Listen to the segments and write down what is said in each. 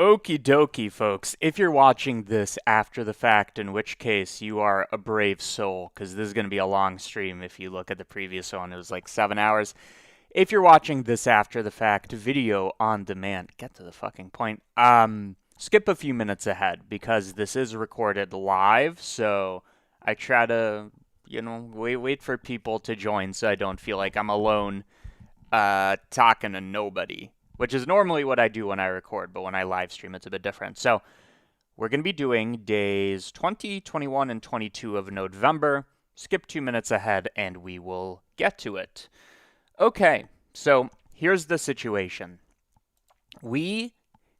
Okie dokie, folks. If you're watching this after the fact, in which case you are a brave soul, because this is going to be a long stream. If you look at the previous one, it was like 7 hours. If you're watching this after the fact, video on demand, get to the fucking point. Skip a few minutes ahead because this is recorded live, so I try to, wait for people to join so I don't feel like I'm alone talking to nobody, which is normally what I do when I record, but when I live stream, it's a bit different. So we're going to be doing days 20, 21, and 22 of Nodevember. Skip 2 minutes ahead, and we will get to it. Okay, so here's the situation. We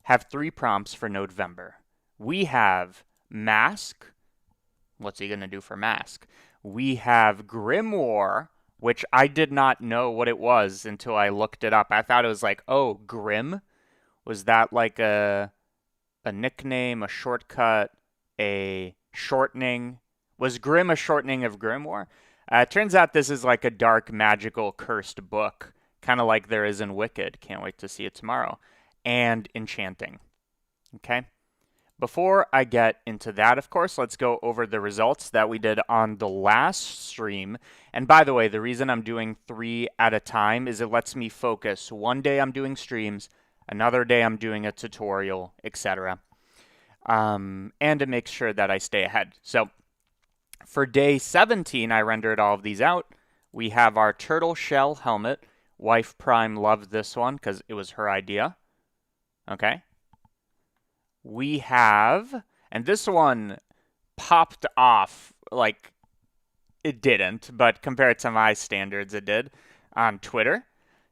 have 3 prompts for Nodevember. We have Mask. What's he going to do for Mask? We have Grimoire, which I did not know what it was until I looked it up. I thought it was like, oh, Grim? Was that like a nickname, a shortcut, a shortening? Was Grim a shortening of Grimoire? It turns out this is like a dark, magical, cursed book, kind of like there is in Wicked. Can't wait to see it tomorrow. And enchanting. Okay? Before I get into that, of course, let's go over the results that we did on the last stream. And by the way, the reason I'm doing 3 at a time is it lets me focus. One day I'm doing streams, another day I'm doing a tutorial, etc. And it makes sure that I stay ahead. So for day 17, I rendered all of these out. We have our turtle shell helmet. Wife Prime loved this one because it was her idea. Okay. We have, and this one popped off like it didn't, but compared to my standards, it did on Twitter.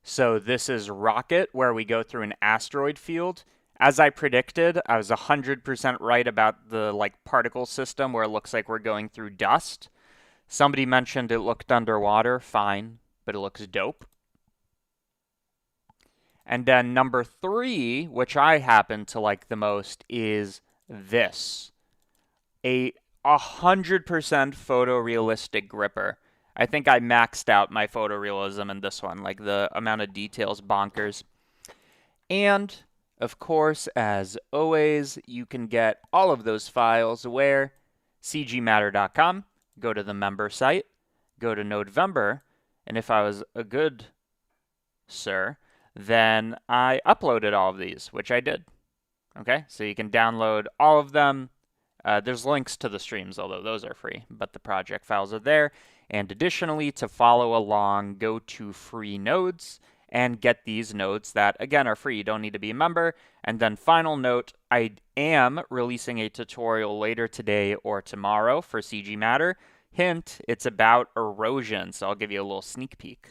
So this is Rocket, where we go through an asteroid field. As I predicted, I was 100% right about the particle system where it looks like we're going through dust. Somebody mentioned it looked underwater. Fine, but it looks dope. And then number 3, which I happen to like the most, is this. A 100% photorealistic gripper. I think I maxed out my photorealism in this one. Like the amount of details, bonkers. And, of course, as always, you can get all of those files where? cgmatter.com. Go to the member site. Go to Nodevember. And if I was a good sir, then I uploaded all of these, which I did. Okay, so you can download all of them. There's links to the streams, although those are free, but the project files are there. And additionally, to follow along, go to free nodes and get these nodes that, again, are free. You don't need to be a member. And then final note, I am releasing a tutorial later today or tomorrow for CG Matter. Hint, it's about erosion, so I'll give you a little sneak peek.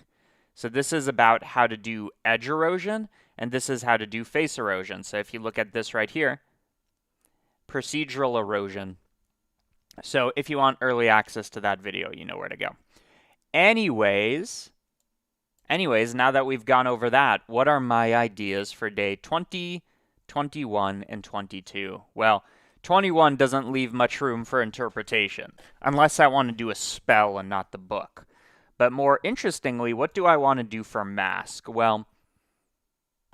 So this is about how to do edge erosion, and this is how to do face erosion. So if you look at this right here, procedural erosion. So if you want early access to that video, you know where to go. Anyways, now that we've gone over that, what are my ideas for day 20, 21, and 22? Well, 21 doesn't leave much room for interpretation, unless I want to do a spell and not the book. But more interestingly, what do I want to do for Mask? Well,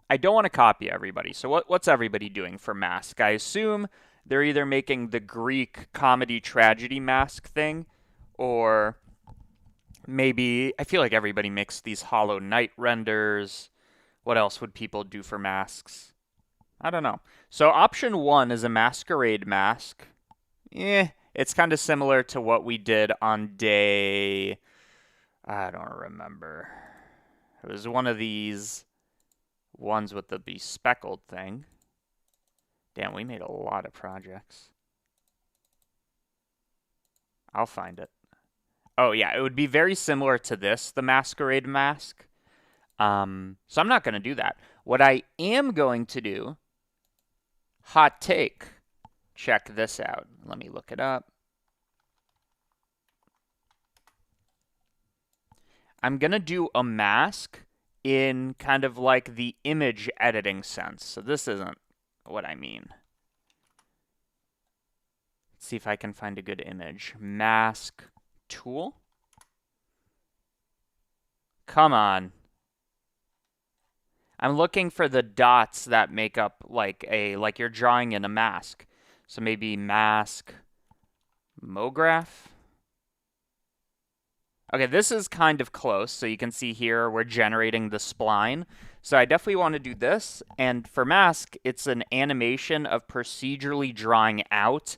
I don't want to copy everybody. So what's everybody doing for Mask? I assume they're either making the Greek comedy tragedy mask thing, or maybe, I feel like everybody makes these Hollow Knight renders. What else would people do for masks? I don't know. So option 1 is a masquerade mask. It's kind of similar to what we did on day... I don't remember. It was one of these ones with the bespeckled thing. Damn, we made a lot of projects. I'll find it. Oh, yeah, it would be very similar to this, the masquerade mask. So I'm not going to do that. What I am going to do, hot take. Check this out. Let me look it up. I'm going to do a mask in kind of like the image editing sense. So this isn't what I mean. Let's see if I can find a good image. Mask tool. Come on. I'm looking for the dots that make up like you're drawing in a mask. So maybe mask MoGraph. Okay, this is kind of close. So you can see here we're generating the spline. So I definitely want to do this. And for mask, it's an animation of procedurally drawing out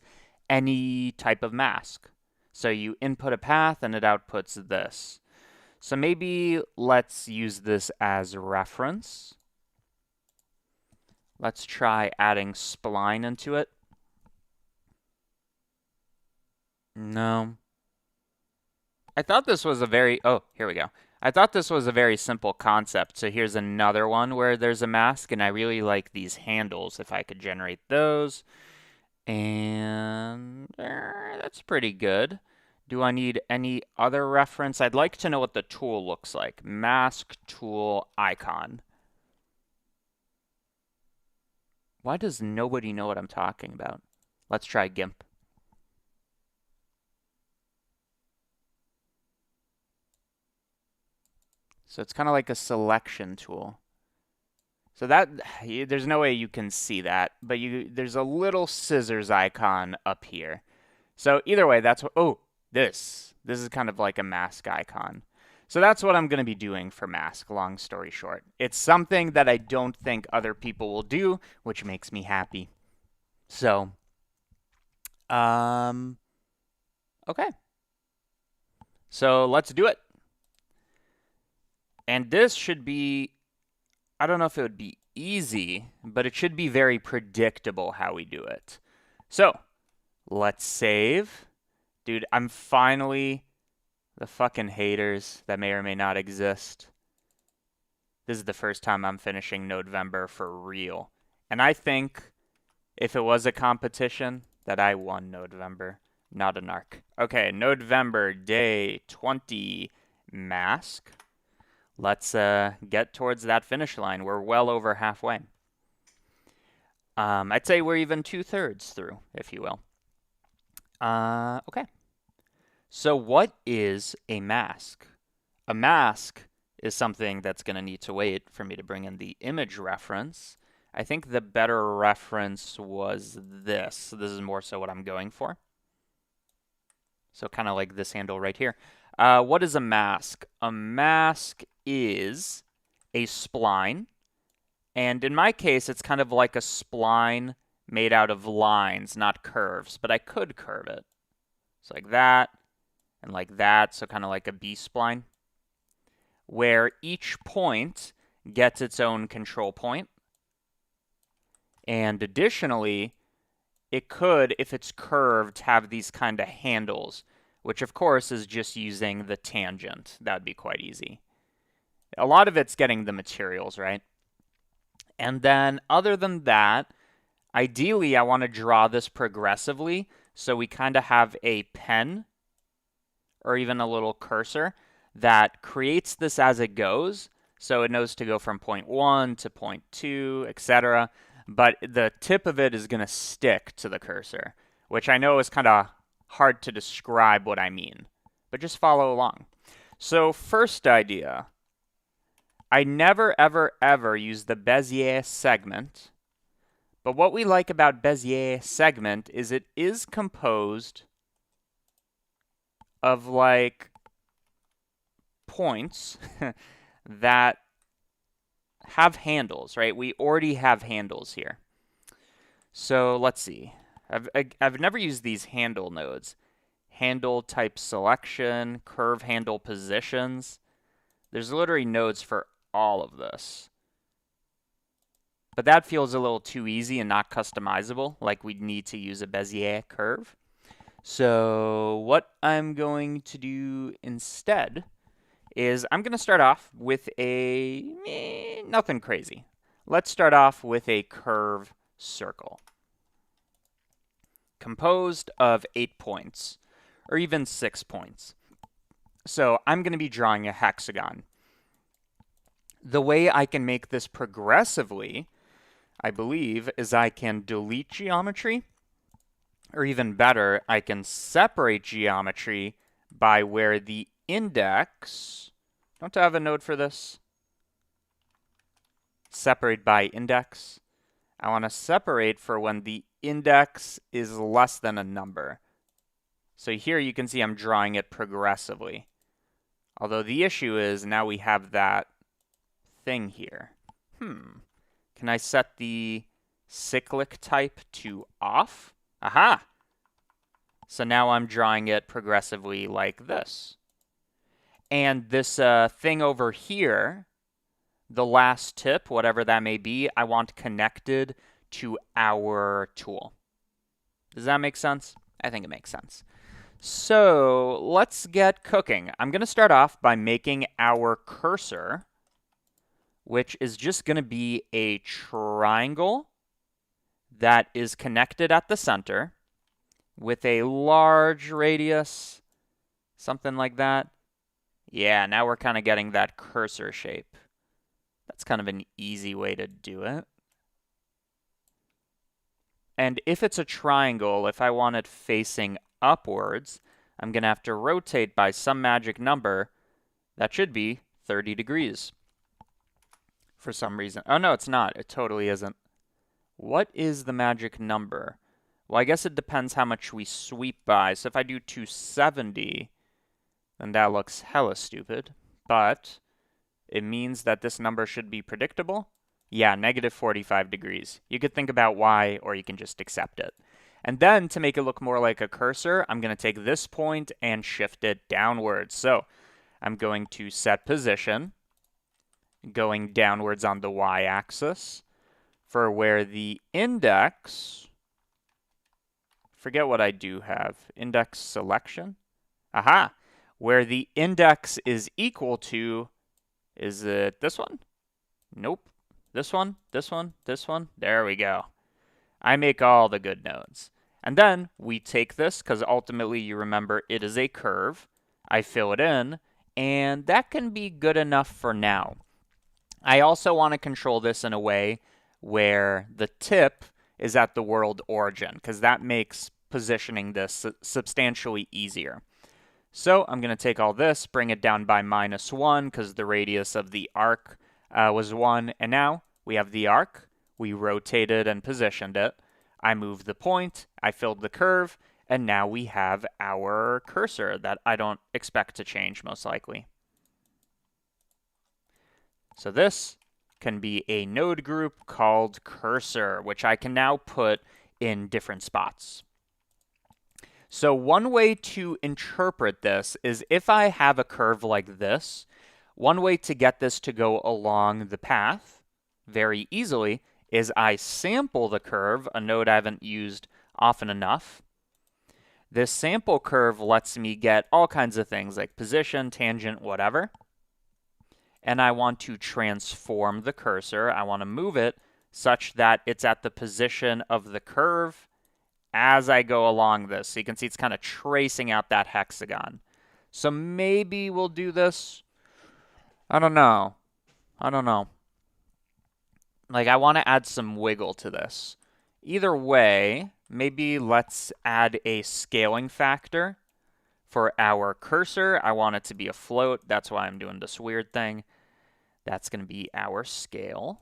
any type of mask. So you input a path and it outputs this. So maybe let's use this as reference. Let's try adding spline into it. No. I thought this was a very, oh, here we go. I thought this was a very simple concept. So here's another one where there's a mask, and I really like these handles, if I could generate those. And that's pretty good. Do I need any other reference? I'd like to know what the tool looks like. Mask tool icon. Why does nobody know what I'm talking about? Let's try GIMP. So it's kind of like a selection tool. So that, there's no way you can see that, but there's a little scissors icon up here. So either way, that's what, oh, this is kind of like a mask icon. So that's what I'm going to be doing for mask, long story short. It's something that I don't think other people will do, which makes me happy. So, okay. So let's do it. And this should be, I don't know if it would be easy, but it should be very predictable how we do it. So, let's save. Dude, I'm finally, the fucking haters that may or may not exist. This is the first time I'm finishing Nodevember for real. And I think if it was a competition, that I won Nodevember, not a narc. Okay, Nodevember day 20 mask. Let's get towards that finish line. We're well over halfway. I'd say we're even 2/3 through, if you will. Okay. So what is a mask? A mask is something that's going to need to wait for me to bring in the image reference. I think the better reference was this. So this is more so what I'm going for. So kind of like this handle right here. What is a mask? A mask is a spline. And in my case, it's kind of like a spline made out of lines, not curves. But I could curve it. So like that and like that. So kind of like a B-spline. Where each point gets its own control point. And additionally, it could, if it's curved, have these kind of handles, which of course is just using the tangent. That would be quite easy. A lot of it's getting the materials, right? And then other than that, ideally I want to draw this progressively so we kind of have a pen or even a little cursor that creates this as it goes. So it knows to go from point 1 to point 2, etc. But the tip of it is going to stick to the cursor, which I know is kind of hard to describe what I mean. But just follow along. So first idea, I never, ever, ever use the Bezier segment. But what we like about Bezier segment is it is composed of like points that have handles, right? We already have handles here. So let's see. I've never used these handle nodes. Handle type selection, curve handle positions. There's literally nodes for all of this. But that feels a little too easy and not customizable, like we'd need to use a Bezier curve. So what I'm going to do instead is I'm going to start off with nothing crazy. Let's start off with a curve circle composed of 8 points, or even 6 points. So I'm going to be drawing a hexagon. The way I can make this progressively, I believe, is I can delete geometry, or even better, I can separate geometry by where the index, don't I have a node for this? separate by index. I want to separate for when the index is less than a number. So here you can see I'm drawing it progressively. Although the issue is now we have that thing here. Can I set the cyclic type to off? Aha! So now I'm drawing it progressively like this. And this thing over here, the last tip, whatever that may be, I want connected to our tool. Does that make sense? I think it makes sense. So let's get cooking. I'm going to start off by making our cursor, which is just going to be a triangle that is connected at the center with a large radius, something like that. Yeah, now we're kind of getting that cursor shape. That's kind of an easy way to do it. And if it's a triangle, if I want it facing upwards, I'm going to have to rotate by some magic number. That should be 30 degrees for some reason. Oh, no, it's not. It totally isn't. What is the magic number? Well, I guess it depends how much we sweep by. So if I do 270, then that looks hella stupid. But it means that this number should be predictable. Yeah, negative 45 degrees. You could think about why, or you can just accept it. And then to make it look more like a cursor, I'm going to take this point and shift it downwards. So I'm going to set position, going downwards on the y-axis, for where the index, forget what I do have, index selection. Aha! Where the index is equal to, is it this one? Nope. This one, this one, this one. There we go. I make all the good nodes. And then we take this, because ultimately you remember it is a curve. I fill it in, and that can be good enough for now. I also want to control this in a way where the tip is at the world origin, because that makes positioning this substantially easier. So I'm going to take all this, bring it down by -1, because the radius of the arc was 1, and now we have the arc. We rotated and positioned it. I moved the point, I filled the curve, and now we have our cursor that I don't expect to change most likely. So this can be a node group called cursor, which I can now put in different spots. So one way to interpret this is if I have a curve like this, one way to get this to go along the path very easily is I sample the curve, a node I haven't used often enough. This sample curve lets me get all kinds of things like position, tangent, whatever. And I want to transform the cursor. I want to move it such that it's at the position of the curve as I go along this. So you can see it's kind of tracing out that hexagon. So maybe we'll do this. I don't know. Like, I want to add some wiggle to this. Either way, maybe let's add a scaling factor for our cursor. I want it to be a float. That's why I'm doing this weird thing. That's going to be our scale.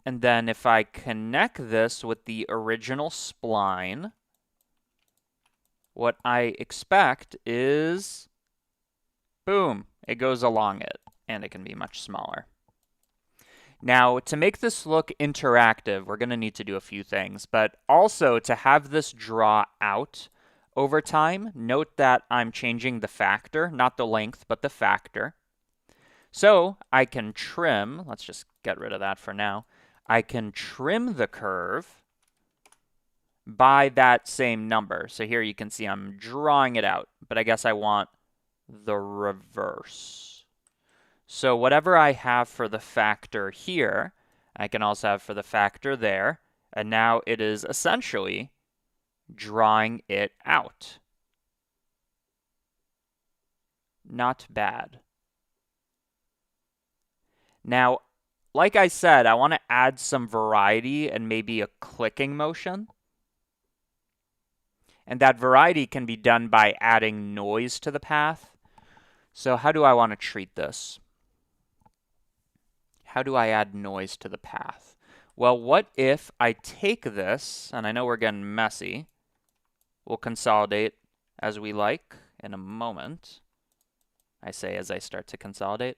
And then if I connect this with the original spline, what I expect is, boom, it goes along it, and it can be much smaller. Now, to make this look interactive, we're going to need to do a few things, but also to have this draw out over time, note that I'm changing the factor, not the length, but the factor. So I can trim, let's just get rid of that for now. I can trim the curve by that same number. So here you can see I'm drawing it out, but I guess I want the reverse. So whatever I have for the factor here, I can also have for the factor there, and now it is essentially drawing it out. Not bad. Now, like I said, I want to add some variety and maybe a clicking motion. And that variety can be done by adding noise to the path. So how do I want to treat this? How do I add noise to the path? Well, what if I take this, and I know we're getting messy. We'll consolidate as we like in a moment. I say as I start to consolidate.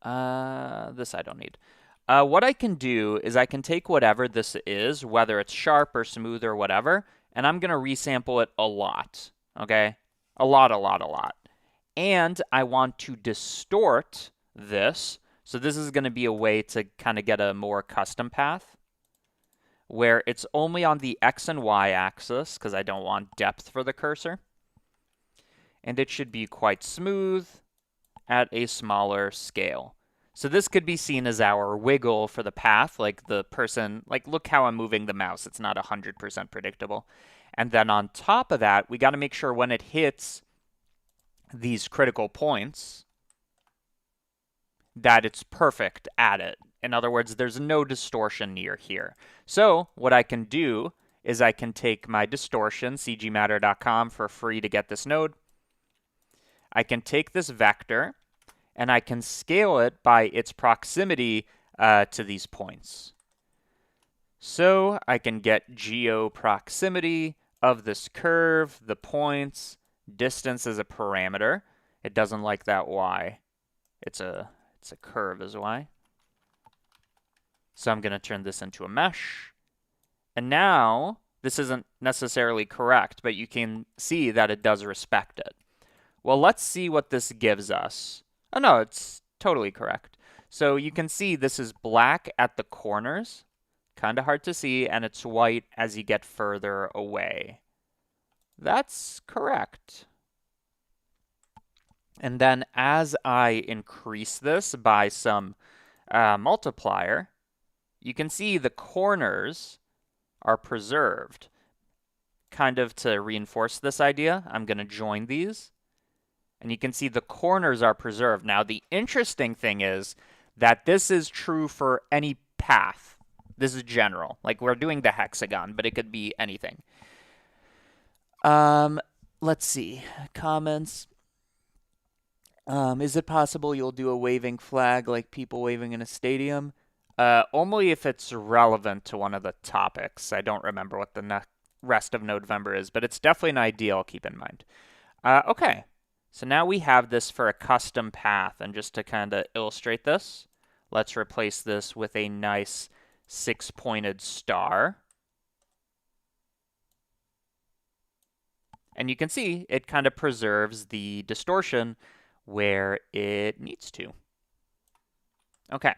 This I don't need. What I can do is I can take whatever this is, whether it's sharp or smooth or whatever, and I'm going to resample it a lot, okay? A lot, a lot, a lot. And I want to distort this. So this is going to be a way to kind of get a more custom path where it's only on the X and Y axis because I don't want depth for the cursor. And it should be quite smooth at a smaller scale. So this could be seen as our wiggle for the path, like the person, like look how I'm moving the mouse. It's not 100% predictable. And then on top of that, we got to make sure when it hits these critical points that it's perfect at it. In other words, there's no distortion near here. So what I can do is I can take my distortion, cgmatter.com for free to get this node. I can take this vector and I can scale it by its proximity to these points. So I can get geo proximity of this curve, the points, distance as a parameter. It doesn't like that y. It's a curve as y. So I'm going to turn this into a mesh. And now, this isn't necessarily correct, but you can see that it does respect it. Well, let's see what this gives us. Oh, no, it's totally correct. So you can see this is black at the corners, kind of hard to see, and it's white as you get further away. That's correct. And then as I increase this by some multiplier, you can see the corners are preserved. Kind of to reinforce this idea, I'm going to join these. And you can see the corners are preserved. Now, the interesting thing is that this is true for any path. This is general. Like, we're doing the hexagon, but it could be anything. Let's see. Comments. Is it possible you'll do a waving flag like people waving in a stadium? Only if it's relevant to one of the topics. I don't remember what the rest of Nodevember is, but it's definitely an idea I'll keep in mind. Okay. So now we have this for a custom path, and just to kind of illustrate this, let's replace this with a nice 6-pointed star. And you can see it kind of preserves the distortion where it needs to. Okay.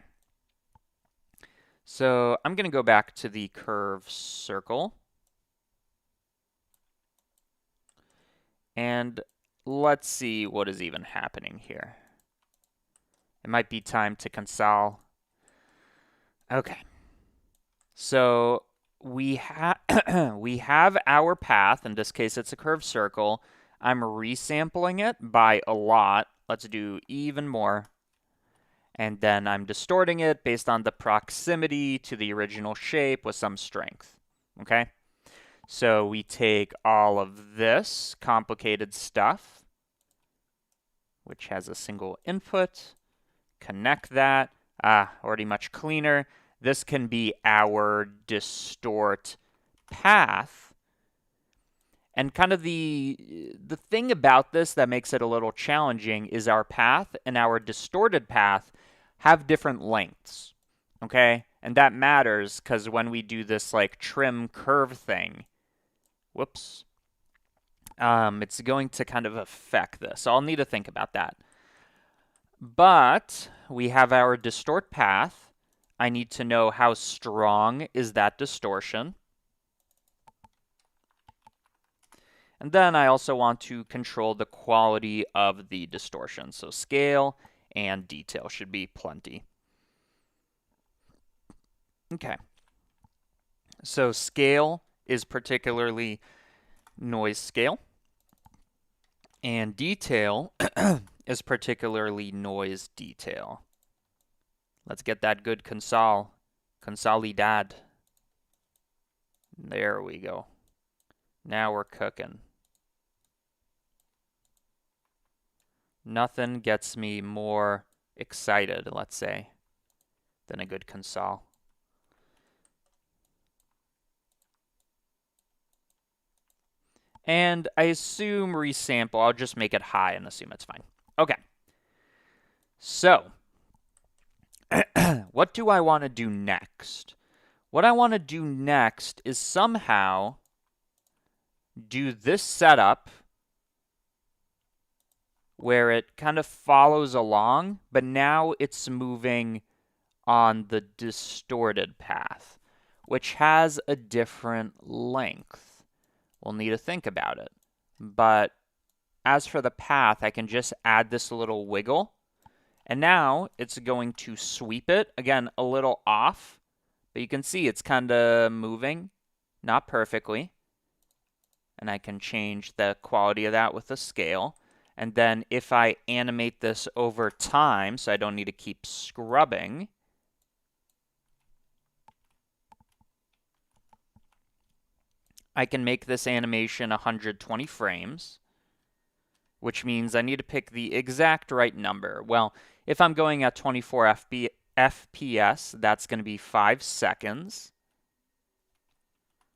So I'm going to go back to the curve circle. And let's see what is even happening here. It might be time to console. Okay. So we have we have our path. In this case, it's a curved circle. I'm resampling it by a lot. Let's do even more. And then I'm distorting it based on the proximity to the original shape with some strength. Okay? So we take all of this complicated stuff, which has a single input, connect that. Already much cleaner. This can be our distort path. And kind of the thing about this that makes it a little challenging is our path and our distorted path have different lengths, okay? And that matters because when we do this like trim curve thing, whoops, it's going to kind of affect this. So I'll need to think about that. But we have our distort path. I need to know how strong is that distortion. And then I also want to control the quality of the distortion. So scale and detail should be plenty. Okay. So scale is particularly noise scale. And detail is particularly noise detail. Let's get that good consolidad. There we go. Now we're cooking. Nothing gets me more excited, let's say, than a good console. And I assume resample. I'll just make it high and assume it's fine. Okay. So, what do I want to do next? What I want to do next is somehow do this setup where it kind of follows along, but now it's moving on the distorted path, which has a different length. We'll need to think about it. But as for the path, I can just add this little wiggle, and now it's going to sweep it, again, a little off, but you can see it's kind of moving, not perfectly. And I can change the quality of that with the scale. And then if I animate this over time, so I don't need to keep scrubbing, I can make this animation 120 frames, which means I need to pick the exact right number. Well, if I'm going at 24 FPS, that's going to be 5 seconds,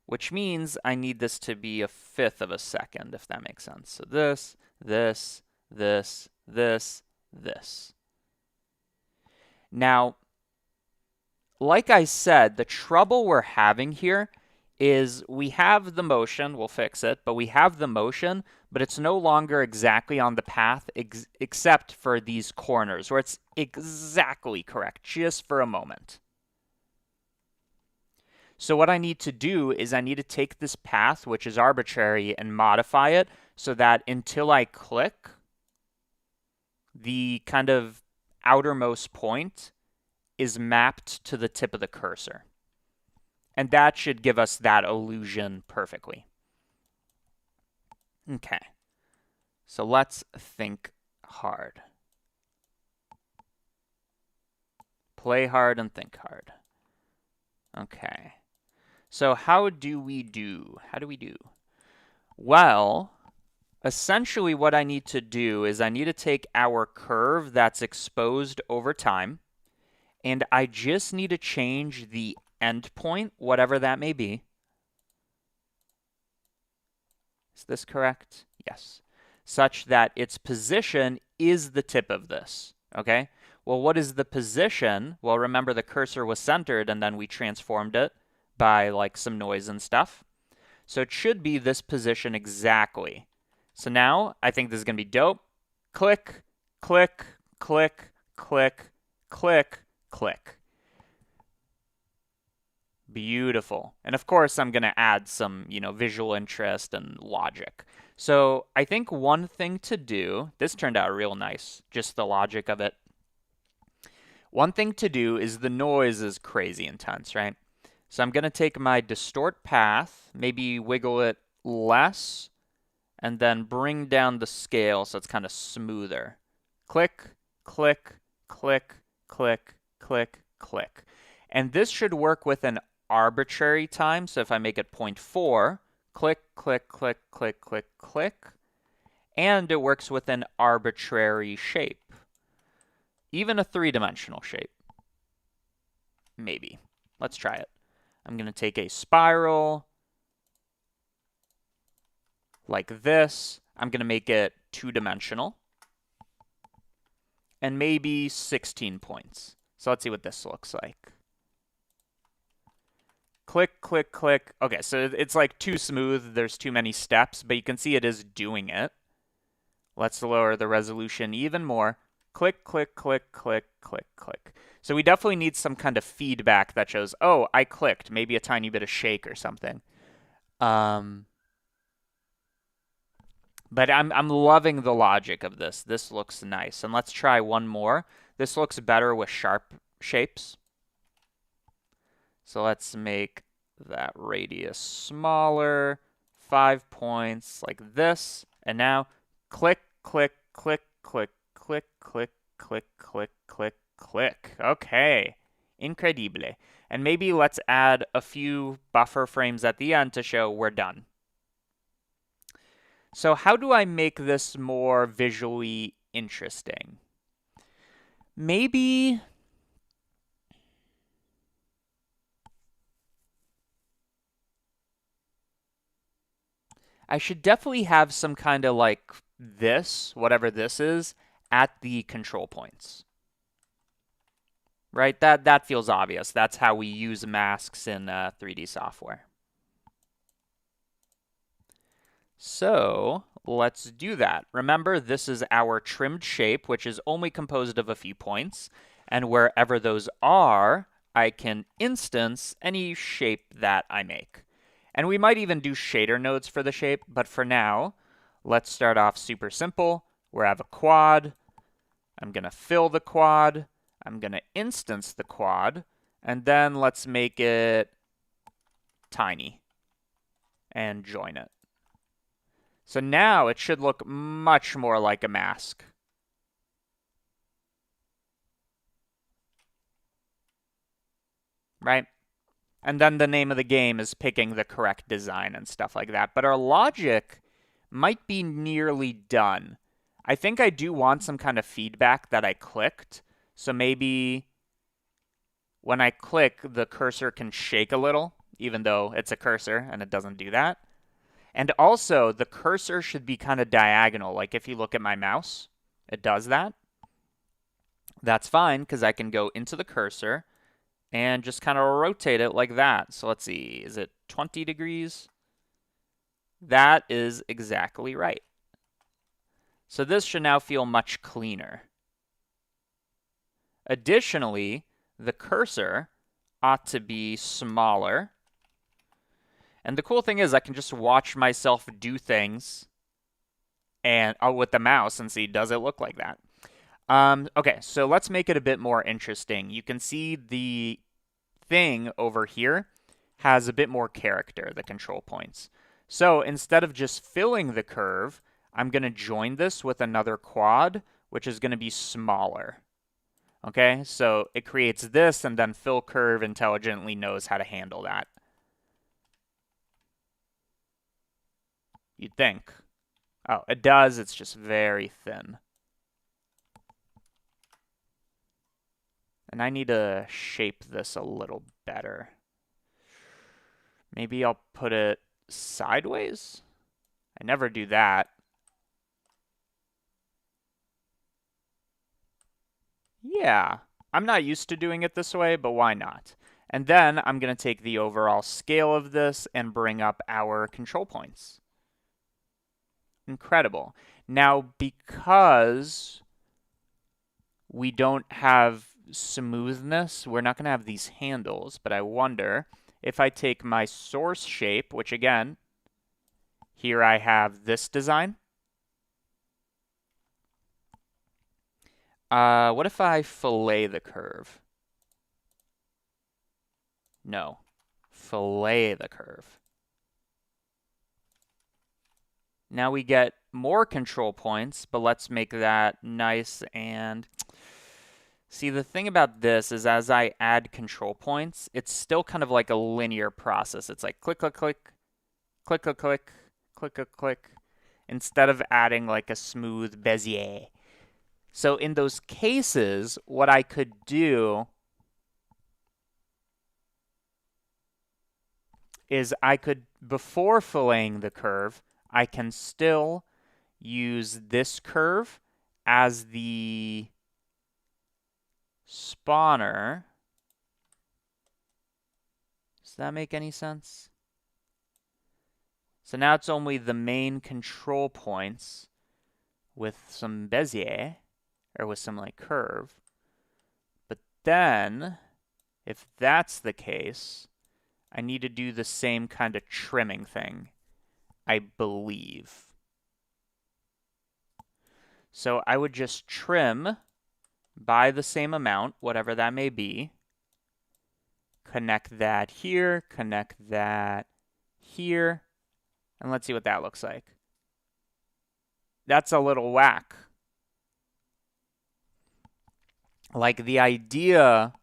which means I need this to be 1/5 of a second, if that makes sense. So this, this, this, this, this. Now, like I said, the trouble we're having here is we have the motion, we'll fix it, but we have the motion, but it's no longer exactly on the path except for these corners where it's exactly correct, just for a moment. So what I need to do is I need to take this path, which is arbitrary, and modify it so that until I click, the kind of outermost point is mapped to the tip of the cursor. And that should give us that illusion perfectly. Okay. So let's think hard. Play hard and think hard. Okay. So how do we do? Well, essentially what I need to do is I need to take our curve that's exposed over time, and I just need to change the endpoint, whatever that may be. Is this correct? Yes. Such that its position is the tip of this, okay? Well, what is the position? Well, remember the cursor was centered and then we transformed it by like some noise and stuff. So it should be this position exactly. So now I think this is going to be dope. Click, click, click, click, click, click. Beautiful. And of course, I'm going to add some, visual interest and logic. So I think one thing to do, this turned out real nice, just the logic of it. One thing to do is the noise is crazy intense, right? So I'm going to take my distort path, maybe wiggle it less, and then bring down the scale so it's kind of smoother. Click, click, click, click, click, click. And this should work with an arbitrary time. So if I make it 0.4, click, click, click, click, click, click. And it works with an arbitrary shape. Even a 3-dimensional shape. Maybe. Let's try it. I'm going to take a spiral like this. I'm going to make it 2-dimensional. And maybe 16 points. So let's see what this looks like. Click, click, click. Okay, so it's like too smooth. There's too many steps, but you can see it is doing it. Let's lower the resolution even more. Click, click, click, click, click, click. So we definitely need some kind of feedback that shows, oh, I clicked. Maybe a tiny bit of shake or something. But I'm loving the logic of this. This looks nice. And let's try one more. This looks better with sharp shapes. So let's make that radius smaller. 5 points like this. And now click, click, click, click, click, click, click, click, click, click. Okay. Incredibile. And maybe let's add a few buffer frames at the end to show we're done. So how do I make this more visually interesting. Maybe I should definitely have some kind of like this, whatever this is, at the control points. Right? That feels obvious. That's how we use masks in 3D software. So let's do that. Remember, this is our trimmed shape, which is only composed of a few points. And wherever those are, I can instance any shape that I make. And we might even do shader nodes for the shape, but for now, let's start off super simple. We have a quad. I'm going to fill the quad. I'm going to instance the quad. And then let's make it tiny and join it. So now it should look much more like a mask. Right? And then the name of the game is picking the correct design and stuff like that. But our logic might be nearly done. I think I do want some kind of feedback that I clicked. So maybe when I click, the cursor can shake a little, even though it's a cursor and it doesn't do that. And also, the cursor should be kind of diagonal. Like if you look at my mouse, it does that. That's fine, because I can go into the cursor and just kind of rotate it like that. So let's see, is it 20 degrees? That is exactly right. So this should now feel much cleaner. Additionally, the cursor ought to be smaller. And the cool thing is I can just watch myself do things and with the mouse and see, does it look like that? Okay, so let's make it a bit more interesting. You can see the thing over here has a bit more character, the control points. So instead of just filling the curve, I'm going to join this with another quad, which is going to be smaller. Okay, so it creates this, and then fill curve intelligently knows how to handle that. You'd think. Oh, it does, it's just very thin. And I need to shape this a little better. Maybe I'll put it sideways? I never do that. Yeah, I'm not used to doing it this way, but why not? And then I'm going to take the overall scale of this and bring up our control points. Incredible. Now, because we don't have smoothness, we're not going to have these handles, but I wonder if I take my source shape, which again, here I have this design. What if I fillet the curve? No. Fillet the curve. Now we get more control points, but let's make that nice and... See, the thing about this is as I add control points, it's still kind of like a linear process. It's like click, click, click, click, click, click, click, click, click, instead of adding like a smooth Bezier. So in those cases, what I could do is I could, before filleting the curve, I can still use this curve as the spawner. Does that make any sense? So now it's only the main control points with some Bezier, or with some like curve. But then, if that's the case, I need to do the same kind of trimming thing, I believe. So I would just trim by the same amount, whatever that may be. Connect that here, connect that here, and let's see what that looks like. That's a little whack. Like, the idea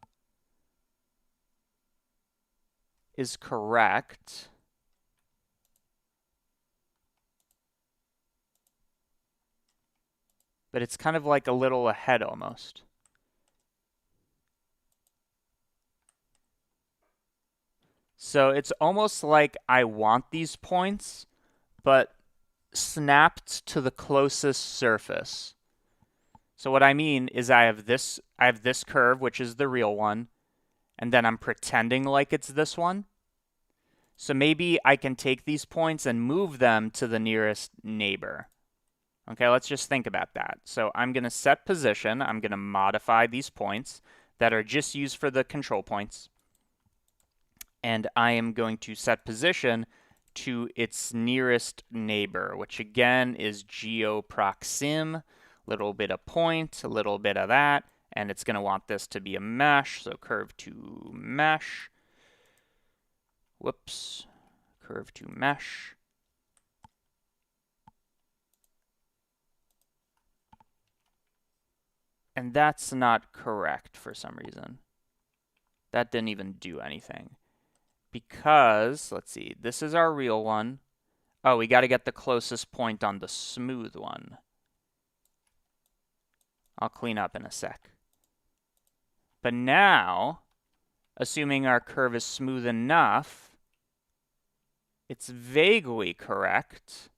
is correct. but it's kind of like a little ahead almost. So it's almost like I want these points, but snapped to the closest surface. So what I mean is I have this curve, which is the real one, and then I'm pretending like it's this one. So maybe I can take these points and move them to the nearest neighbor. Okay, let's just think about that. So I'm going to set position. I'm going to modify these points that are just used for the control points. And I am going to set position to its nearest neighbor, which again is geoproxim, little bit of point, a little bit of that, and it's going to want this to be a mesh, so curve to mesh. Whoops, curve to mesh. And that's not correct for some reason. That didn't even do anything. Because, let's see, this is our real one. Oh, we got to get the closest point on the smooth one. I'll clean up in a sec. But now, assuming our curve is smooth enough, it's vaguely correct,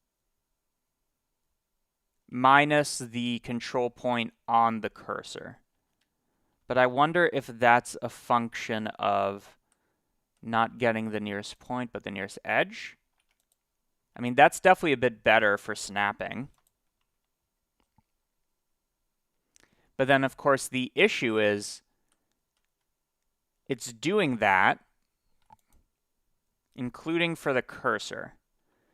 minus the control point on the cursor. But I wonder if that's a function of not getting the nearest point, but the nearest edge. I mean, that's definitely a bit better for snapping. But then, of course, the issue is it's doing that, including for the cursor.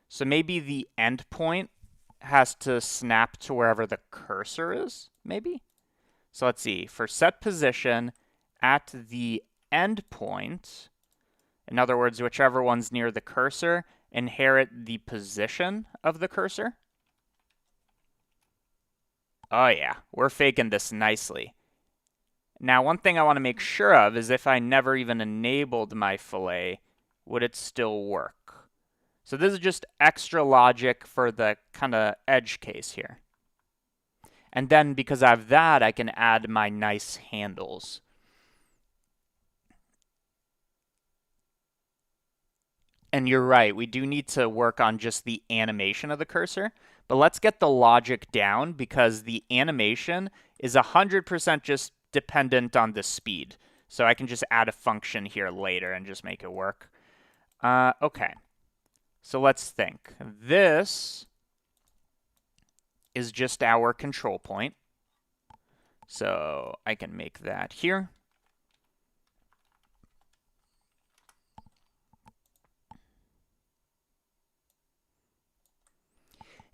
So maybe the endpoint has to snap to wherever the cursor is, maybe? So let's see. For set position at the endpoint, in other words, whichever one's near the cursor, inherit the position of the cursor. Oh yeah, we're faking this nicely. Now, one thing I want to make sure of is if I never even enabled my fillet, would it still work? So this is just extra logic for the kind of edge case here. And then because I have that, I can add my nice handles. And you're right, we do need to work on just the animation of the cursor. But let's get the logic down because the animation is 100% just dependent on the speed. So I can just add a function here later and just make it work. Okay, so let's think. This is just our control point. So I can make that here.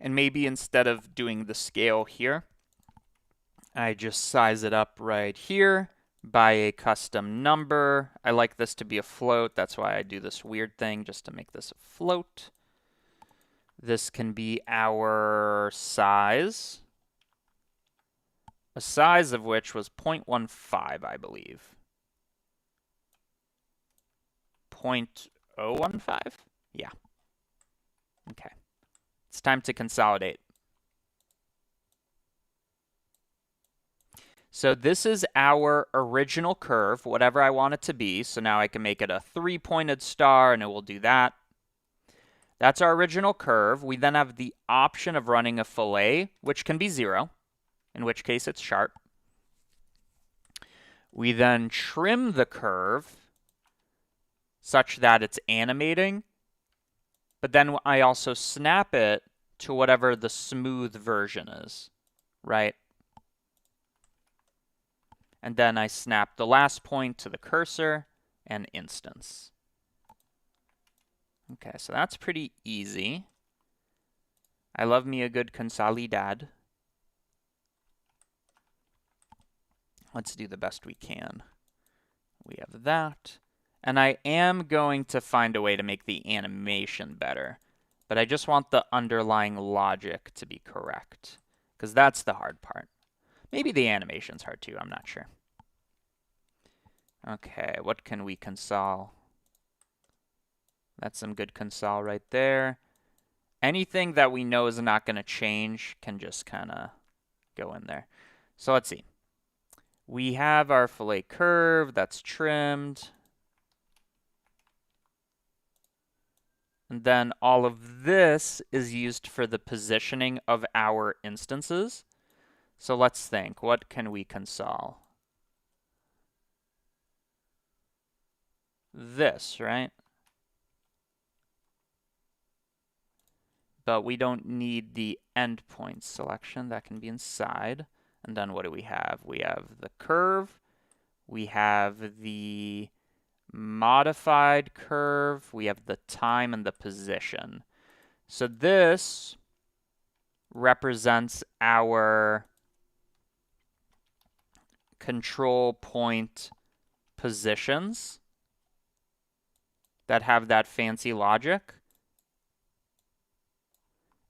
And maybe instead of doing the scale here, I just size it up right here by a custom number. I like this to be a float. That's why I do this weird thing just to make this a float. This can be our size, a size of which was 0.15, I believe. 0.015? Yeah. Okay. It's time to consolidate. So this is our original curve, whatever I want it to be. So now I can make it a 3-pointed star, and it will do that. That's our original curve. We then have the option of running a fillet, which can be 0, in which case it's sharp. We then trim the curve such that it's animating, but then I also snap it to whatever the smooth version is, right? And then I snap the last point to the cursor and instance. Okay, so that's pretty easy. I love me a good consolidad. Let's do the best we can. We have that. And I am going to find a way to make the animation better. But I just want the underlying logic to be correct, because that's the hard part. Maybe the animation's hard too, I'm not sure. Okay, what can we console? That's some good console right there. Anything that we know is not going to change can just kind of go in there. So let's see. We have our fillet curve that's trimmed. And then all of this is used for the positioning of our instances. So let's think, what can we console? This, right? But we don't need the endpoint selection. That can be inside. And then what do we have? We have the curve. We have the modified curve. We have the time and the position. So this represents our control point positions that have that fancy logic.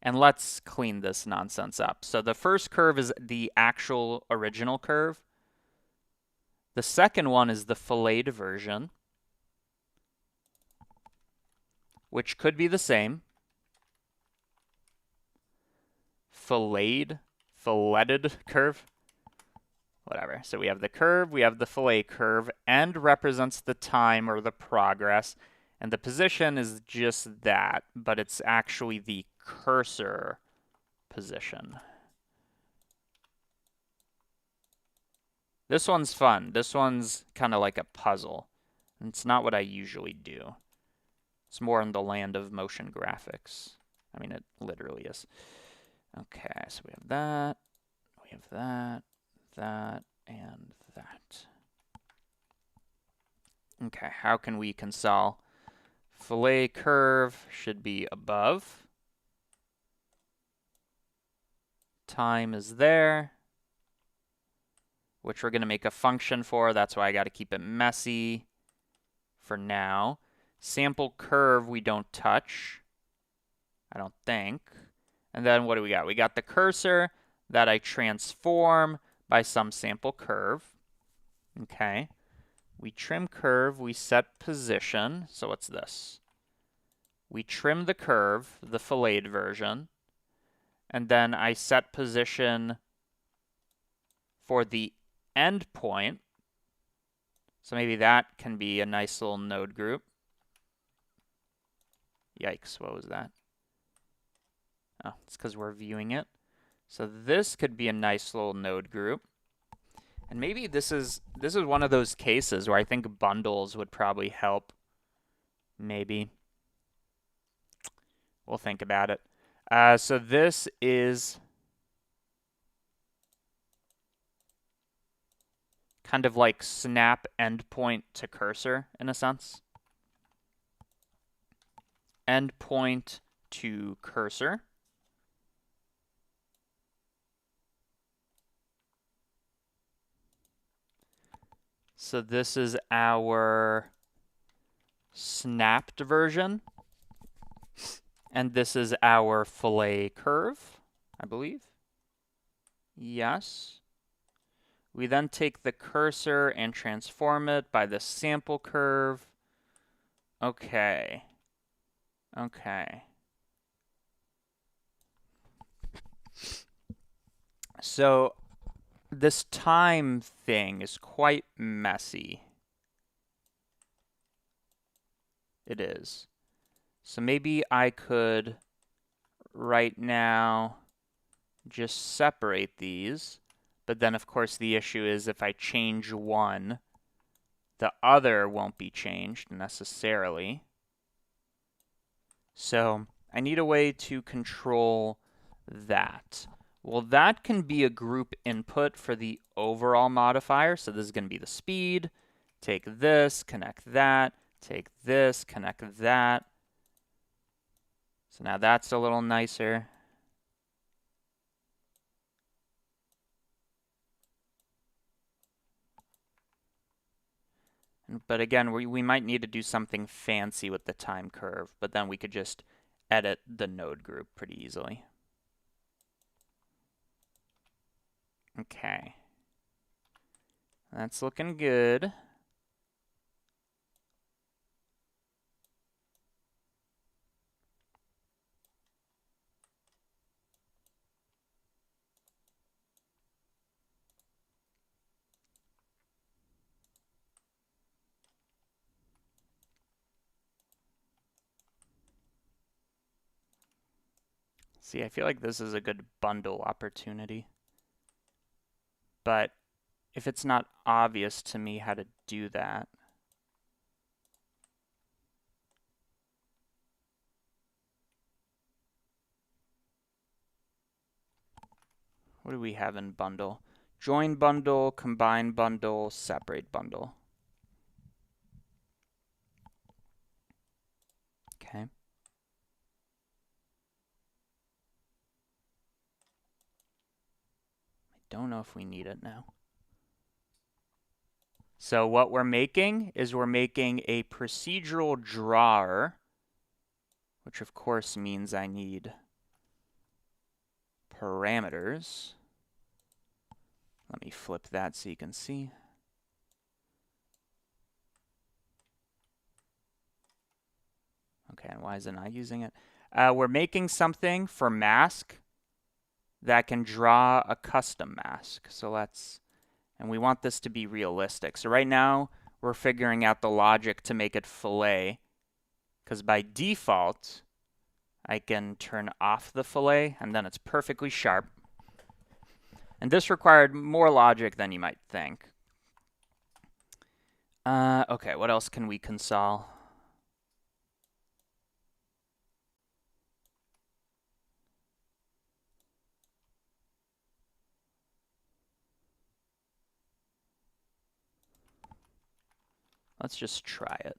And let's clean this nonsense up. So the first curve is the actual original curve. The second one is the filleted version, which could be the same. Filleted curve. Whatever. So we have the curve, we have the fillet curve, and represents the time or the progress. And the position is just that, but it's actually the cursor position. This one's fun. This one's kind of like a puzzle. It's not what I usually do. It's more in the land of motion graphics. I mean, it literally is. Okay, so we have that, that, and that. Okay, how can we console? Fillet curve should be above. Time is there, which we're going to make a function for. That's why I got to keep it messy for now. Sample curve we don't touch, I don't think. And then what do we got? We got the cursor that I transform by some sample curve. Okay. We trim curve, we set position. So what's this? We trim the curve, the filleted version. And then I set position for the endpoint. So maybe that can be a nice little node group. Yikes, what was that? Oh, it's because we're viewing it. So this could be a nice little node group. And maybe this is one of those cases where I think bundles would probably help. Maybe. We'll think about it. So this is kind of like snap endpoint to cursor in a sense. Endpoint to cursor. So this is our snapped version. And this is our fillet curve, I believe. Yes. We then take the cursor and transform it by the sample curve. Okay. Okay. So this time thing is quite messy. It is. So maybe I could right now just separate these. But then, of course, the issue is if I change one, the other won't be changed necessarily. So I need a way to control that. Well, that can be a group input for the overall modifier. So this is going to be the speed. Take this, connect that. Take this, connect that. So now that's a little nicer. But again, we might need to do something fancy with the time curve, but then we could just edit the node group pretty easily. Okay. That's looking good. See, I feel like this is a good bundle opportunity. But if it's not obvious to me how to do that, what do we have in bundle? Join bundle, combine bundle, separate bundle. Okay. I don't know if we need it now. So what we're making is we're making a procedural drawer, which of course means I need parameters. Let me flip that so you can see. Okay, and why isn't I using it? We're making something for mask that can draw a custom mask. So and we want this to be realistic. So right now, we're figuring out the logic to make it fillet, because by default, I can turn off the fillet, and then it's perfectly sharp. And this required more logic than you might think. Okay, what else can we console? Let's just try it.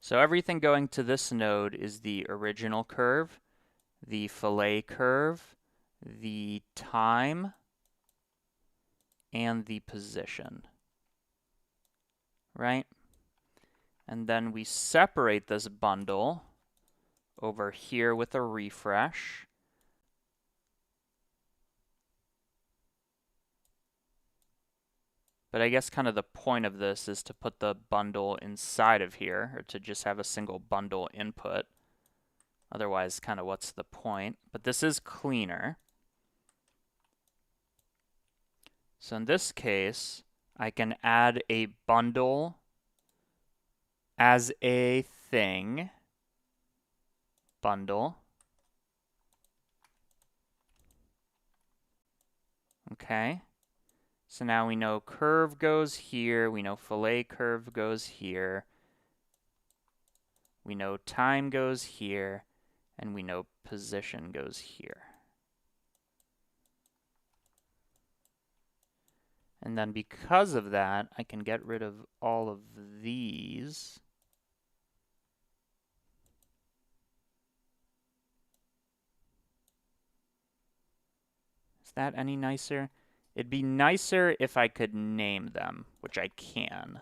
So everything going to this node is the original curve, the fillet curve, the time, and the position, right? And then we separate this bundle over here with a refresh. But I guess kind of the point of this is to put the bundle inside of here, or to just have a single bundle input. Otherwise, kind of what's the point? But this is cleaner. So in this case, I can add a bundle as a thing. Bundle. Okay. So now we know curve goes here, we know fillet curve goes here, we know time goes here, and we know position goes here. And then because of that, I can get rid of all of these. Is that any nicer? It'd be nicer if I could name them, which I can.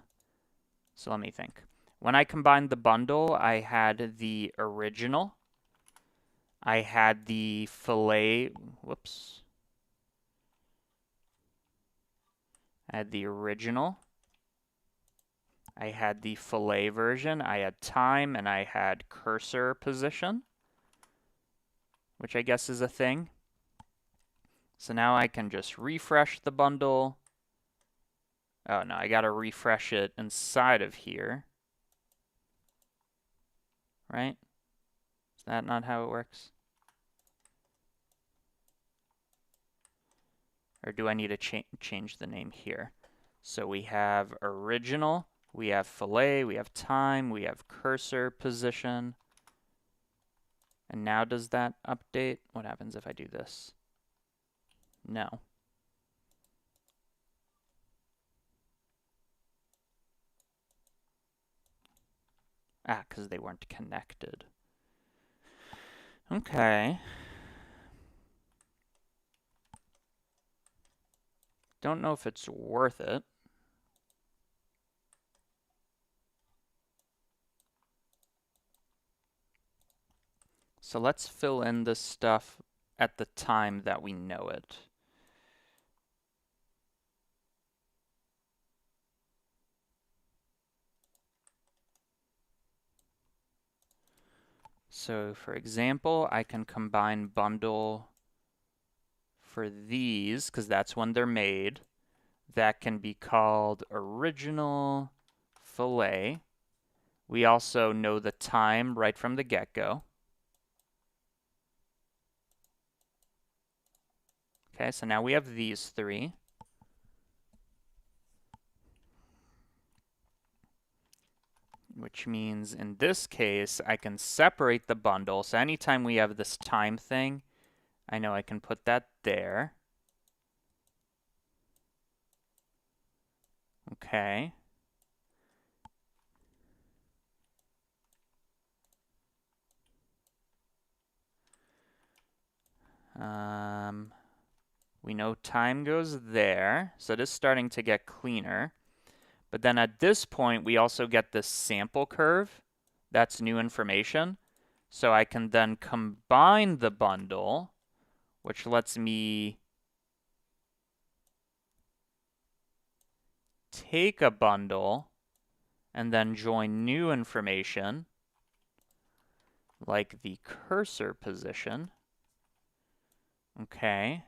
So let me think. When I combined the bundle, I had the original. I had the fillet. Whoops. I had the original. I had the fillet version. I had time, and I had cursor position, which I guess is a thing. So now I can just refresh the bundle. Oh no, I gotta refresh it inside of here. Right? Is that not how it works? Or do I need to change the name here? So we have original, we have fillet, we have time, we have cursor position. And now does that update? What happens if I do this? No. Ah, because they weren't connected. Okay. Don't know if it's worth it. So let's fill in this stuff at the time that we know it. So for example, I can combine bundle for these, because that's when they're made. That can be called original fillet. We also know the time right from the get-go. Okay, so now we have these three. Which means in this case, I can separate the bundle. So anytime we have this time thing, I know I can put that there. Okay. We know time goes there, so it is starting to get cleaner. But then at this point, we also get this sample curve. That's new information. So I can then combine the bundle, which lets me take a bundle and then join new information, like the cursor position. Okay.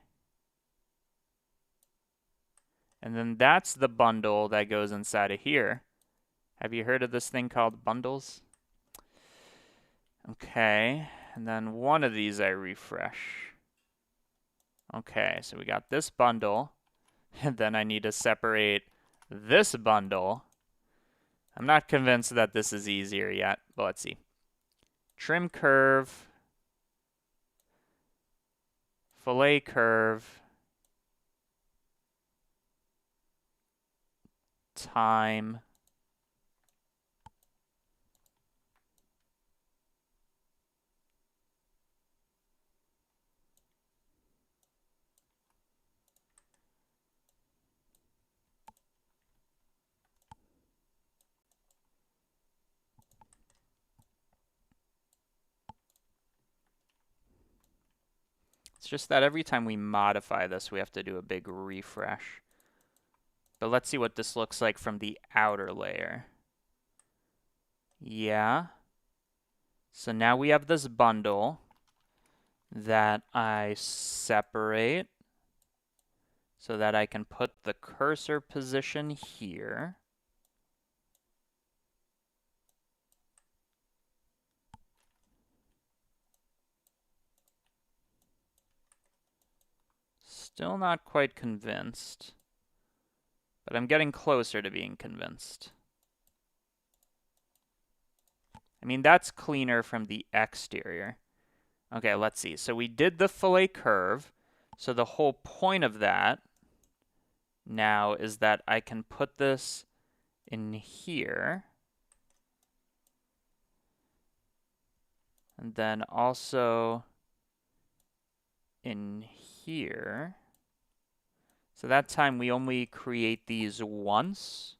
And then that's the bundle that goes inside of here. Have you heard of this thing called bundles? Okay. And then one of these I refresh. Okay, so we got this bundle. And then I need to separate this bundle. I'm not convinced that this is easier yet, but let's see. Trim curve. Fillet curve. Time. It's just that every time we modify this, we have to do a big refresh. But let's see what this looks like from the outer layer. Yeah. So now we have this bundle that I separate so that I can put the cursor position here. Still not quite convinced, but I'm getting closer to being convinced. I mean, that's cleaner from the exterior. Okay, let's see. So we did the fillet curve. So the whole point of that now is that I can put this in here. And then also in here. So that time we only create these once.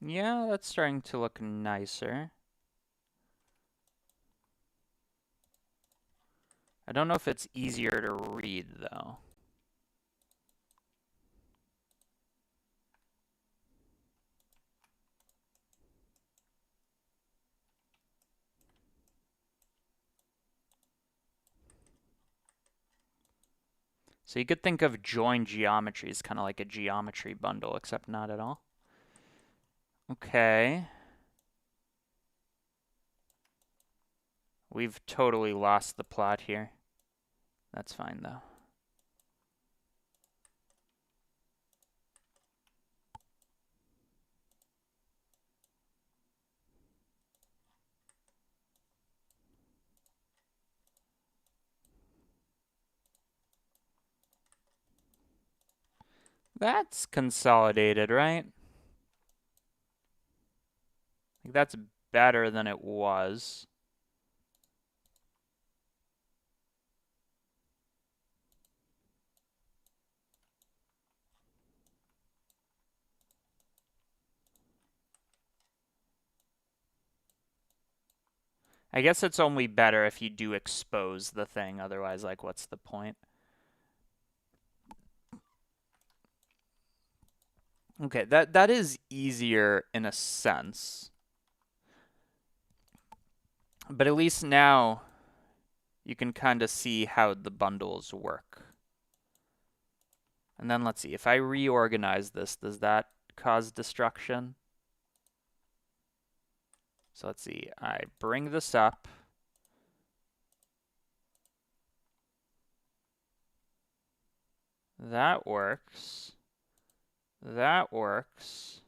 Yeah, that's starting to look nicer. I don't know if it's easier to read, though. So you could think of join geometry as kind of like a geometry bundle, except not at all. Okay. We've totally lost the plot here. That's fine, though. That's consolidated, right? Like, that's better than it was. I guess it's only better if you do expose the thing, otherwise, like, what's the point? Okay, that is easier in a sense. But at least now you can kind of see how the bundles work. And then let's see, if I reorganize this, does that cause destruction? So let's see, I bring this up. That works. That works.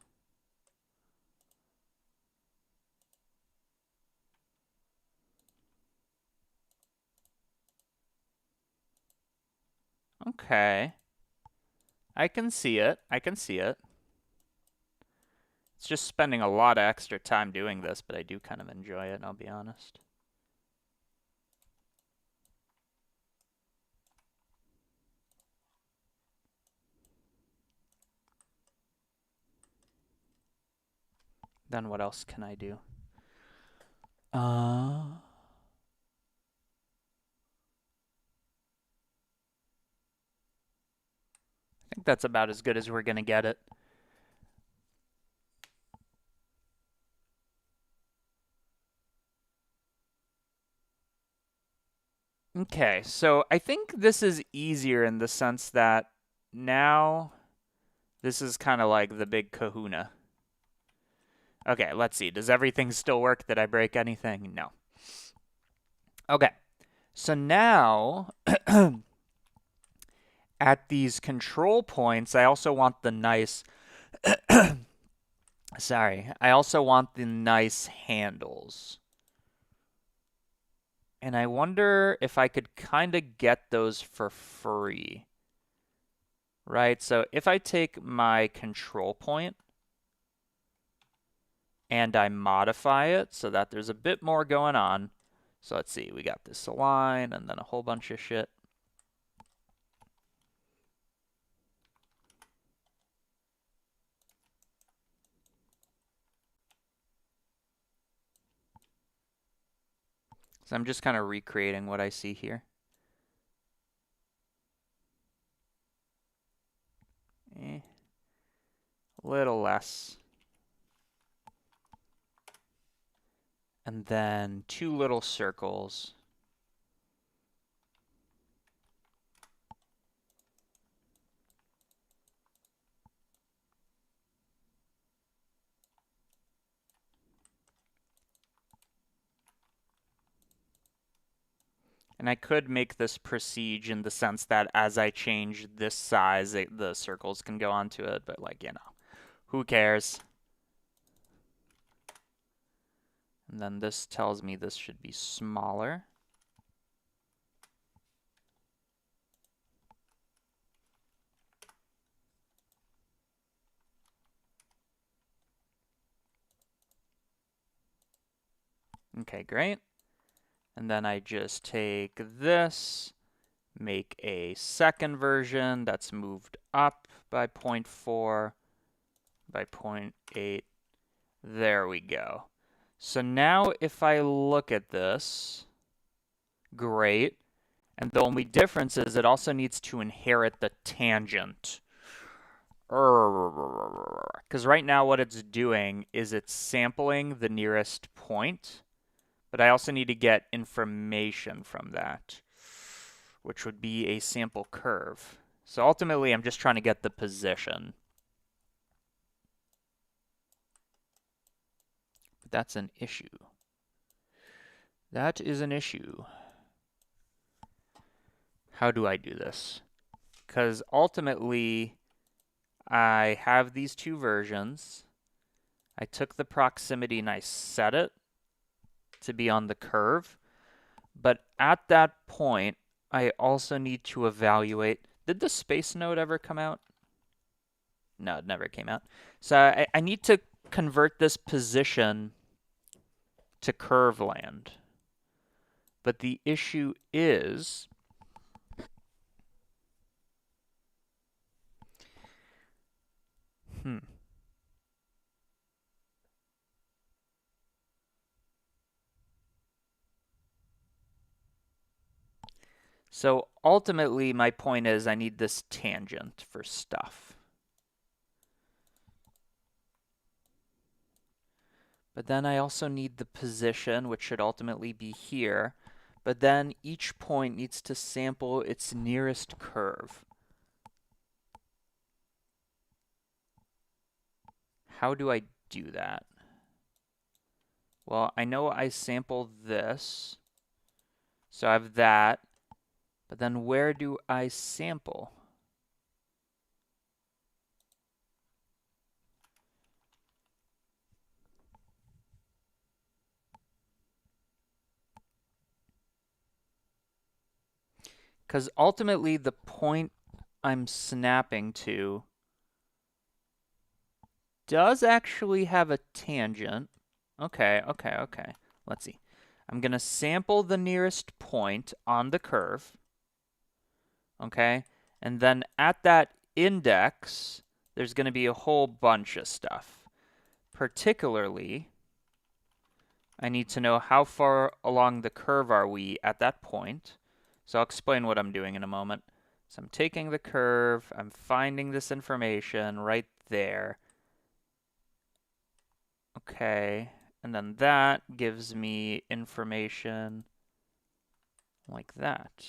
Okay. I can see it. I can see it. It's just spending a lot of extra time doing this, but I do kind of enjoy it, I'll be honest. Then what else can I do? I think that's about as good as we're going to get it. Okay, so I think this is easier in the sense that now this is kind of like the big kahuna. Okay, let's see. Does everything still work? Did I break anything? No. Okay, so now at these control points, I also want the nice, sorry, I also want the nice handles. And I wonder if I could kind of get those for free. Right, so if I take my control point and I modify it so that there's a bit more going on. So let's see, we got this align and then a whole bunch of shit. So I'm just kind of recreating what I see here. A little less. And then 2 little circles. And I could make this prestige in the sense that as I change this size, the circles can go onto it, but like, you know, who cares? And then this tells me this should be smaller. Okay, great. And then I just take this, make a second version that's moved up by 0.4, by 0.8. There we go. So now if I look at this, great. And the only difference is it also needs to inherit the tangent. Because right now what it's doing is it's sampling the nearest point, but I also need to get information from that, which would be a sample curve. So ultimately, I'm just trying to get the position. But that's an issue. That is an issue. How do I do this? Because ultimately, I have these 2 versions. I took the proximity and I set it to be on the curve. But at that point, I also need to evaluate, did the space node ever come out? No, it never came out. So I need to convert this position to curve land. But the issue is, So ultimately, my point is I need this tangent for stuff. But then I also need the position, which should ultimately be here. But then each point needs to sample its nearest curve. How do I do that? Well, I know I sample this. So I have that. But then where do I sample? Because ultimately the point I'm snapping to does actually have a tangent. Okay. Let's see. I'm going to sample the nearest point on the curve. Okay. And then at that index, there's going to be a whole bunch of stuff. Particularly, I need to know how far along the curve are we at that point. So I'll explain what I'm doing in a moment. So I'm taking the curve, I'm finding this information right there. Okay, and then that gives me information like that.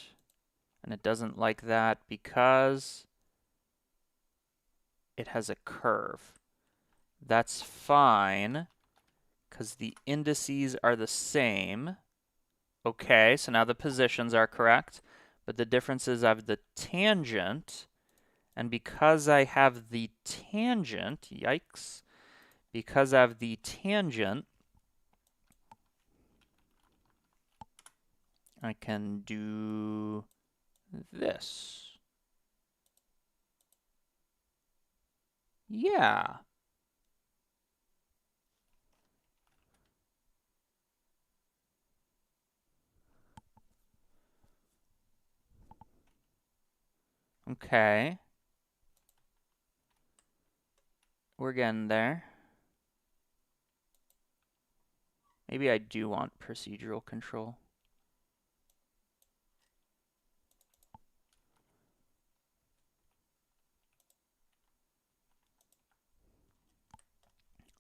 And it doesn't like that because it has a curve. That's fine, because the indices are the same. Okay, so now the positions are correct, but the difference is I have the tangent, and because I have the tangent, yikes, because I have the tangent, I can do this. Yeah. Okay. We're getting there. Maybe I do want procedural control.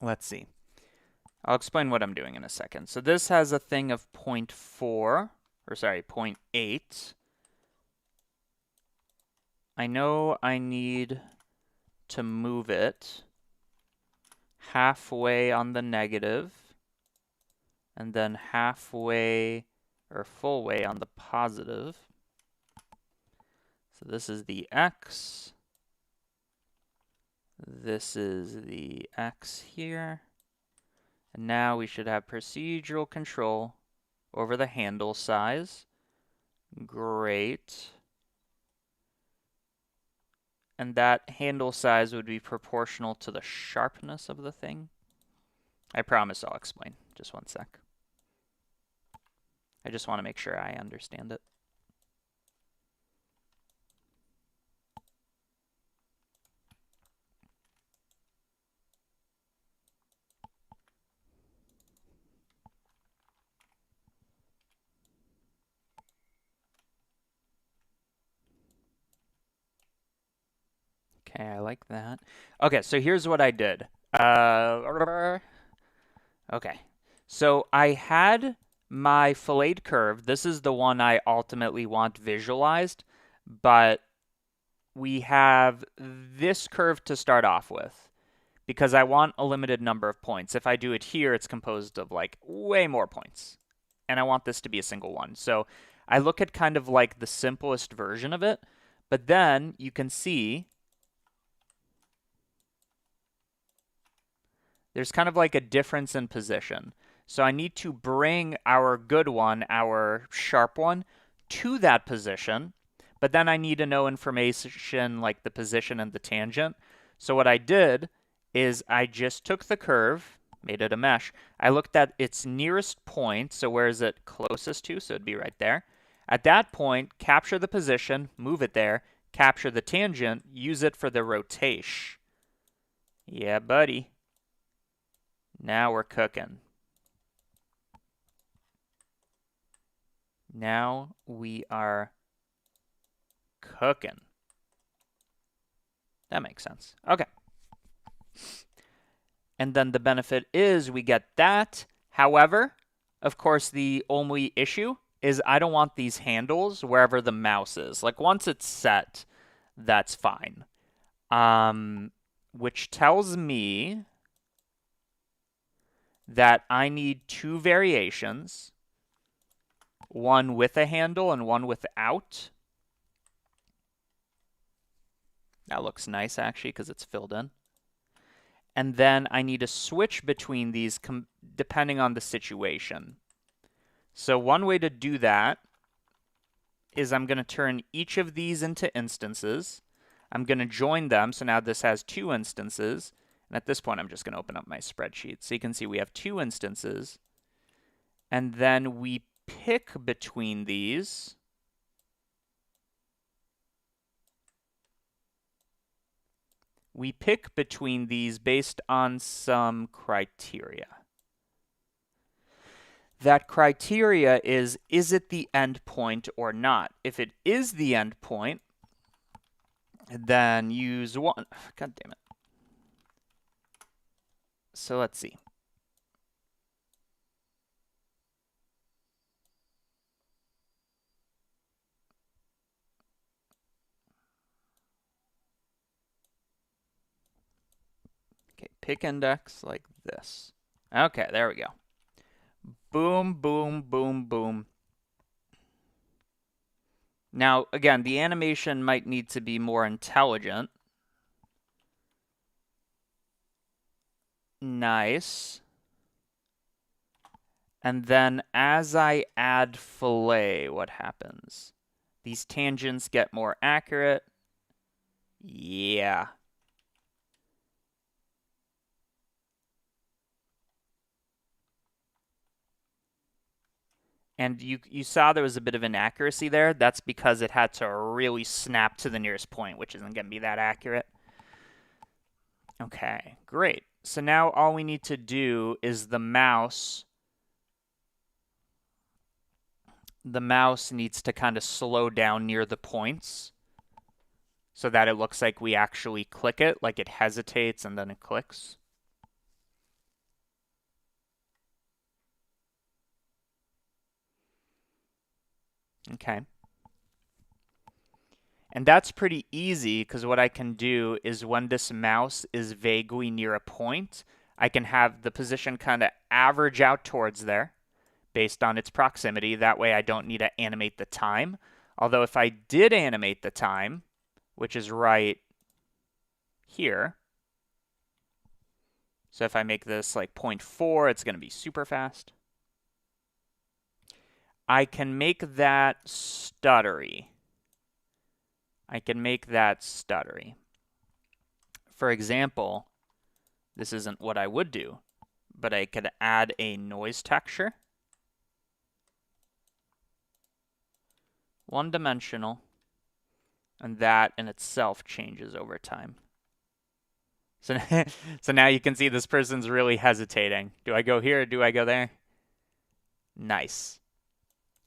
Let's see. I'll explain what I'm doing in a second. So this has a thing of 0.4, or sorry, 0.8. I know I need to move it halfway on the negative, and then halfway or full way on the positive. So this is the x. This is the x here. And now we should have procedural control over the handle size. Great. And that handle size would be proportional to the sharpness of the thing. I promise I'll explain. Just one sec. I just want to make sure I understand it. Okay, I like that. Okay, so here's what I did. Okay, so I had my filleted curve. This is the one I ultimately want visualized, but we have this curve to start off with because I want a limited number of points. If I do it here, it's composed of like way more points, and I want this to be a single one. So I look at kind of like the simplest version of it, but then you can see there's kind of like a difference in position. So I need to bring our good one, our sharp one, to that position, but then I need to know information like the position and the tangent. So what I did is I just took the curve, made it a mesh. I looked at its nearest point, so where is it closest to? So it'd be right there. At that point, capture the position, move it there, capture the tangent, use it for the rotation. Yeah, buddy. Now we're cooking. Now we are cooking. That makes sense. Okay. And then the benefit is we get that. However, of course, the only issue is I don't want these handles wherever the mouse is. Like once it's set, that's fine. Which tells me that I need two variations, one with a handle and one without. That looks nice actually because it's filled in. And then I need to switch between these depending on the situation. So one way to do that is I'm going to turn each of these into instances. I'm going to join them, so now this has two instances. And at this point, I'm just going to open up my spreadsheet. So you can see we have two instances. And then we pick between these. We pick between these based on some criteria. That criteria is it the endpoint or not? If it is the endpoint, then use one. God damn it. So let's see. Okay, pick index like this. Okay, there we go. Boom, boom, boom, boom. Now, again, the animation might need to be more intelligent. Nice. And then as I add fillet, what happens? These tangents get more accurate. Yeah. And you saw there was a bit of inaccuracy there. That's because it had to really snap to the nearest point, which isn't going to be that accurate. Okay, great. So now all we need to do is the mouse needs to kind of slow down near the points so that it looks like we actually click it, like it hesitates and then it clicks. Okay. And that's pretty easy because what I can do is when this mouse is vaguely near a point, I can have the position kind of average out towards there based on its proximity. That way I don't need to animate the time. Although if I did animate the time, which is right here, so if I make this like 0.4, it's going to be super fast. I can make that stuttery. For example, this isn't what I would do, but I could add a noise texture. One dimensional. And that in itself changes over time. So, so now you can see this person's really hesitating. Do I go here or do I go there? Nice.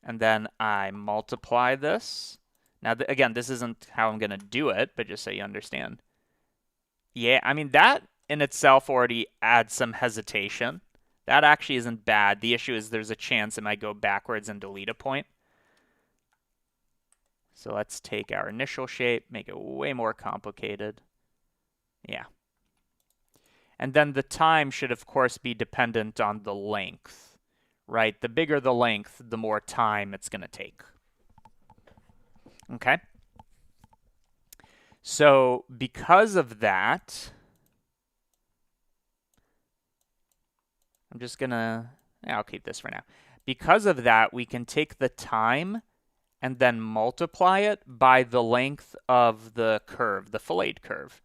And then I multiply this. Now, again, this isn't how I'm going to do it, but just so you understand. Yeah, I mean, that in itself already adds some hesitation. That actually isn't bad. The issue is there's a chance it might go backwards and delete a point. So let's take our initial shape, make it way more complicated. Yeah. And then the time should, of course, be dependent on the length, right? The bigger the length, the more time it's going to take. Okay? So because of that, I'm just going to, I'll keep this for now. Because of that, we can take the time and then multiply it by the length of the curve, the filleted curve.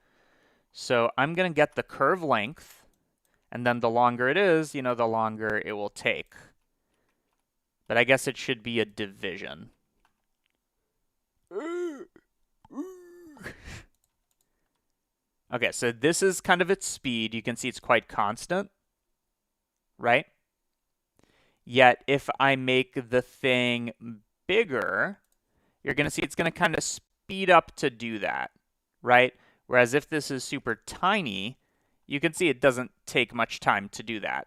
So I'm going to get the curve length, and then the longer it is, the longer it will take. But I guess it should be a division. Okay, so this is kind of its speed. You can see it's quite constant, right? Yet if I make the thing bigger, you're going to see it's going to kind of speed up to do that, right? Whereas if this is super tiny, You can see it doesn't take much time to do that.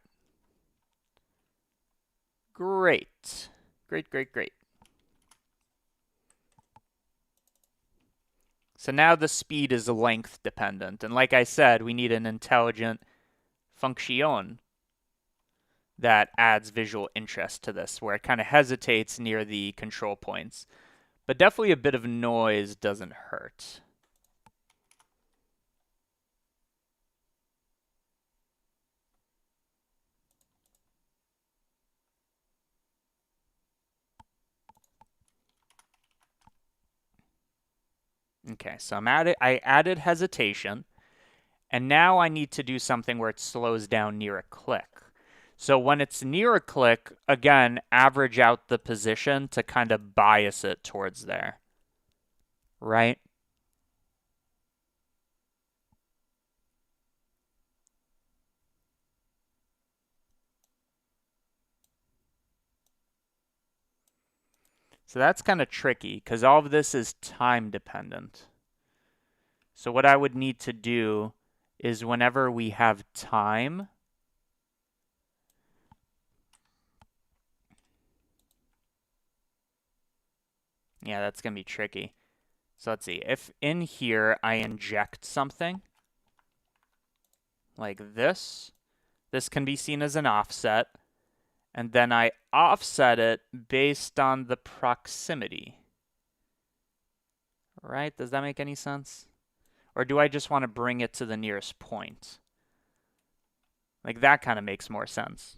Great. Great, great, great. So now the speed is length dependent. And like I said, we need an intelligent function that adds visual interest to this, where it kind of hesitates near the control points. But definitely a bit of noise doesn't hurt. Okay, so I added hesitation, and now I need to do something where it slows down near a click. So when it's near a click, again, average out the position to kind of bias it towards there, right? So that's kind of tricky because all of this is time dependent. So what I would need to do is whenever we have time, yeah, that's going to be tricky. So let's see. If in here I inject something like this can be seen as an offset. And then I offset it based on the proximity. Right? Does that make any sense? Or do I just want to bring it to the nearest point? Like, that kind of makes more sense.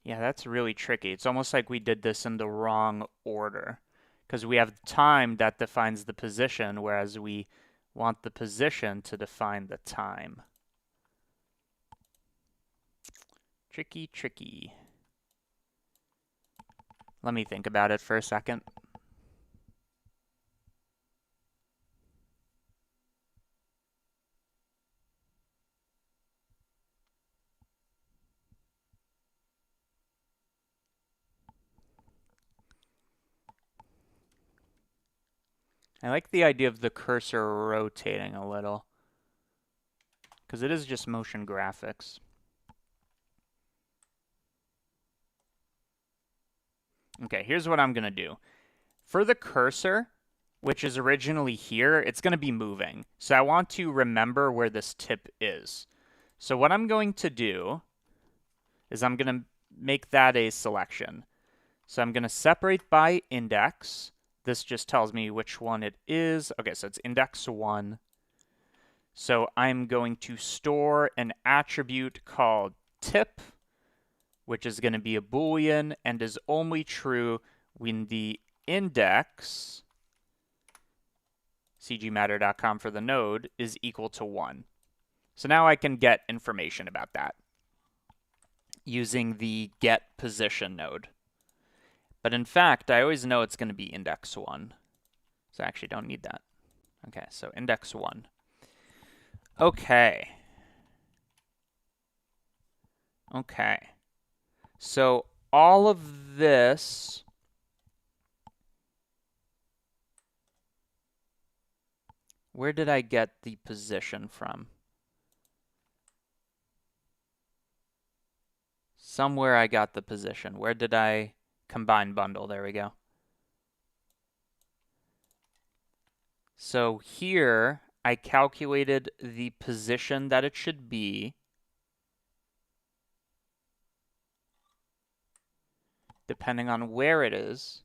Yeah, that's really tricky. It's almost like we did this in the wrong order. Because we have time that defines the position, whereas we want the position to define the time. Tricky, tricky. Let me think about it for a second. I like the idea of the cursor rotating a little, because it is just motion graphics. Okay, here's what I'm going to do. For the cursor, which is originally here, it's going to be moving. So I want to remember where this tip is. So what I'm going to do is I'm going to make that a selection. So I'm going to separate by index. This just tells me which one it is. Okay, so it's index 1. So I'm going to store an attribute called tip, which is going to be a Boolean and is only true when the index, cgmatter.com for the node, is equal to 1. So now I can get information about that using the get position node. But in fact, I always know it's going to be index 1. So I actually don't need that. Okay, so index 1. Okay. Okay. So all of this where did I get the position from? Somewhere I got the position. Where did I combine bundle? There we go. So here I calculated the position that it should be depending on where it is.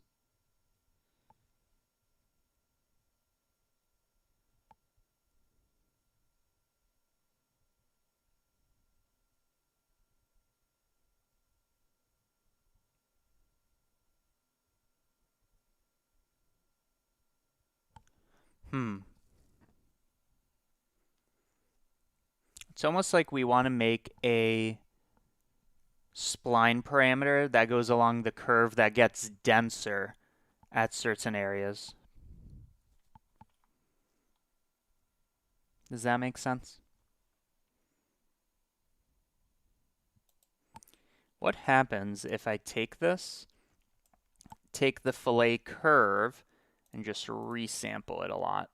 It's almost like we want to make a spline parameter that goes along the curve that gets denser at certain areas. Does that make sense? What happens if I take this, take the fillet curve, and just resample it a lot?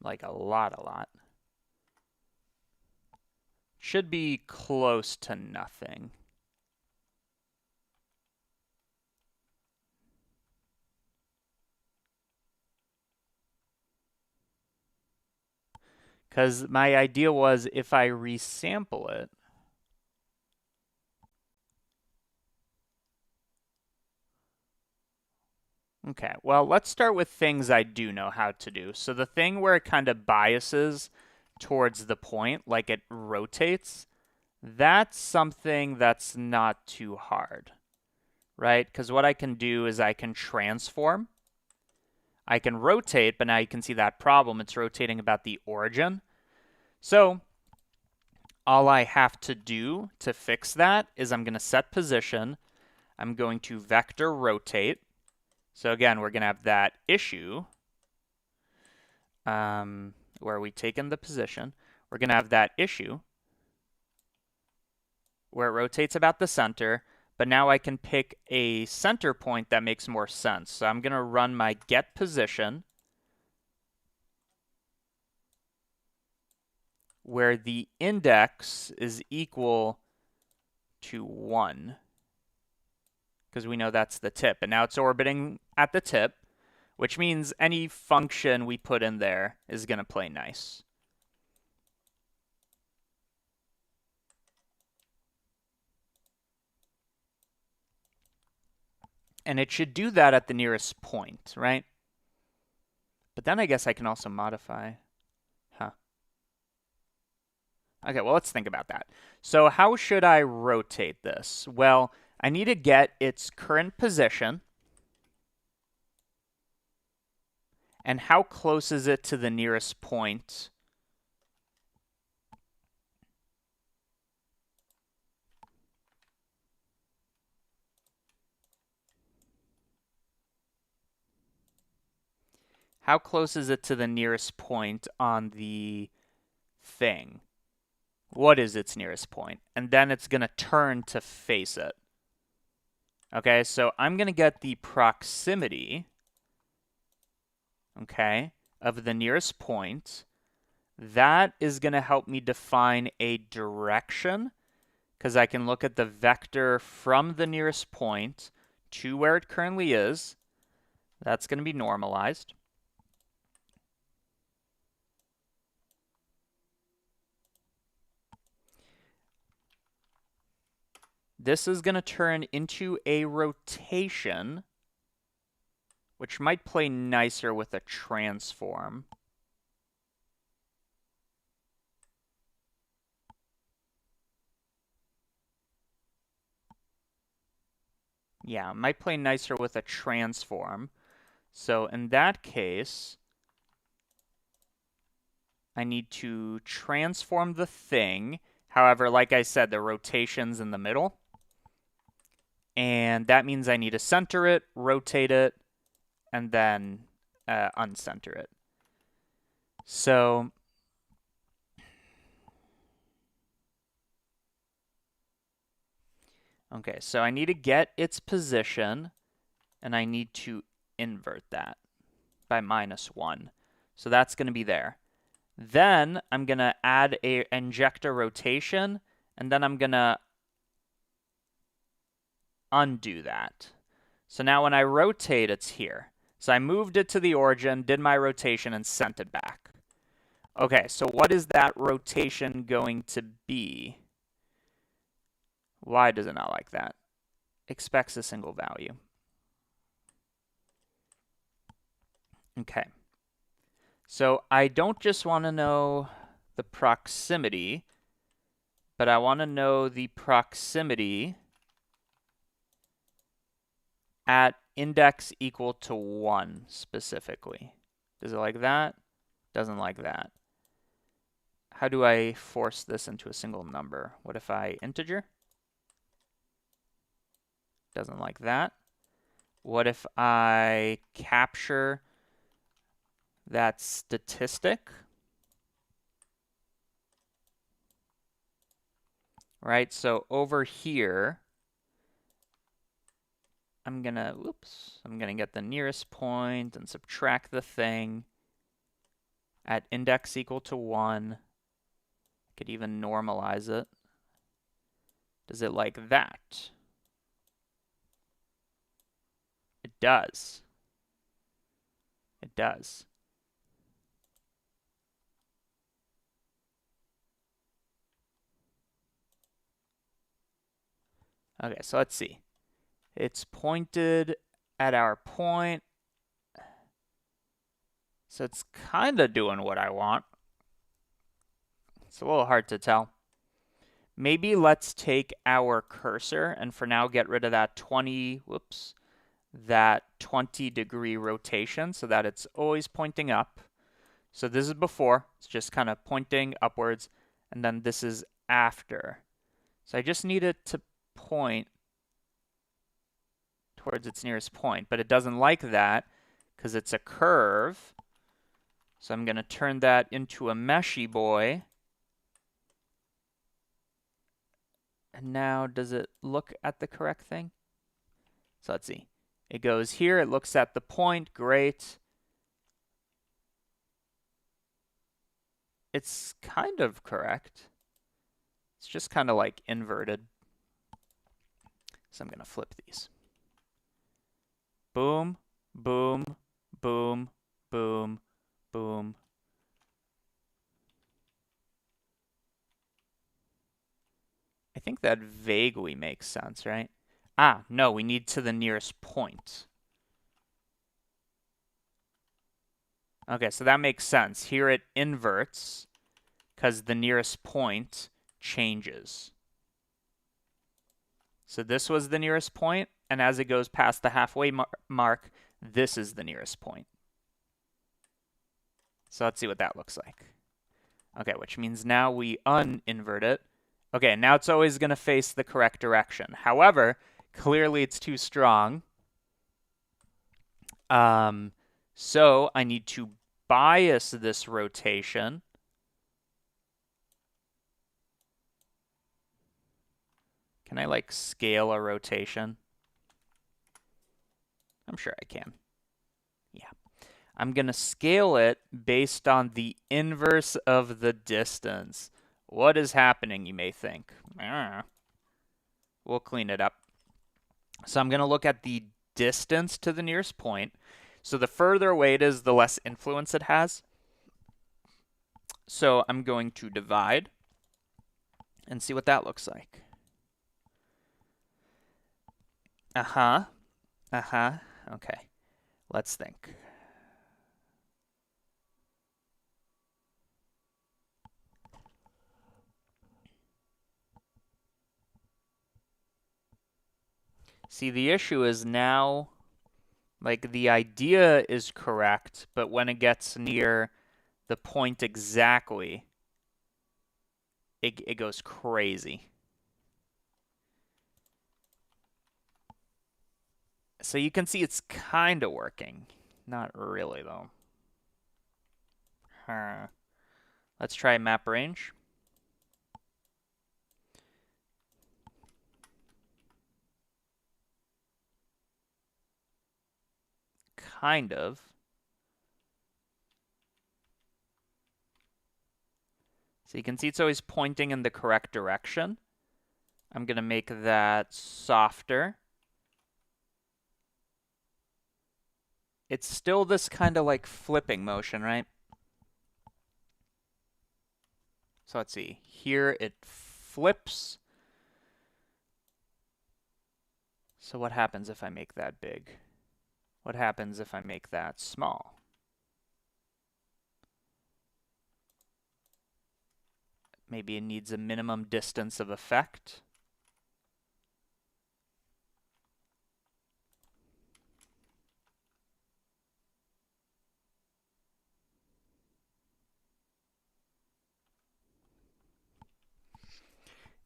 Like a lot. Should be close to nothing. Because my idea was if I resample it, okay, well, let's start with things I do know how to do. So the thing where it kind of biases towards the point, like it rotates, that's something that's not too hard, right? Because what I can do is I can transform. I can rotate, but now you can see that problem. It's rotating about the origin. So all I have to do to fix that is I'm going to set position. I'm going to vector rotate. So again, we're going to have that issue where we take in the position. We're going to have that issue where it rotates about the center, but now I can pick a center point that makes more sense. So I'm going to run my get position where the index is equal to 1, because we know that's the tip. And now it's orbiting at the tip, which means any function we put in there is going to play nice. And it should do that at the nearest point, right? But then I guess I can also modify. Huh. Okay, well, let's think about that. So how should I rotate this? Well, I need to get its current position. And how close is it to the nearest point? How close is it to the nearest point on the thing? What is its nearest point? And then it's going to turn to face it. Okay, so I'm going to get the proximity, okay, of the nearest point. That is going to help me define a direction, because I can look at the vector from the nearest point to where it currently is. That's going to be normalized. This is going to turn into a rotation, which might play nicer with a transform. Yeah, it might play nicer with a transform. So in that case, I need to transform the thing. However, like I said, the rotation's in the middle. And that means I need to center it, rotate it, and then uncenter it. So okay, so I need to get its position, and I need to invert that by -1. So that's going to be there. Then I'm going to inject a rotation, and then I'm going to undo that. So now when I rotate, it's here. So I moved it to the origin, did my rotation, and sent it back. Okay, so what is that rotation going to be? Why does it not like that? Expects a single value. Okay. So I don't just want to know the proximity, but I want to know the proximity at index equal to 1 specifically. Does it like that? Doesn't like that. How do I force this into a single number? What if I integer? Doesn't like that. What if I capture that statistic? Right, so over here, I'm gonna get the nearest point and subtract the thing at index equal to 1. Could even normalize it. Does it like that? It does. It does. Okay, so let's see. It's pointed at our point. So it's kind of doing what I want. It's a little hard to tell. Maybe let's take our cursor and for now get rid of that 20 degree rotation so that it's always pointing up. So this is before, it's just kind of pointing upwards, and then this is after. So I just need it to point towards its nearest point, but it doesn't like that because it's a curve. So I'm going to turn that into a meshy boy. And now, does it look at the correct thing? So let's see. It goes here, it looks at the point, great. It's kind of correct. It's just kind of like inverted. So I'm going to flip these. Boom, boom, boom, boom, boom. I think that vaguely makes sense, right? Ah, no, we need to the nearest point. Okay, so that makes sense. Here it inverts because the nearest point changes. So this was the nearest point, and as it goes past the halfway mark, this is the nearest point. So let's see what that looks like. Okay, which means now we uninvert it. Okay, now it's always going to face the correct direction. However, clearly it's too strong. So I need to bias this rotation. Can I like scale a rotation? I'm sure I can. Yeah. I'm going to scale it based on the inverse of the distance. What is happening, you may think? We'll clean it up. So I'm going to look at the distance to the nearest point. So the further away it is, the less influence it has. So I'm going to divide and see what that looks like. Okay. Let's think. See, the issue is now, like, the idea is correct, but when it gets near the point exactly, it goes crazy. So you can see it's kind of working. Not really, though. Let's try map range. Kind of. So you can see it's always pointing in the correct direction. I'm going to make that softer. It's still this kind of like flipping motion, right? So let's see. Here it flips. So what happens if I make that big? What happens if I make that small? Maybe it needs a minimum distance of effect.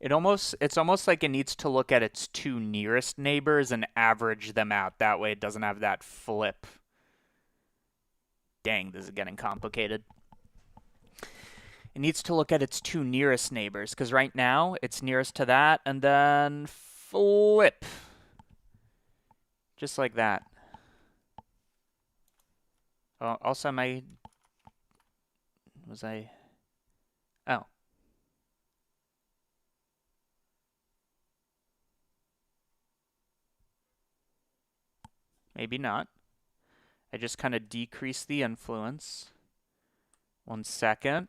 It's almost like it needs to look at its two nearest neighbors and average them out. That way it doesn't have that flip. Dang, this is getting complicated. It needs to look at its two nearest neighbors, because right now it's nearest to that, and then flip. Just like that. Oh, also oh. Maybe not. I just kind of decrease the influence. 1 second.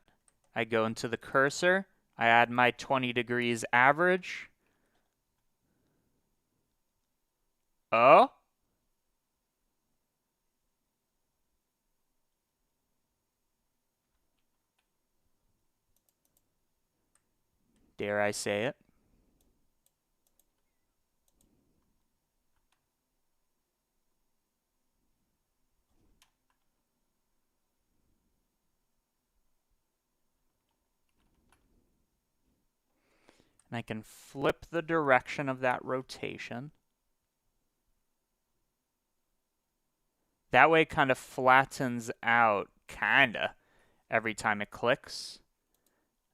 I go into the cursor. I add my 20 degrees average. Oh. Dare I say it? And I can flip the direction of that rotation. That way it kind of flattens out, kinda, every time it clicks.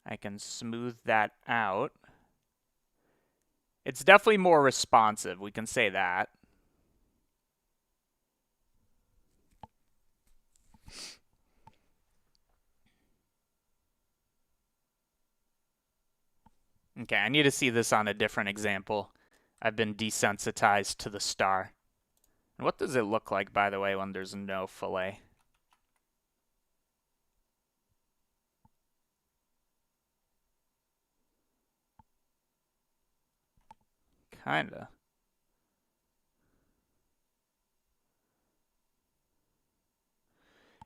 I can smooth that out. It's definitely more responsive, we can say that. Okay, I need to see this on a different example. I've been desensitized to the star. And what does it look like, by the way, when there's no fillet? Kinda.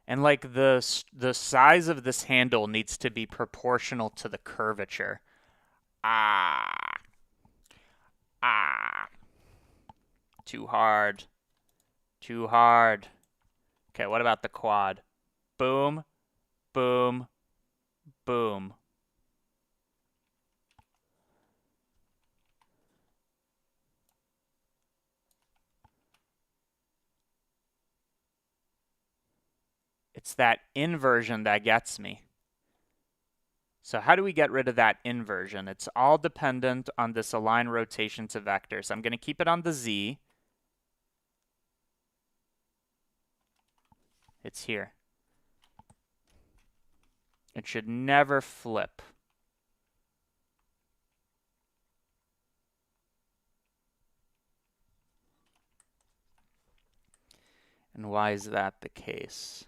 And like the size of this handle needs to be proportional to the curvature. Ah. Ah. Too hard. Too hard. Okay, what about the quad? Boom. Boom. Boom. It's that inversion that gets me. So how do we get rid of that inversion? It's all dependent on this align rotation to vector. So I'm going to keep it on the Z. It's here. It should never flip. And why is that the case?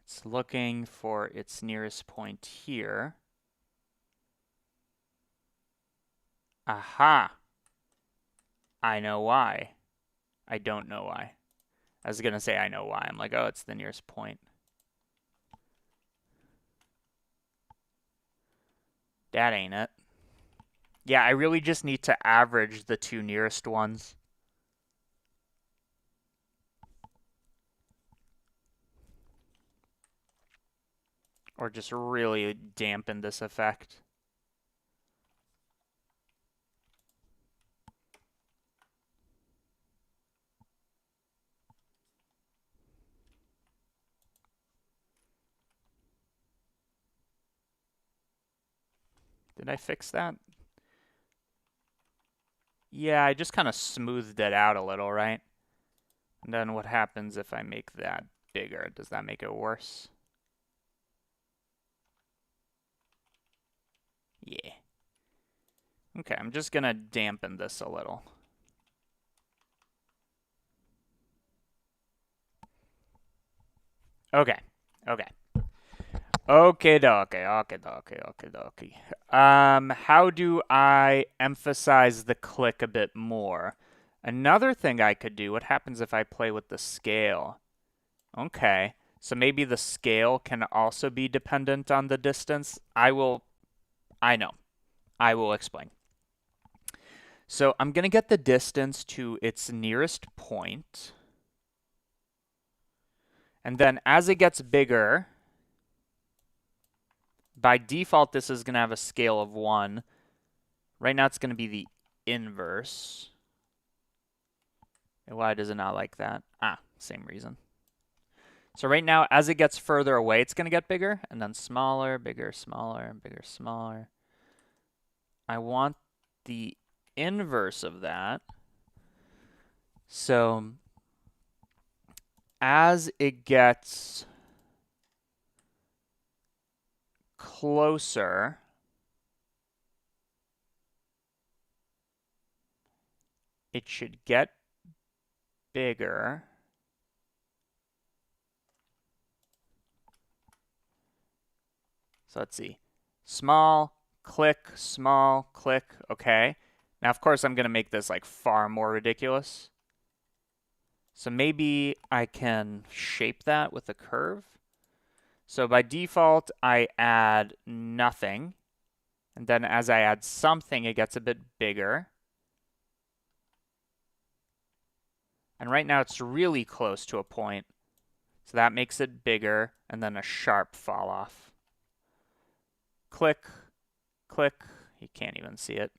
It's looking for its nearest point here. Aha! I know why. I don't know why. I was going to say I know why. I'm like, oh, it's the nearest point. That ain't it. Yeah, I really just need to average the two nearest ones. Or just really dampen this effect. Did I fix that? Yeah, I just kind of smoothed it out a little, right? And then what happens if I make that bigger? Does that make it worse? Yeah. Okay, I'm just going to dampen this a little. Okay. Okay. Okay, dokie. How do I emphasize the click a bit more? Another thing I could do, what happens if I play with the scale? Okay, so maybe the scale can also be dependent on the distance. I know. I will explain. So I'm going to get the distance to its nearest point. And then as it gets bigger, By default, this is going to have a scale of 1. Right now, it's going to be the inverse. And why does it not like that? Same reason. So right now, as it gets further away, it's going to get bigger, and then smaller, bigger, smaller, bigger, smaller. I want the inverse of that. So as it gets closer, it should get bigger. So let's see. Small, click, okay. Now, of course, I'm going to make this like far more ridiculous. So maybe I can shape that with a curve. So by default, I add nothing. And then as I add something, it gets a bit bigger. And right now, it's really close to a point. So that makes it bigger, and then a sharp fall off. Click, click. You can't even see it.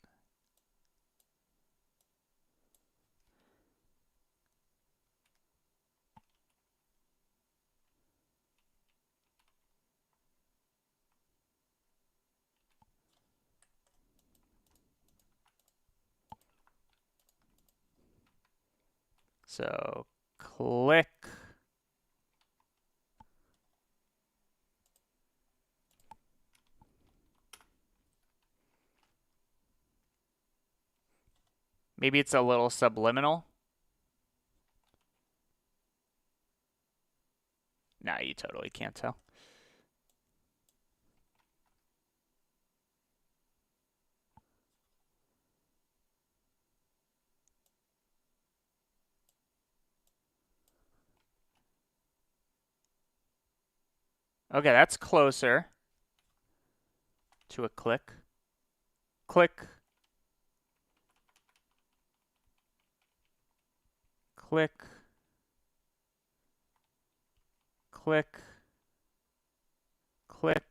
So click. Maybe it's a little subliminal. Nah, you totally can't tell. Okay, that's closer to a click. Click. Click. Click. Click.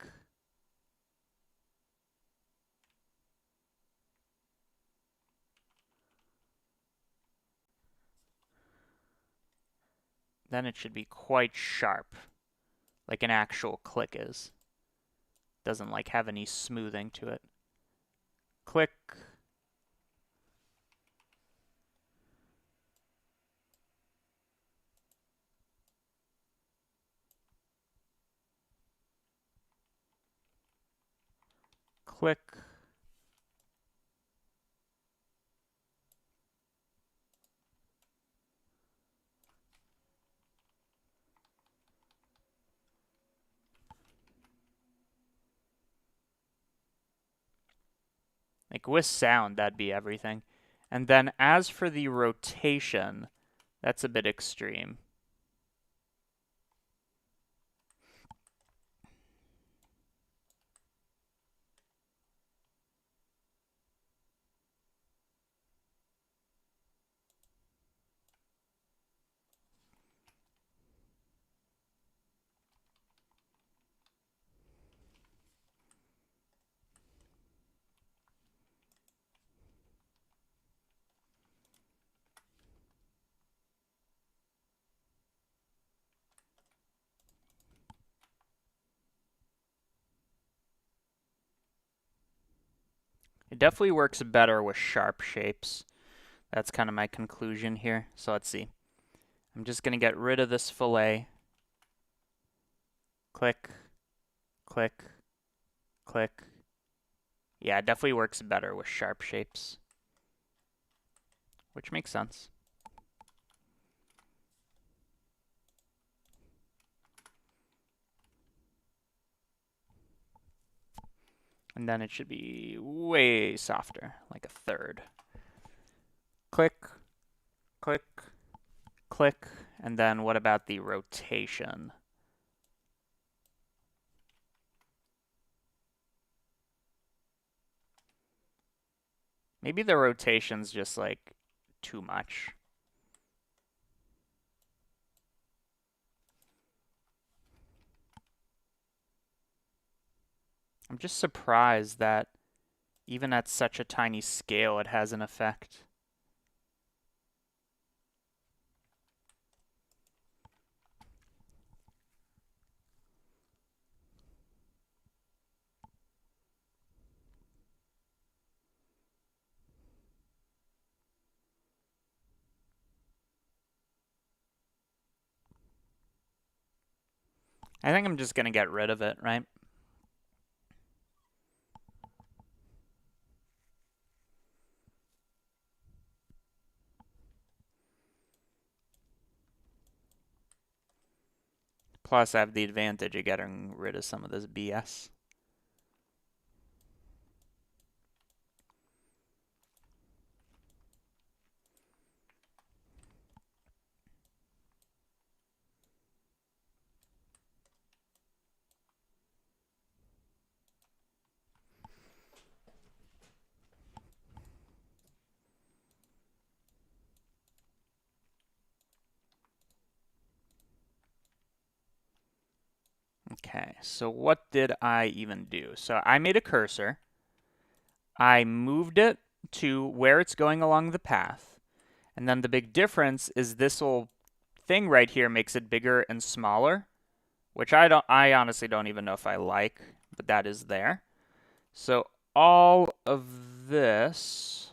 Then it should be quite sharp, like an actual click is. Doesn't like have any smoothing to it. Click. Click. Like with sound, that'd be everything. And then as for the rotation, that's a bit extreme. It definitely works better with sharp shapes. That's kind of my conclusion here. So let's see. I'm just going to get rid of this fillet. Click, click, click. Yeah, it definitely works better with sharp shapes, which makes sense. And then it should be way softer, like a third. Click, click, click. And then what about the rotation? Maybe the rotation's just like too much. I'm just surprised that even at such a tiny scale, it has an effect. I think I'm just going to get rid of it, right? Plus, I have the advantage of getting rid of some of this BS. Okay, so what did I even do? So I made a cursor. I moved it to where it's going along the path. And then the big difference is this little thing right here makes it bigger and smaller, which I honestly don't even know if I like, but that is there. So all of this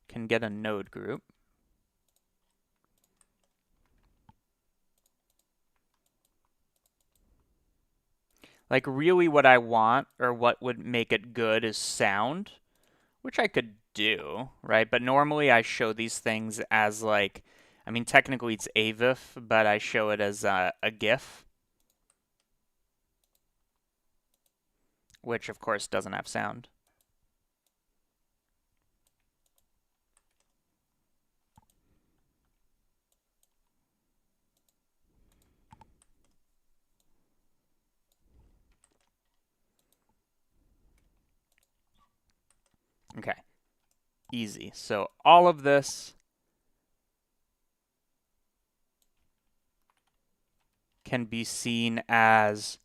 can get a node group. Like really what I want or what would make it good is sound, which I could do, right? But normally I show these things as like, I mean, technically it's AVIF, but I show it as a GIF, which of course doesn't have sound. Okay, easy. So all of this can be seen as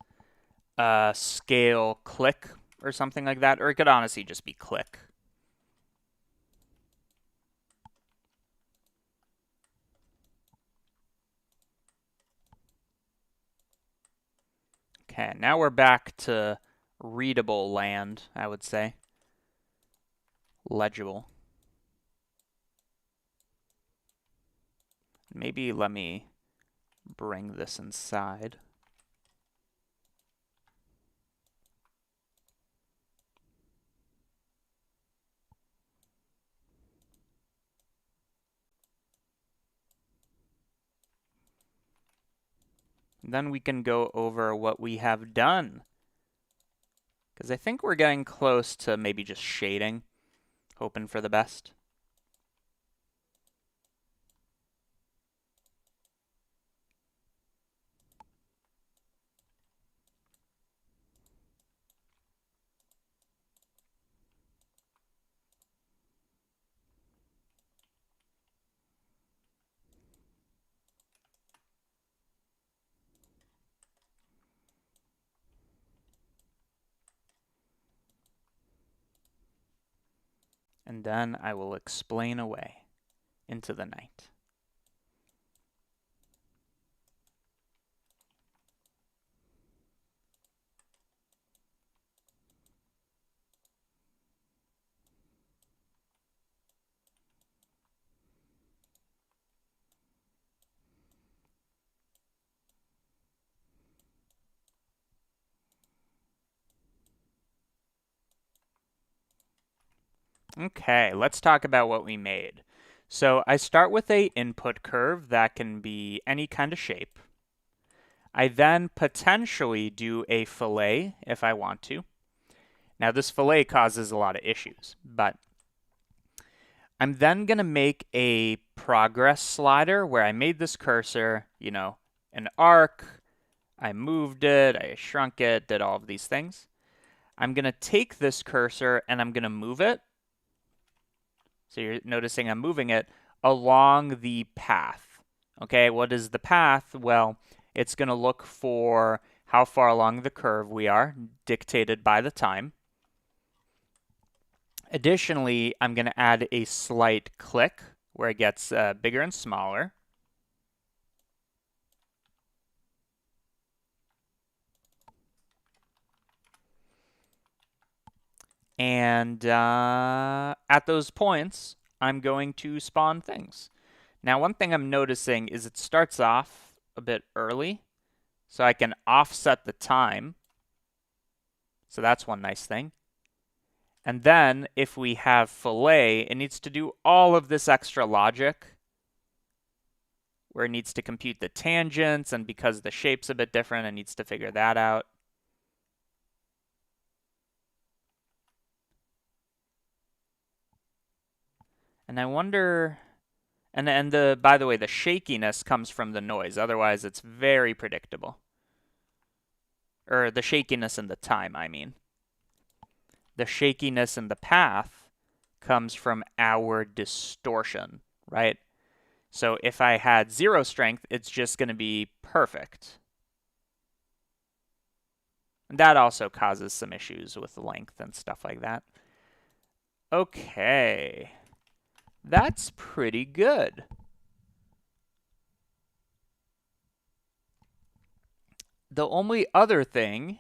a scale click or something like that, or it could honestly just be click. Okay, now we're back to readable land, I would say. Legible. Maybe let me bring this inside. Then we can go over what we have done. Because I think we're getting close to maybe just shading, hoping for the best. And then I will explain away into the night. Okay, let's talk about what we made. So I start with a input curve that can be any kind of shape. I then potentially do a fillet if I want to. Now this fillet causes a lot of issues, but I'm then going to make a progress slider where I made this cursor, you know, an arc, I moved it, I shrunk it, did all of these things. I'm going to take this cursor and I'm going to move it. So you're noticing I'm moving it along the path. Okay, what is the path? Well, it's going to look for how far along the curve we are, dictated by the time. Additionally, I'm going to add a slight click where it gets bigger and smaller. And at those points, I'm going to spawn things. Now, one thing I'm noticing is it starts off a bit early, so I can offset the time. So that's one nice thing. And then if we have fillet, it needs to do all of this extra logic where it needs to compute the tangents, and because the shape's a bit different, it needs to figure that out. And I wonder, and by the way, the shakiness comes from the noise. Otherwise, it's very predictable. Or the shakiness in the time, I mean. The shakiness in the path comes from our distortion, right? So if I had 0 strength, it's just going to be perfect. And that also causes some issues with length and stuff like that. Okay. That's pretty good. The only other thing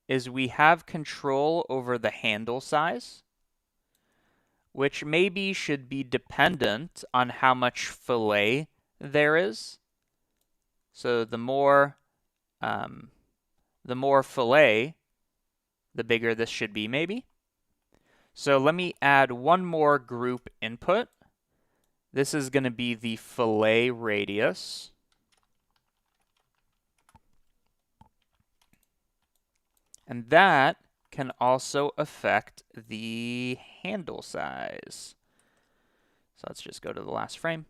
is we have control over the handle size, which maybe should be dependent on how much fillet there is. So the more fillet, the bigger this should be, maybe. So let me add one more group input. This is going to be the fillet radius. And that can also affect the handle size. So let's just go to the last frame.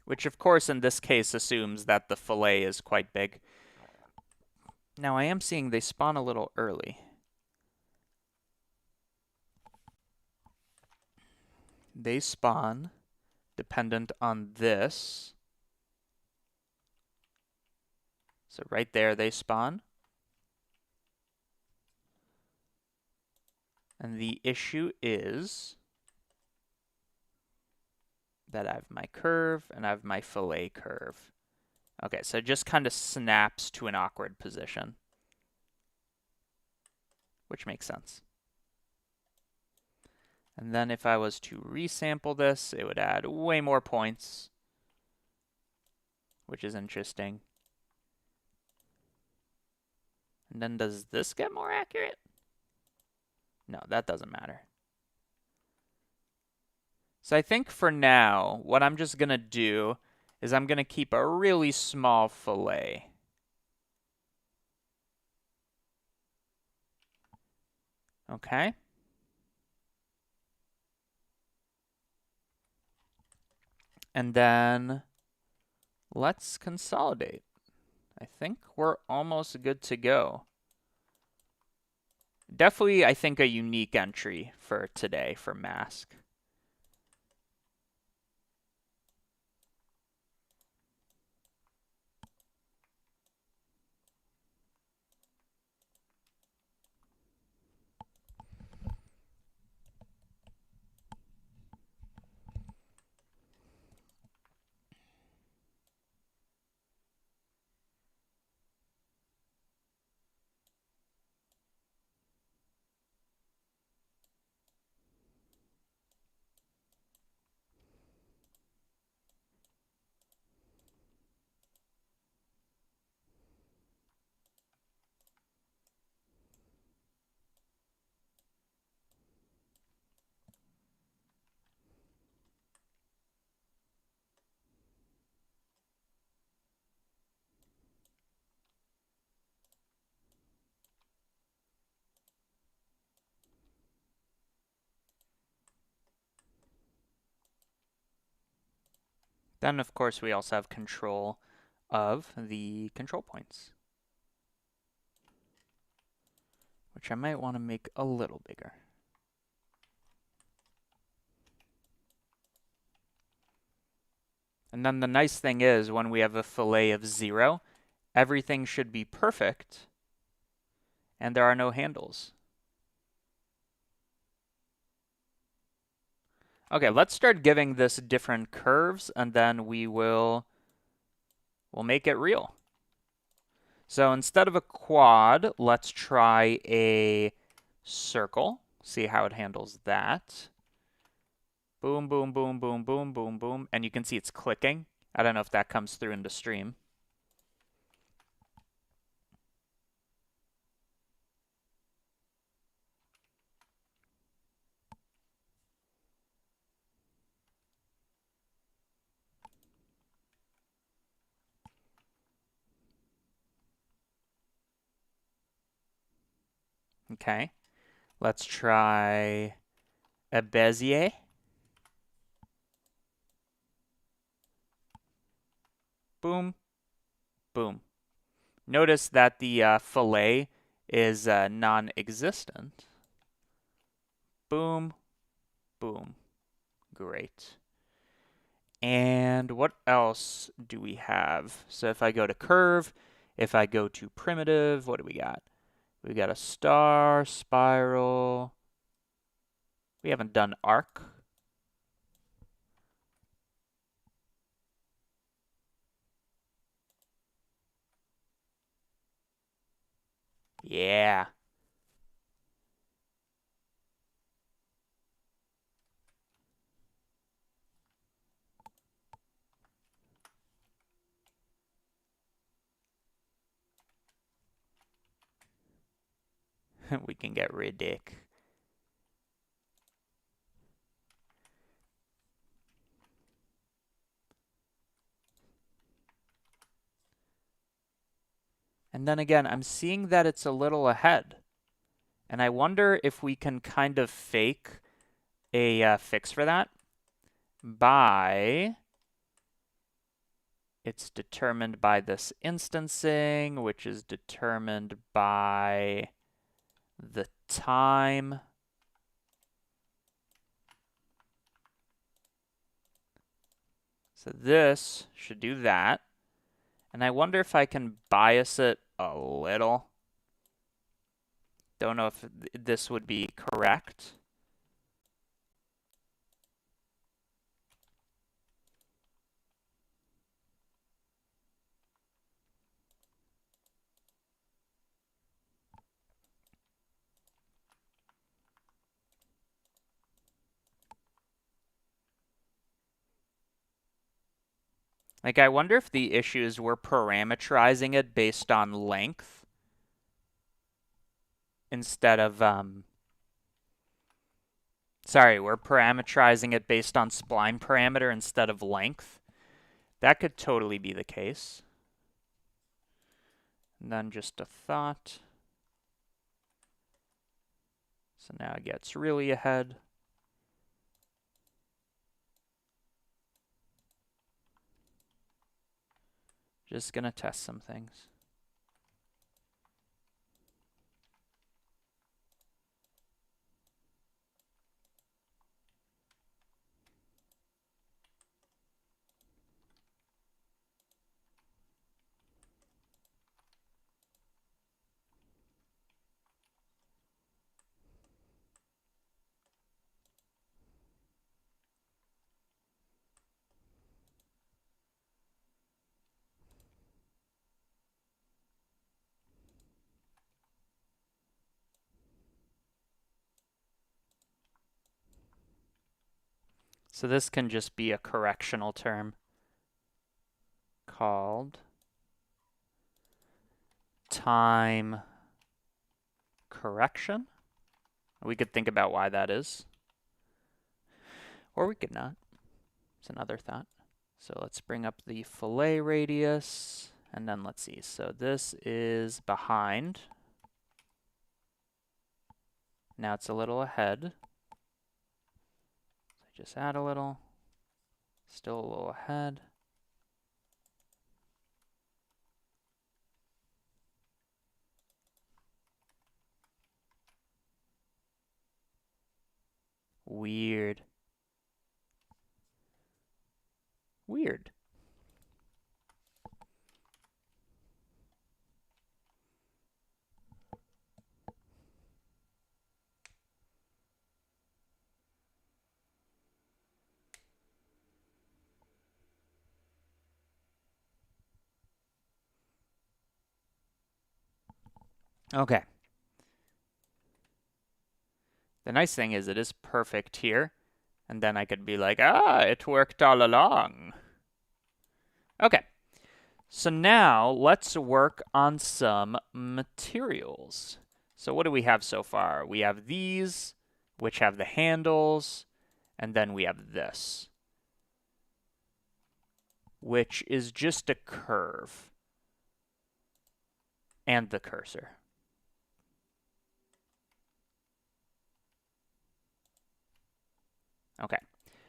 Which, of course, in this case assumes that the fillet is quite big. Now, I am seeing they spawn a little early. They spawn dependent on this. So right there they spawn. And the issue is that I have my curve and I have my fillet curve. Okay, so it just kind of snaps to an awkward position, which makes sense. And then if I was to resample this, it would add way more points, which is interesting. And then does this get more accurate? No, that doesn't matter. So I think for now, what I'm just going to do is I'm going to keep a really small fillet. Okay. And then let's consolidate. I think we're almost good to go. Definitely, I think, a unique entry for today for mask. Then, of course, we also have control of the control points, which I might want to make a little bigger. And then the nice thing is when we have a fillet of 0, everything should be perfect and there are no handles. Okay, let's start giving this different curves and then we'll make it real. So instead of a quad, let's try a circle. See how it handles that. Boom, boom, boom, boom, boom, boom, boom. And you can see it's clicking. I don't know if that comes through into stream. Okay. Let's try a Bezier. Boom, boom. Notice that the fillet is non-existent. Boom, boom. Great. And what else do we have? So if I go to curve, if I go to primitive, what do we got? We got a star, spiral. We haven't done arc. Yeah. We can get ridic. And then again, I'm seeing that it's a little ahead. And I wonder if we can kind of fake a fix for that by, it's determined by this instancing, which is determined by the time. So this should do that. And I wonder if I can bias it a little. Don't know if this would be correct. Like, I wonder if the issue is we're parameterizing it based on length instead of, sorry, we're parameterizing it based on spline parameter instead of length. That could totally be the case. And then just a thought. So now it gets really ahead. Just gonna test some things. So this can just be a correctional term called time correction. We could think about why that is. Or we could not. It's another thought. So let's bring up the fillet radius. And then let's see. So this is behind. Now it's a little ahead. So just add a little. Still a little ahead. Weird. Weird. Okay. The nice thing is it is perfect here. And then I could be like, ah, it worked all along. Okay. So now let's work on some materials. So what do we have so far? We have these, which have the handles, and then we have this, which is just a curve, and the cursor. Okay.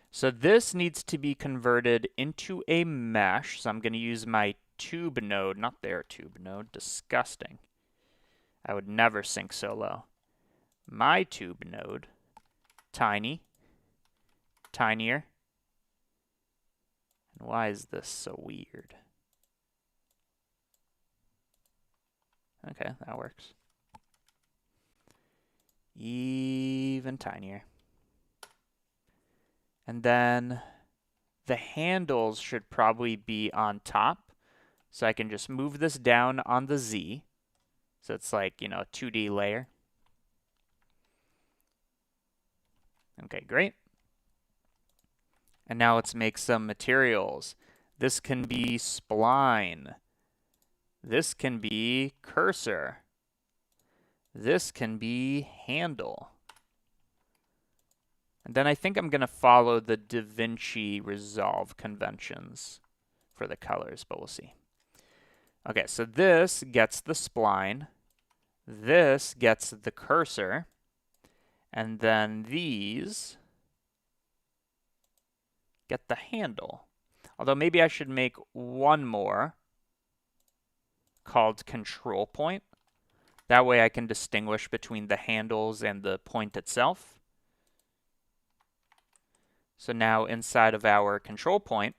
So this needs to be converted into a mesh. So I'm going to use my tube node, not their tube node. Disgusting. I would never sink so low. My tube node, tiny, tinier. And why is this so weird? Okay, that works. Even tinier. And then the handles should probably be on top. So I can just move this down on the Z. So it's like, you know, a 2D layer. Okay, great. And now let's make some materials. This can be spline. This can be cursor. This can be handle. And then I think I'm going to follow the DaVinci Resolve conventions for the colors, but we'll see. Okay, so this gets the spline. This gets the cursor. And then these get the handle. Although maybe I should make one more called control point. That way I can distinguish between the handles and the point itself. So now inside of our control point,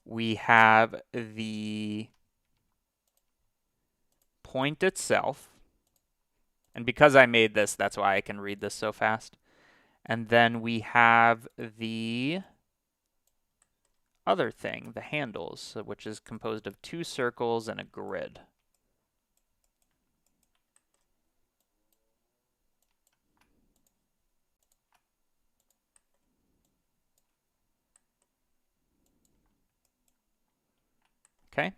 we have the point itself. And because I made this, that's why I can read this so fast. And then we have the other thing, the handles, which is composed of 2 circles and a grid. Okay.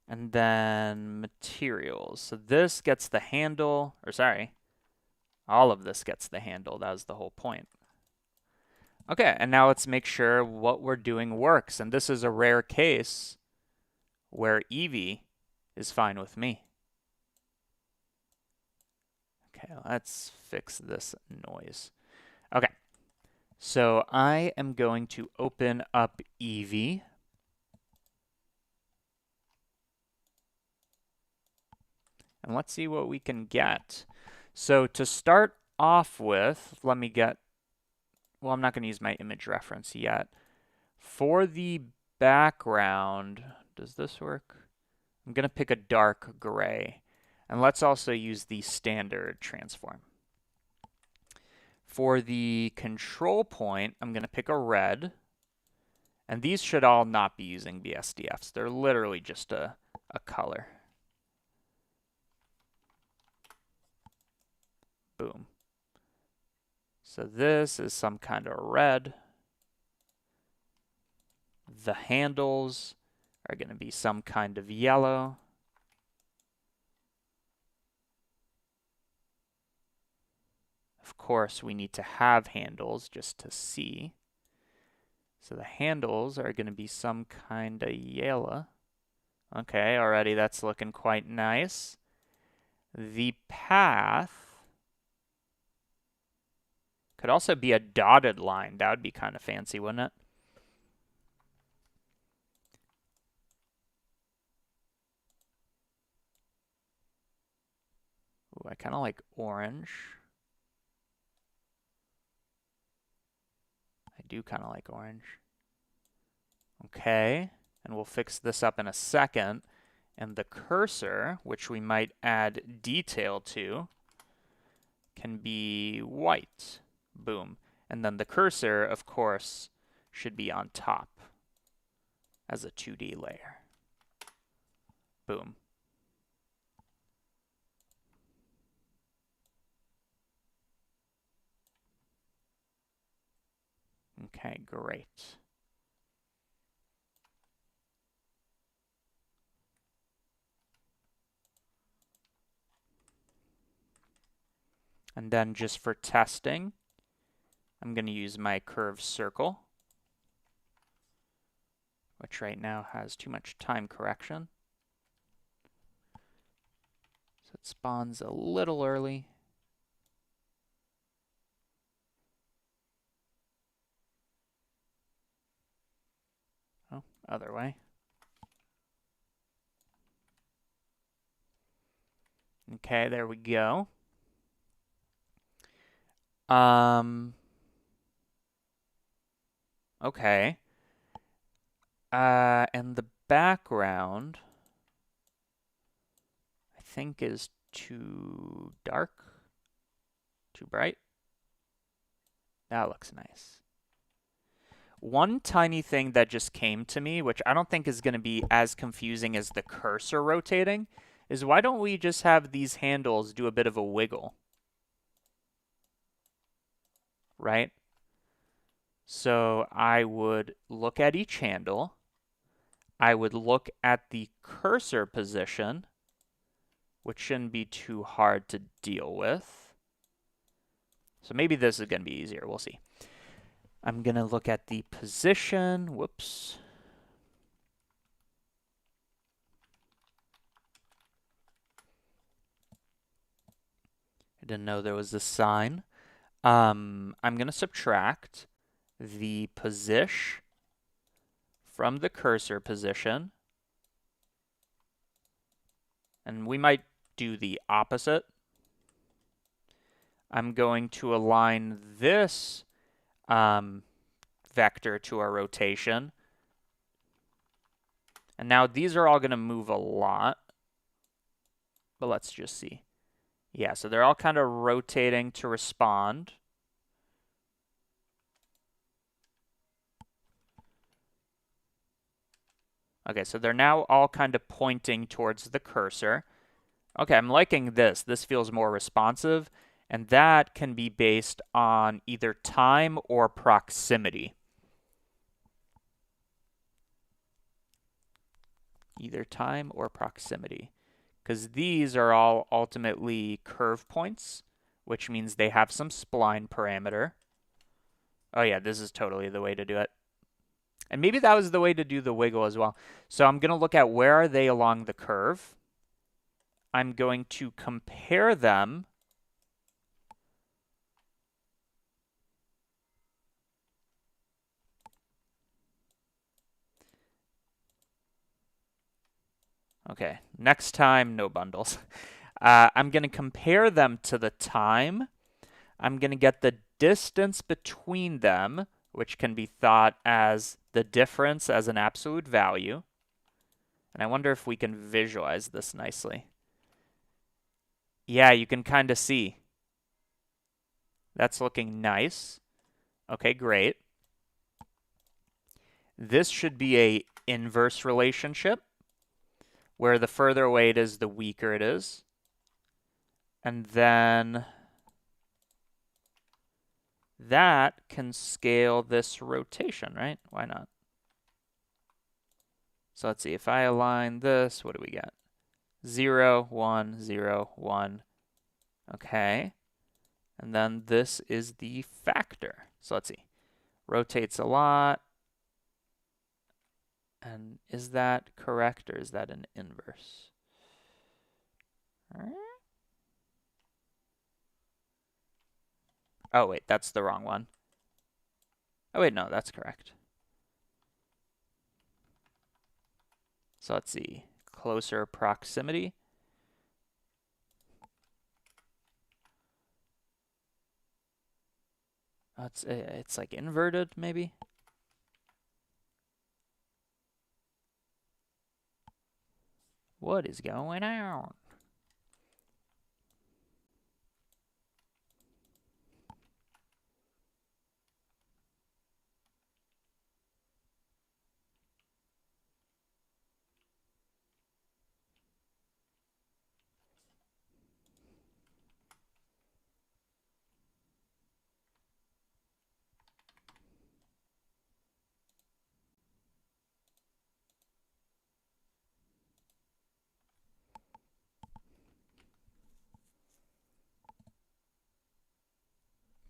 And then materials. So this gets the handle, or sorry, all of this gets the handle. That was the whole point. Okay, and now let's make sure what we're doing works. And this is a rare case where Eevee is fine with me. Okay, let's fix this noise. Okay, so I am going to open up Eevee. And let's see what we can get. So to start off with, let me get, well, I'm not going to use my image reference yet. For the background, does this work? I'm going to pick a dark gray. And let's also use the standard transform. For the control point, I'm going to pick a red. And these should all not be using BSDFs. They're literally just a color. Boom. So this is some kind of red. The handles are going to be some kind of yellow. Of course, we need to have handles just to see. So the handles are going to be some kind of yellow. Okay, already that's looking quite nice. The path could also be a dotted line. That would be kind of fancy, wouldn't it? Ooh, I kind of like orange. do kind of like orange. Okay, and we'll fix this up in a second. And the cursor, which we might add detail to, can be white. Boom. And then the cursor, of course, should be on top as a 2D layer. Boom. Okay, great. And then just for testing, I'm going to use my curved circle, which right now has too much time correction. So it spawns a little early. Oh, other way. Okay, there we go. Okay. And the background, I think, is too dark, too bright. That looks nice. One tiny thing that just came to me, which I don't think is going to be as confusing as the cursor rotating, is why don't we just have these handles do a bit of a wiggle? Right? So I would look at each handle. I would look at the cursor position, which shouldn't be too hard to deal with. So maybe this is going to be easier. We'll see. I'm going to look at the position. Whoops. I didn't know there was a sign. I'm going to subtract the position from the cursor position. And we might do the opposite. I'm going to align this vector to our rotation. And now these are all going to move a lot. But let's just see. Yeah, so they're all kind of rotating to respond. Okay, so they're now all kind of pointing towards the cursor. Okay, I'm liking this. This feels more responsive. And that can be based on either time or proximity. Either time or proximity. Because these are all ultimately curve points, which means they have some spline parameter. Oh yeah, this is totally the way to do it. And maybe that was the way to do the wiggle as well. So I'm going to look at where are they along the curve. I'm going to compare them Okay, next time, no bundles. I'm going to compare them to the time. I'm going to get the distance between them, which can be thought as the difference as an absolute value. And I wonder if we can visualize this nicely. Yeah, you can kind of see. That's looking nice. Okay, great. This should be a inverse relationship, where the further away it is, the weaker it is. And then that can scale this rotation, right? Why not? So let's see. If I align this, what do we get? 0, 1, 0, 1. Okay. And then this is the factor. So let's see. Rotates a lot. And is that correct or is that an inverse? All right. Oh, wait, that's the wrong one. Oh, wait, no, that's correct. So let's see. Closer proximity. It's like inverted, maybe? What is going on?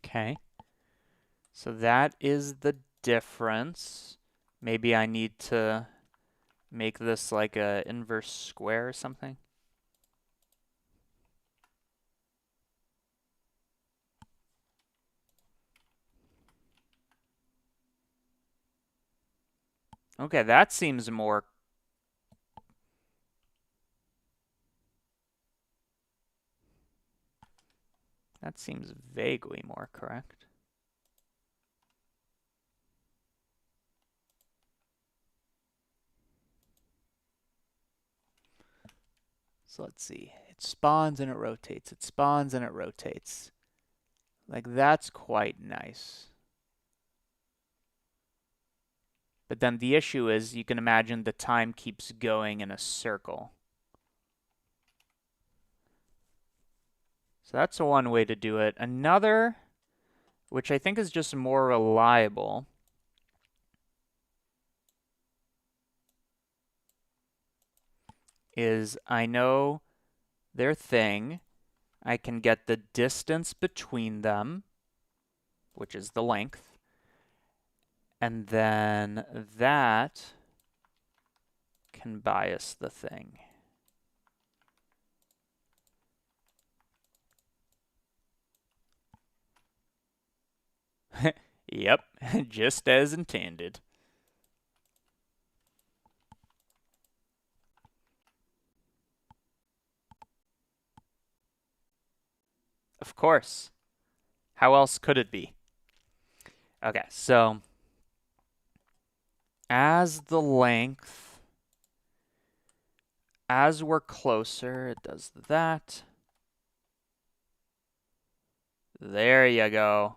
Okay. So that is the difference. Maybe I need to make this like a inverse square or something. Okay, that seems more. That seems vaguely more correct. So let's see. It spawns and it rotates. It spawns and it rotates. Like, that's quite nice. But then the issue is, you can imagine the time keeps going in a circle. So that's one way to do it. Another, which I think is just more reliable, is I know their thing. I can get the distance between them, which is the length, and then that can bias the thing. Yep, just as intended. Of course. How else could it be? Okay, so as the length, as we're closer, it does that. There you go.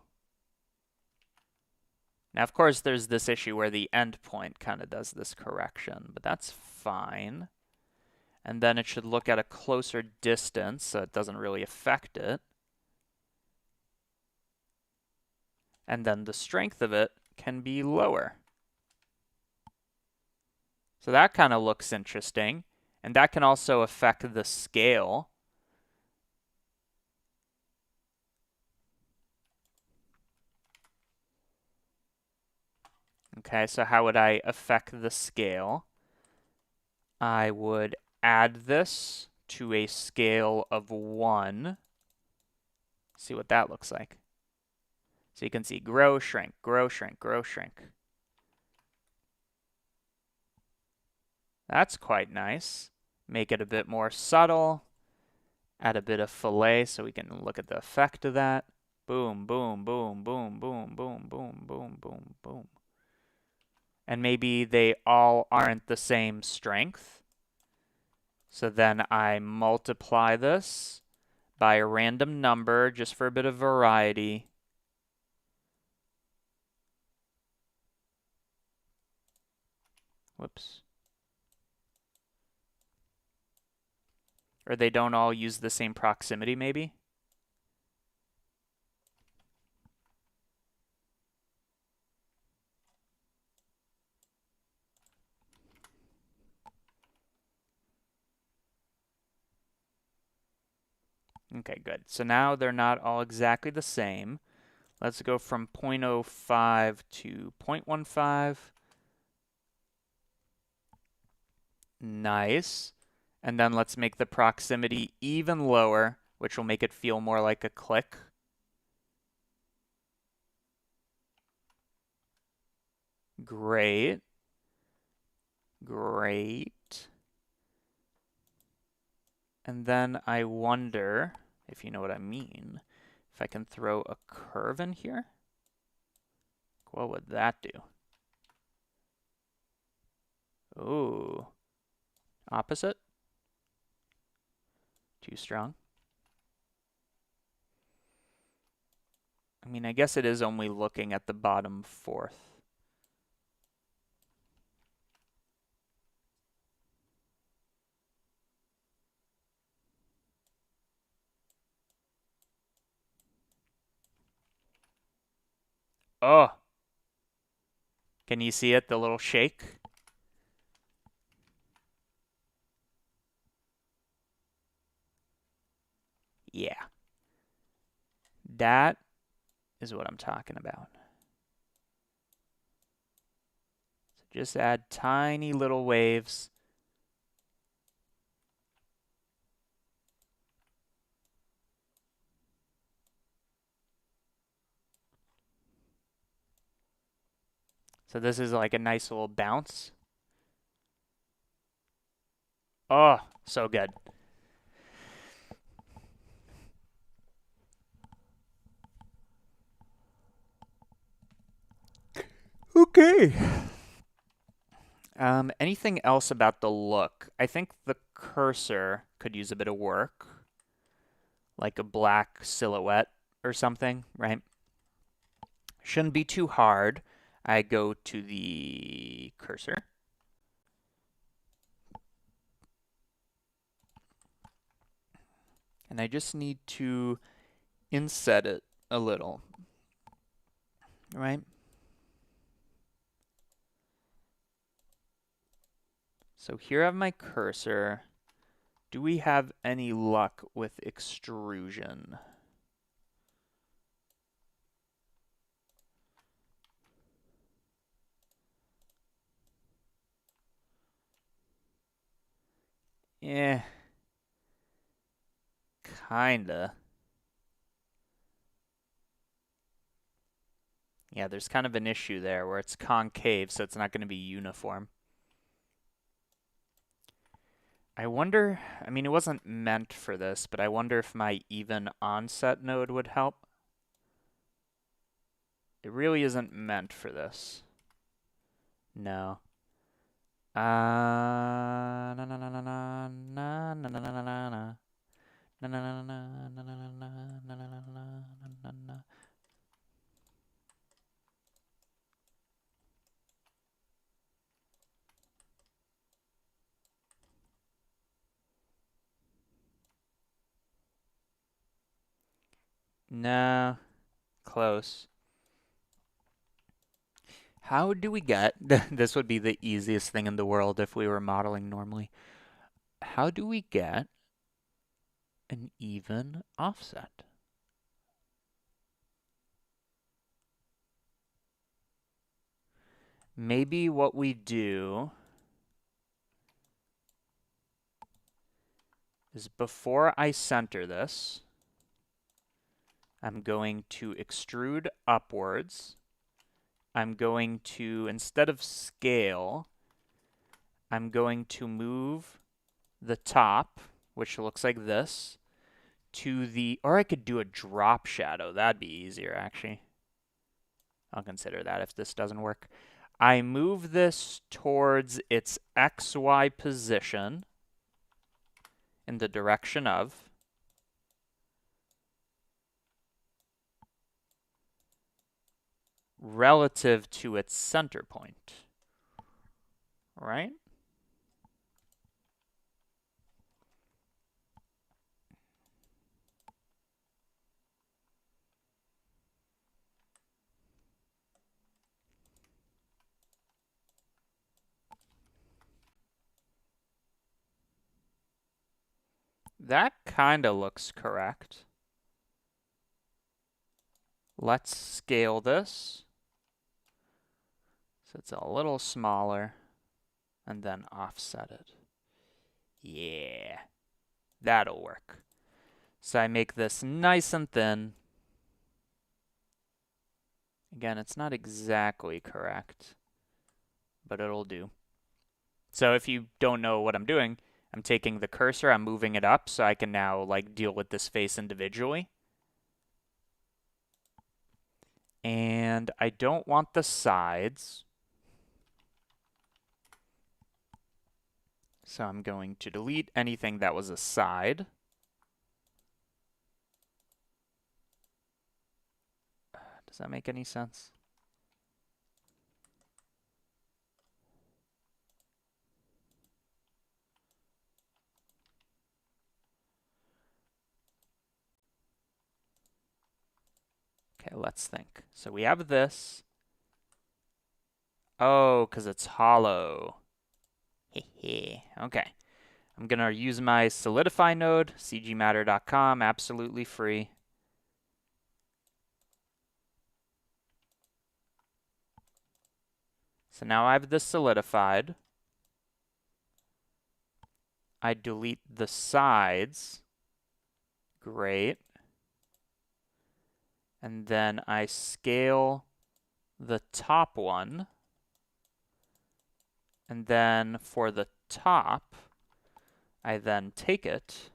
Now, of course, there's this issue where the endpoint kind of does this correction, but that's fine. And then it should look at a closer distance, so it doesn't really affect it. And then the strength of it can be lower. So that kind of looks interesting. And that can also affect the scale. Okay, so how would I affect the scale? I would add this to a scale of 1. See what that looks like. So you can see grow, shrink, grow, shrink, grow, shrink. That's quite nice. Make it a bit more subtle. Add a bit of fillet so we can look at the effect of that. Boom, boom, boom, boom, boom, boom, boom, boom, boom, boom. And maybe they all aren't the same strength. So then I multiply this by a random number just for a bit of variety. Whoops. Or they don't all use the same proximity, maybe? Okay, good. So now they're not all exactly the same. Let's go from 0.05 to 0.15. Nice. And then let's make the proximity even lower, which will make it feel more like a click. Great. Great. And then I wonder, if you know what I mean, if I can throw a curve in here. what would that do? Ooh. Opposite? Too strong? I mean, I guess it is only looking at the bottom fourth. Oh! Can you see it? The little shake? Yeah. That is what I'm talking about. So just add tiny little waves. So this is like a nice little bounce. Oh, so good. Okay. Anything else about the look? I think the cursor could use a bit of work, like a black silhouette or something, right? Shouldn't be too hard. I go to the cursor. And I just need to inset it a little, right? So here I have my cursor. Do we have any luck with extrusion? Yeah, kinda. Yeah, there's kind of an issue there where it's concave, so it's not going to be uniform. I wonder, I mean, it wasn't meant for this, but I wonder if my even onset node would help. It really isn't meant for this. No. Na na na na na na na na na na na na. Na na na na na na na na na na na na na. No, close. How do we get, this would be the easiest thing in the world if we were modeling normally. How do we get an even offset? Maybe what we do is before I center this, I'm going to extrude upwards. I'm going to, instead of scale, I'm going to move the top, which looks like this, to the, or I could do a drop shadow. That'd be easier, actually. I'll consider that if this doesn't work. I move this towards its XY position in the direction of, relative to its center point, right? That kind of looks correct. Let's scale this so it's a little smaller and then offset it. Yeah, that'll work. So I make this nice and thin. Again, it's not exactly correct, but it'll do. So if you don't know what I'm doing, I'm taking the cursor, I'm moving it up so I can now like deal with this face individually. And I don't want the sides. So I'm going to delete anything that was a side. Does that make any sense? Okay, let's think. So we have this. Oh, because it's hollow. Hehe. Okay. I'm going to use my solidify node, cgmatter.com, absolutely free. So now I have this solidified. I delete the sides. Great. And then I scale the top one. And then for the top, I then take it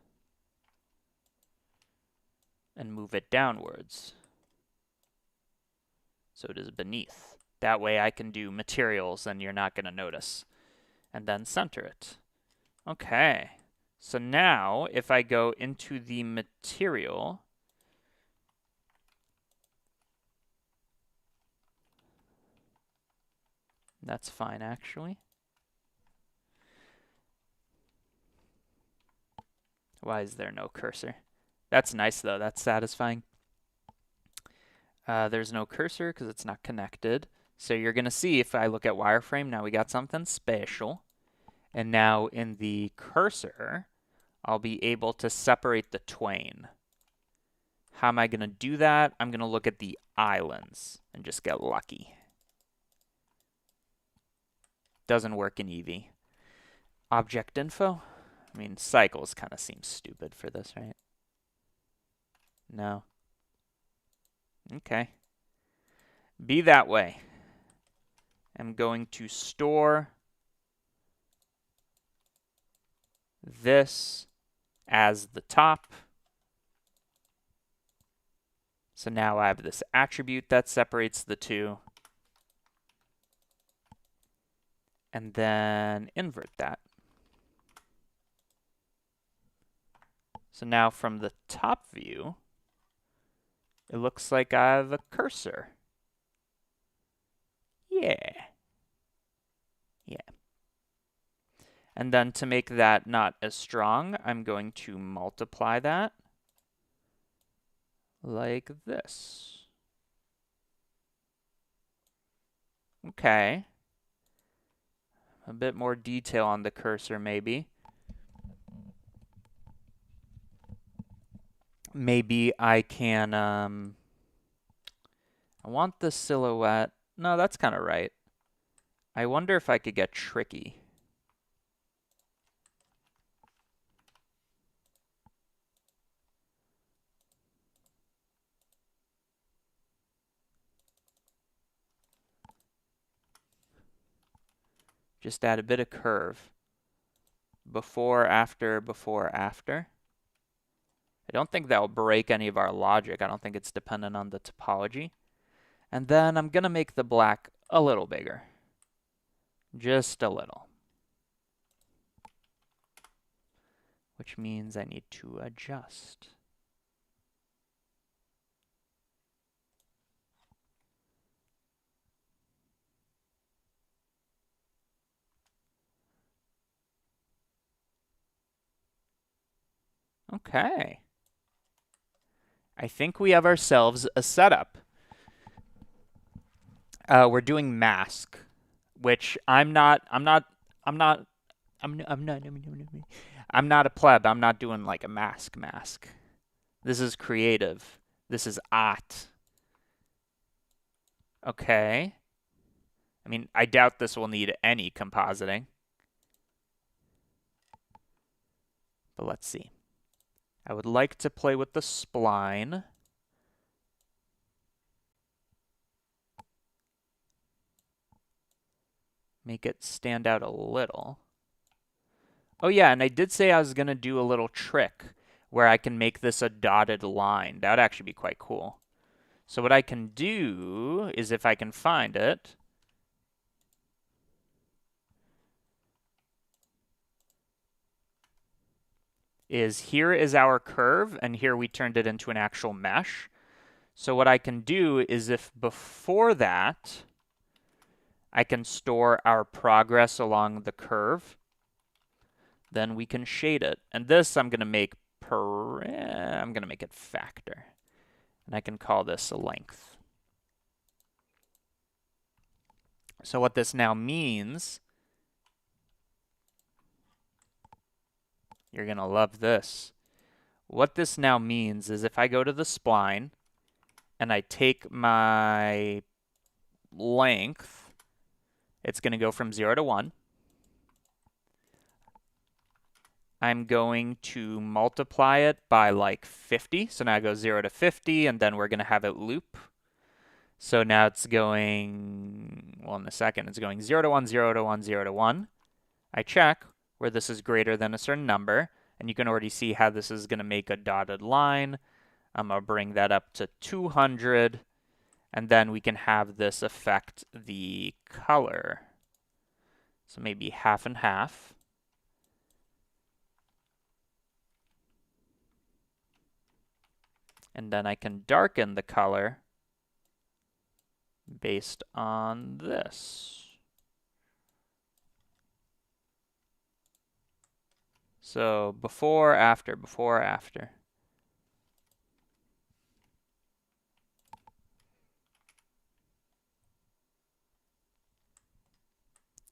and move it downwards. So it is beneath. That way I can do materials and you're not going to notice. And then center it. Okay. So now if I go into the material, that's fine actually. Why is there no cursor? That's nice though, that's satisfying. There's no cursor because it's not connected. So you're going to see if I look at wireframe, now we got something special. And now in the cursor, I'll be able to separate the twain. How am I going to do that? I'm going to look at the islands and just get lucky. Doesn't work in Eevee. Object info? I mean, cycles kind of seems stupid for this, right? No. Okay. Be that way. I'm going to store this as the top. So now I have this attribute that separates the two. And then invert that. So now from the top view, it looks like I have a cursor. Yeah. Yeah. And then to make that not as strong, I'm going to multiply that like this. Okay. A bit more detail on the cursor maybe. Maybe I can, I want the silhouette. No, that's kind of right. I wonder if I could get tricky. Just add a bit of curve. Before, after, before, after. I don't think that will break any of our logic. I don't think it's dependent on the topology. And then I'm going to make the black a little bigger. Just a little. Which means I need to adjust. Okay. I think we have ourselves a setup. We're doing mask, which I'm not a pleb. I'm not doing like a mask. This is creative. This is art. Okay. I mean, I doubt this will need any compositing. But let's see. I would like to play with the spline. Make it stand out a little. Oh yeah, and I did say I was going to do a little trick where I can make this a dotted line. That would actually be quite cool. So what I can do is, if I can find it, is here is our curve, and here we turned it into an actual mesh. So what I can do is, if before that, I can store our progress along the curve, then we can shade it. And this I'm going to make I'm going to make it factor. And I can call this a length. So what this now means, you're going to love this. What this now means is, if I go to the spline and I take my length, it's going to go from 0 to 1. I'm going to multiply it by like 50. So now I go 0 to 50, and then we're going to have it loop. So now it's going, well, in a second, it's going 0 to 1, 0 to 1, 0 to 1. I check where this is greater than a certain number, and you can already see how this is going to make a dotted line. I'm going to bring that up to 200, and then we can have this affect the color. So maybe half and half. And then I can darken the color based on this. So before, after, before, after.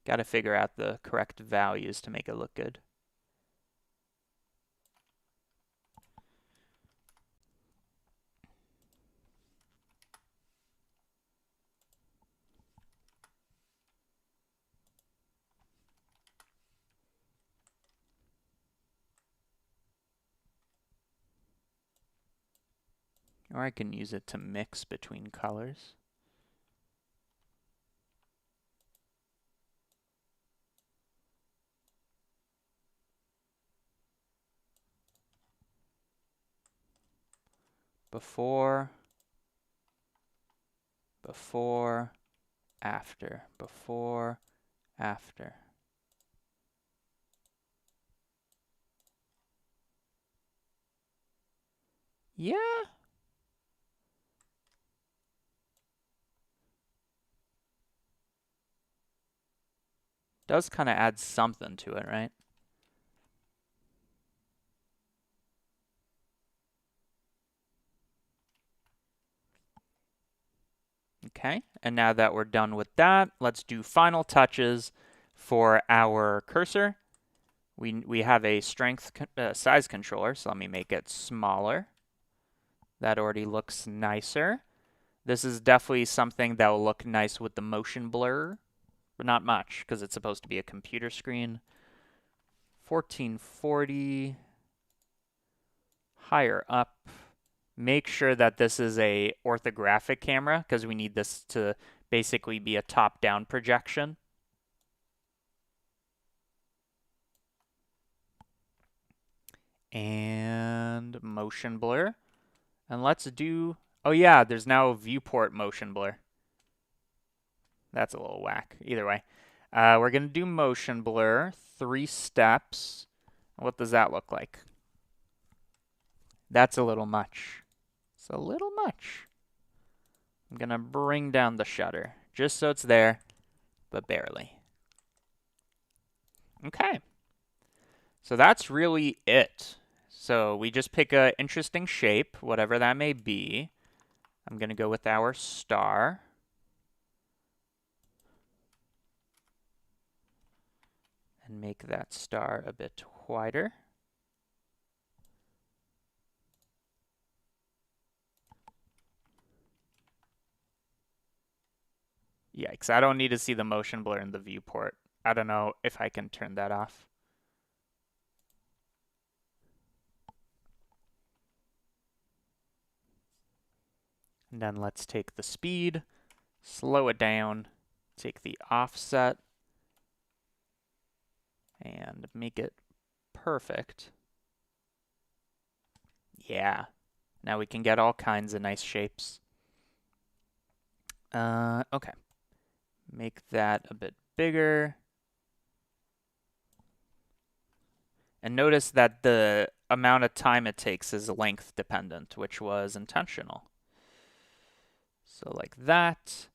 Got to figure out the correct values to make it look good. Or I can use it to mix between colors. Before, before, after, before, after. Yeah. Does kind of add something to it, right? Okay, and now that we're done with that, let's do final touches for our cursor. We have a strength size controller, so let me make it smaller. That already looks nicer. This is definitely something that will look nice with the motion blur, but not much because it's supposed to be a computer screen. 1440, higher up. Make sure that this is a orthographic camera because we need this to basically be a top-down projection. And motion blur. And let's do, oh yeah, there's now viewport motion blur. That's a little whack. Either way. We're going to do motion blur, 3 steps. What does that look like? That's a little much. It's a little much. I'm going to bring down the shutter just so it's there, but barely. Okay. So that's really it. So we just pick an interesting shape, whatever that may be. I'm going to go with our star. And make that star a bit wider. Yikes, I don't need to see the motion blur in the viewport. I don't know if I can turn that off. And then let's take the speed, slow it down, take the offset, and make it perfect. Yeah, now we can get all kinds of nice shapes. Okay. Make that a bit bigger. And notice that the amount of time it takes is length dependent, which was intentional. So like that.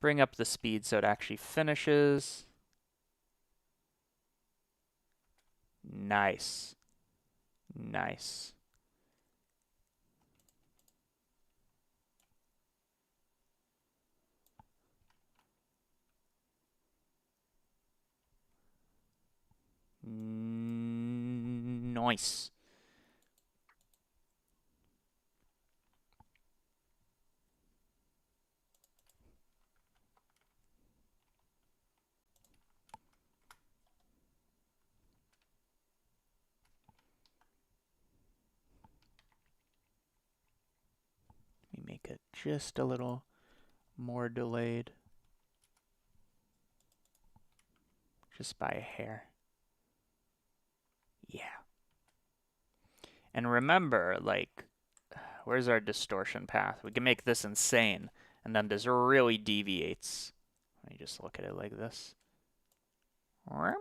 Bring up the speed so it actually finishes. Nice. Nice. Nice. Let me make it just a little more delayed. Just by a hair. Yeah. And remember, like, where's our distortion path? We can make this insane, and then this really deviates. Let me just look at it like this. Like,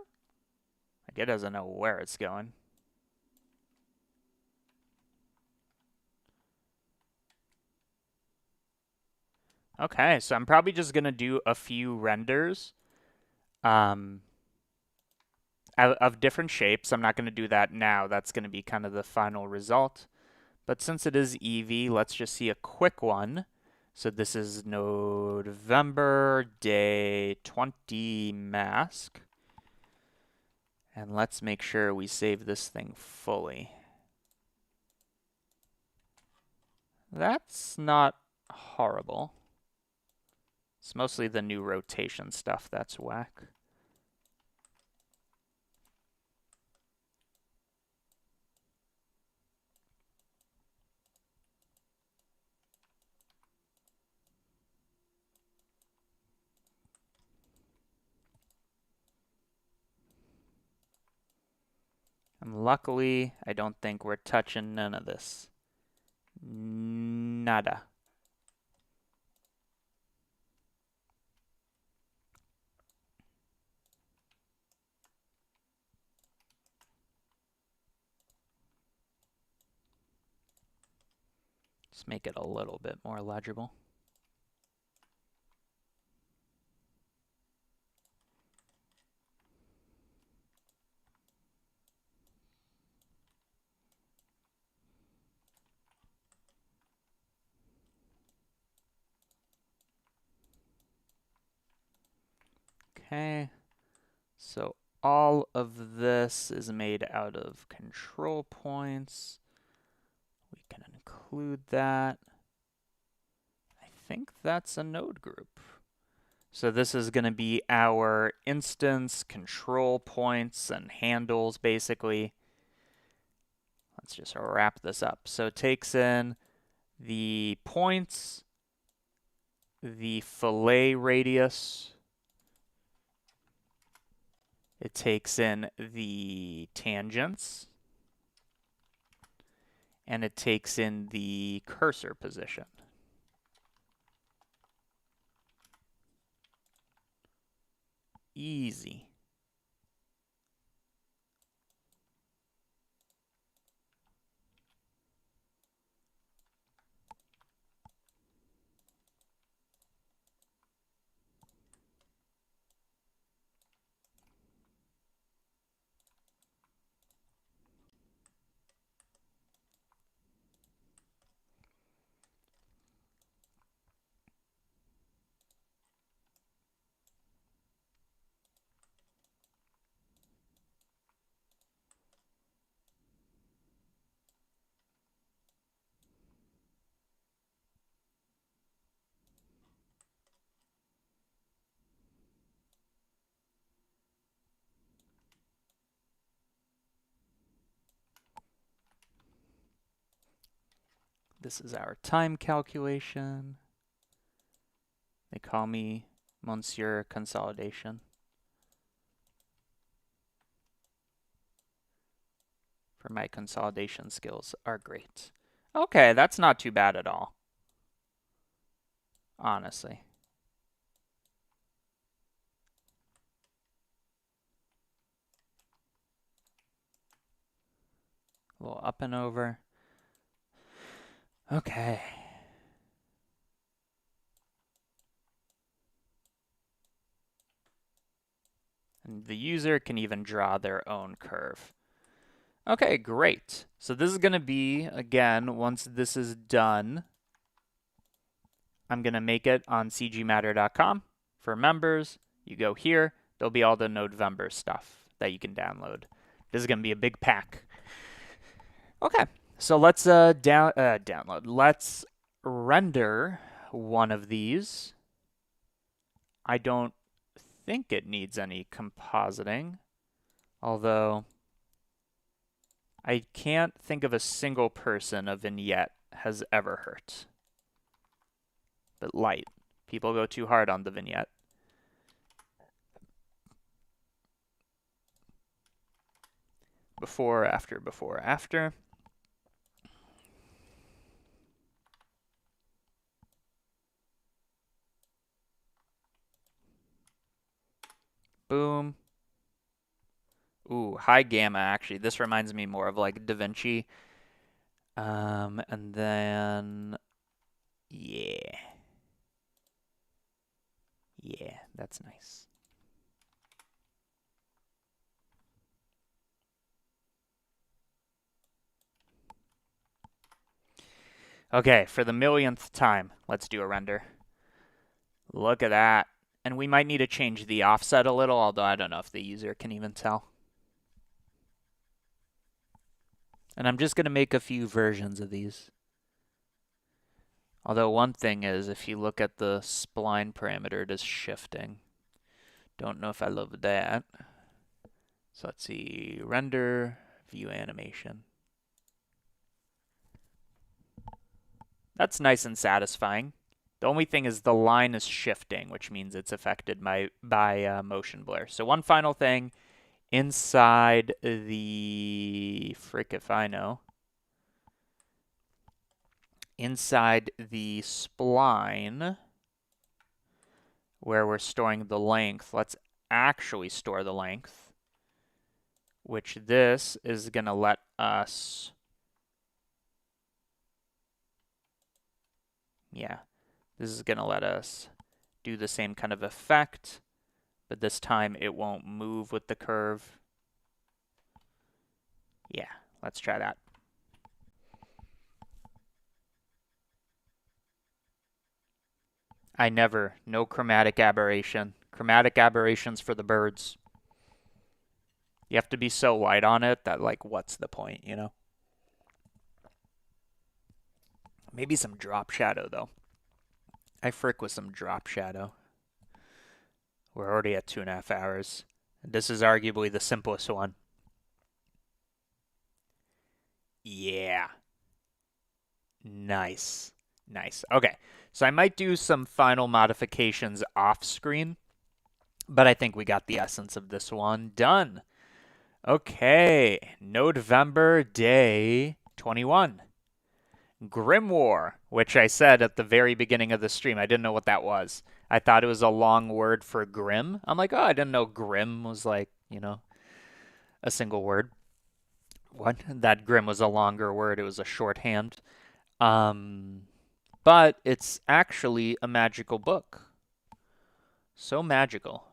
it doesn't know where it's going. Okay, so I'm probably just going to do a few renders of different shapes. I'm not going to do that now. That's going to be kind of the final result. But since it is Eevee, let's just see a quick one. So this is Nodevember day 20 mask. And let's make sure we save this thing fully. That's not horrible. It's mostly the new rotation stuff that's whack. And luckily, I don't think we're touching none of this. Nada. Just make it a little bit more legible. Okay, so all of this is made out of control points. We can include that. I think that's a node group. So this is going to be our instance control points and handles, basically. Let's just wrap this up. So it takes in the points, the fillet radius. It takes in the tangents. And it takes in the cursor position. Easy. This is our time calculation. They call me Monsieur Consolidation. For my consolidation skills are great. Okay, that's not too bad at all. honestly. A little up and over. Okay. And the user can even draw their own curve. Okay, great. So this is going to be, again, once this is done, I'm going to make it on cgmatter.com. For members, you go here. There'll be all the Nodevember stuff that you can download. This is going to be a big pack. Okay, so let's download. Let's render one of these. I don't think it needs any compositing, although I can't think of a single person a vignette has ever hurt. But light. People go too hard on the vignette. Before, after, before, after. Boom. Ooh, high gamma, actually. This reminds me more of like Da Vinci. And then, yeah. Yeah, that's nice. Okay, for the millionth time, let's do a render. Look at that. And we might need to change the offset a little, although I don't know if the user can even tell. And I'm just going to make a few versions of these. Although one thing is, if you look at the spline parameter, it is shifting. Don't know if I love that. So let's see, render, view animation. That's nice and satisfying. The only thing is the line is shifting, which means it's affected by motion blur. So one final thing, inside the, frick if I know, inside the spline, where we're storing the length, let's actually store the length, which this is going to let us, yeah, this is going to let us do the same kind of effect, but this time it won't move with the curve. Yeah, let's try that. No chromatic aberration. Chromatic aberrations for the birds. You have to be so light on it that, like, what's the point, you know? Maybe some drop shadow, though. I frick with some drop shadow. We're already at 2.5 hours. This is arguably the simplest one. Yeah. Nice. Nice. Okay. So I might do some final modifications off screen, but I think we got the essence of this one done. Okay. Nodevember day 21. Grimoire, which I said at the very beginning of the stream. I didn't know what that was. I thought it was a long word for grim. I'm like, oh, I didn't know grim was like, you know, a single word. What? That grim was a longer word. It was a shorthand. But it's actually a magical book. So magical.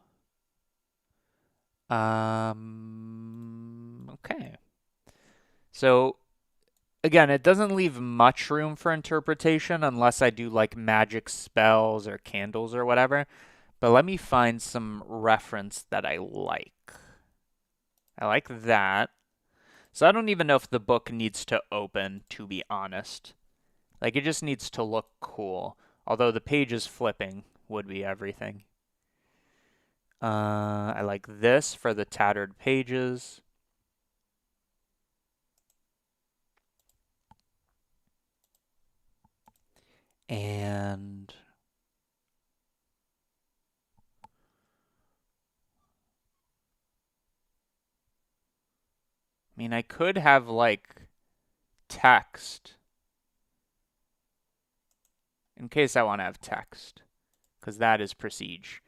Okay. So again, it doesn't leave much room for interpretation unless I do like magic spells or candles or whatever. But let me find some reference that I like. I like that. So I don't even know if the book needs to open, to be honest. Like, it just needs to look cool. Although the pages flipping would be everything. I like this for the tattered pages. And I mean, I could have like text in case I want to have text, because that is prestige.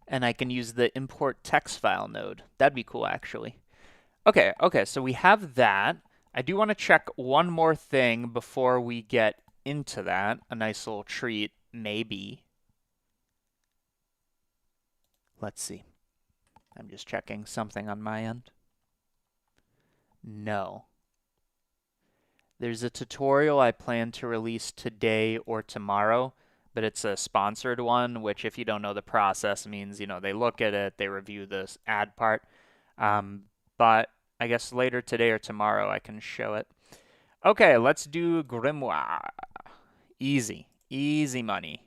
And I can use the import text file node. That'd be cool, actually. Okay, so we have that. I do want to check one more thing before we get into that. A nice little treat, maybe. Let's see. I'm just checking something on my end. No. There's a tutorial I plan to release today or tomorrow, but it's a sponsored one, which if you don't know the process means, they look at it, they review this ad part. But I guess later today or tomorrow I can show it. Okay, let's do Grimoire. Easy. Easy money.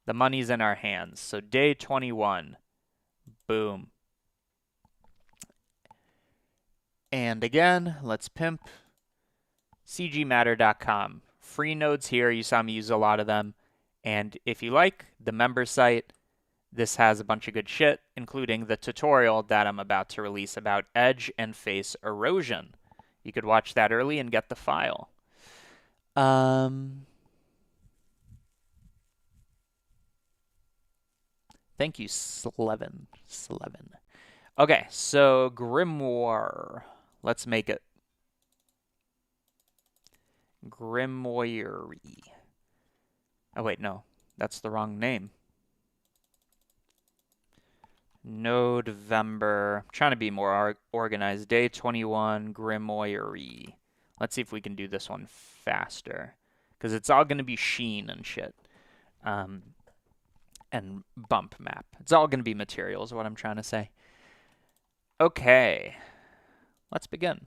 The money's in our hands. So day 21. Boom. And again, let's pimp cgmatter.com. Free nodes here. You saw me use a lot of them. And if you like the member site, this has a bunch of good shit, including the tutorial that I'm about to release about edge and face erosion. You could watch that early and get the file. Thank you, Slevin. Okay, so Grimoire. Let's make it. Grimoire. Oh, wait, no. That's the wrong name. Nodevember. I'm trying to be more organized. Day 21, Grimoire. Let's see if we can do this one faster. Because it's all going to be sheen and shit. And bump map. It's all going to be materials, what I'm trying to say. Okay. Let's begin.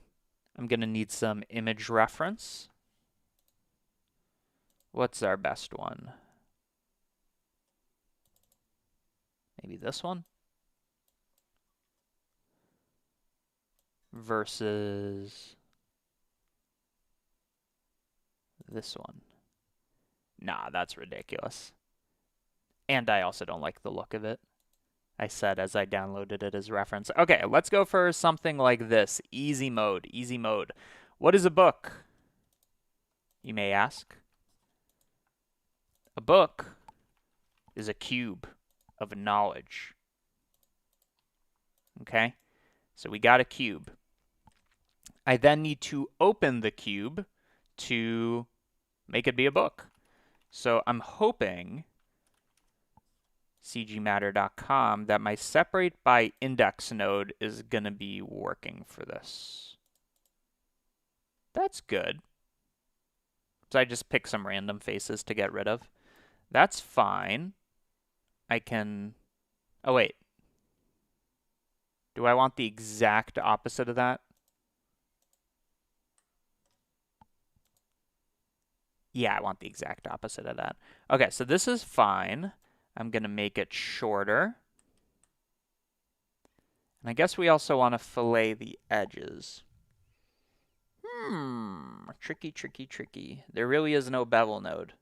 I'm going to need some image reference. What's our best one? Maybe this one? Versus this one. Nah, that's ridiculous. And I also don't like the look of it. I said as I downloaded it as reference. Okay, let's go for something like this. Easy mode. Easy mode. What is a book? You may ask. A book is a cube of knowledge. Okay? So we got a cube. I then need to open the cube to make it be a book. So I'm hoping cgmatter.com that my separate by index node is going to be working for this. That's good. So I just pick some random faces to get rid of. That's fine. I can... Oh, wait. Do I want the exact opposite of that? Yeah, I want the exact opposite of that. Okay, so this is fine. I'm going to make it shorter. And I guess we also want to fillet the edges. Tricky. There really is no bevel node.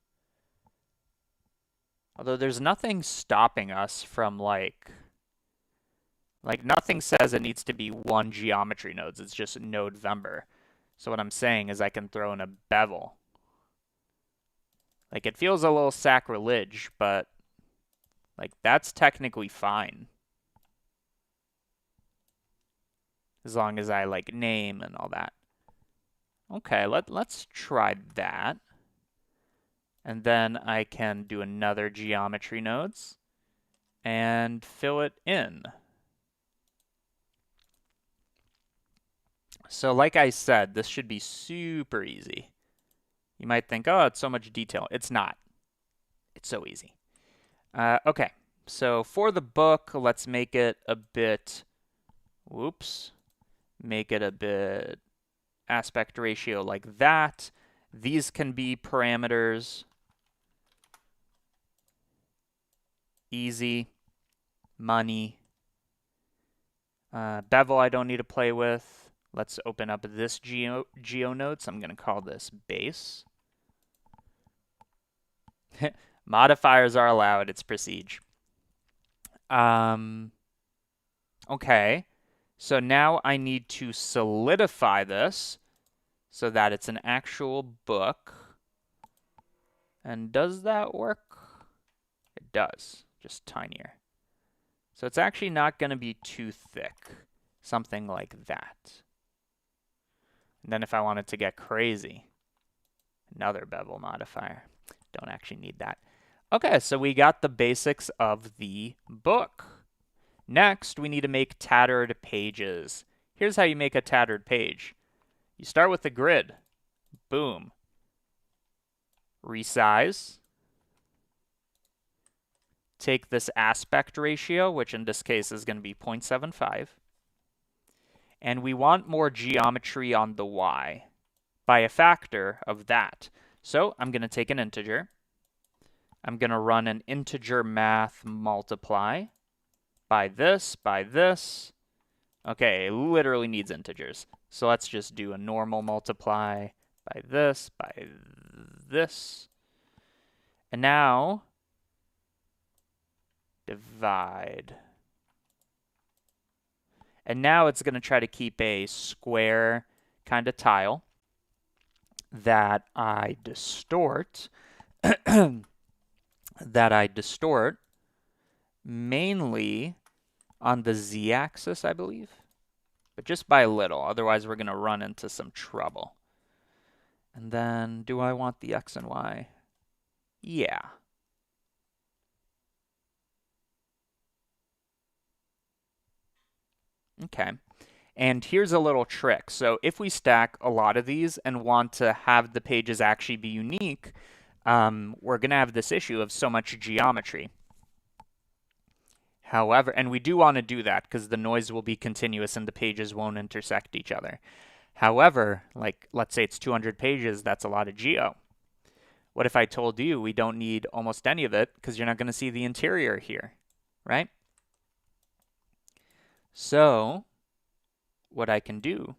Although there's nothing stopping us from like nothing says it needs to be one geometry nodes. It's just Nodevember. So what I'm saying is I can throw in a bevel. Like it feels a little sacrilege, but like that's technically fine. As long as I like name and all that. Okay, let's try that. And then I can do another geometry nodes and fill it in. So like I said, this should be super easy. You might think, oh, it's so much detail. It's not. It's so easy. Okay, so for the book, let's make it a bit, make it a bit aspect ratio like that. These can be parameters. Easy, money. Bevel I don't need to play with. Let's open up this geo node. So I'm going to call this base. Modifiers are allowed. It's prestige. Okay. So now I need to solidify this so that it's an actual book. And does that work? It does, just tinier. So it's actually not going to be too thick, something like that. And then if I wanted to get crazy, another bevel modifier. Don't actually need that. Okay, so we got the basics of the book. Next, we need to make tattered pages. Here's how you make a tattered page. You start with the grid. Boom. Resize. Take this aspect ratio, which in this case is going to be 0.75. And we want more geometry on the y by a factor of that. So I'm going to take an integer. I'm going to run an integer math multiply by this, by this. Okay, it literally needs integers. So let's just do a normal multiply by this, by this. And now, divide. And now it's going to try to keep a square kind of tile that I distort. that I distort mainly on the z-axis, I believe, but just by a little. Otherwise, we're going to run into some trouble. And then, do I want the x and y? Yeah. Okay. And here's a little trick. So if we stack a lot of these and want to have the pages actually be unique, we're going to have this issue of so much geometry. However, and we do want to do that because the noise will be continuous and the pages won't intersect each other. However, like let's say it's 200 pages, that's a lot of geo. What if I told you we don't need almost any of it because you're not going to see the interior here, right? So what I can do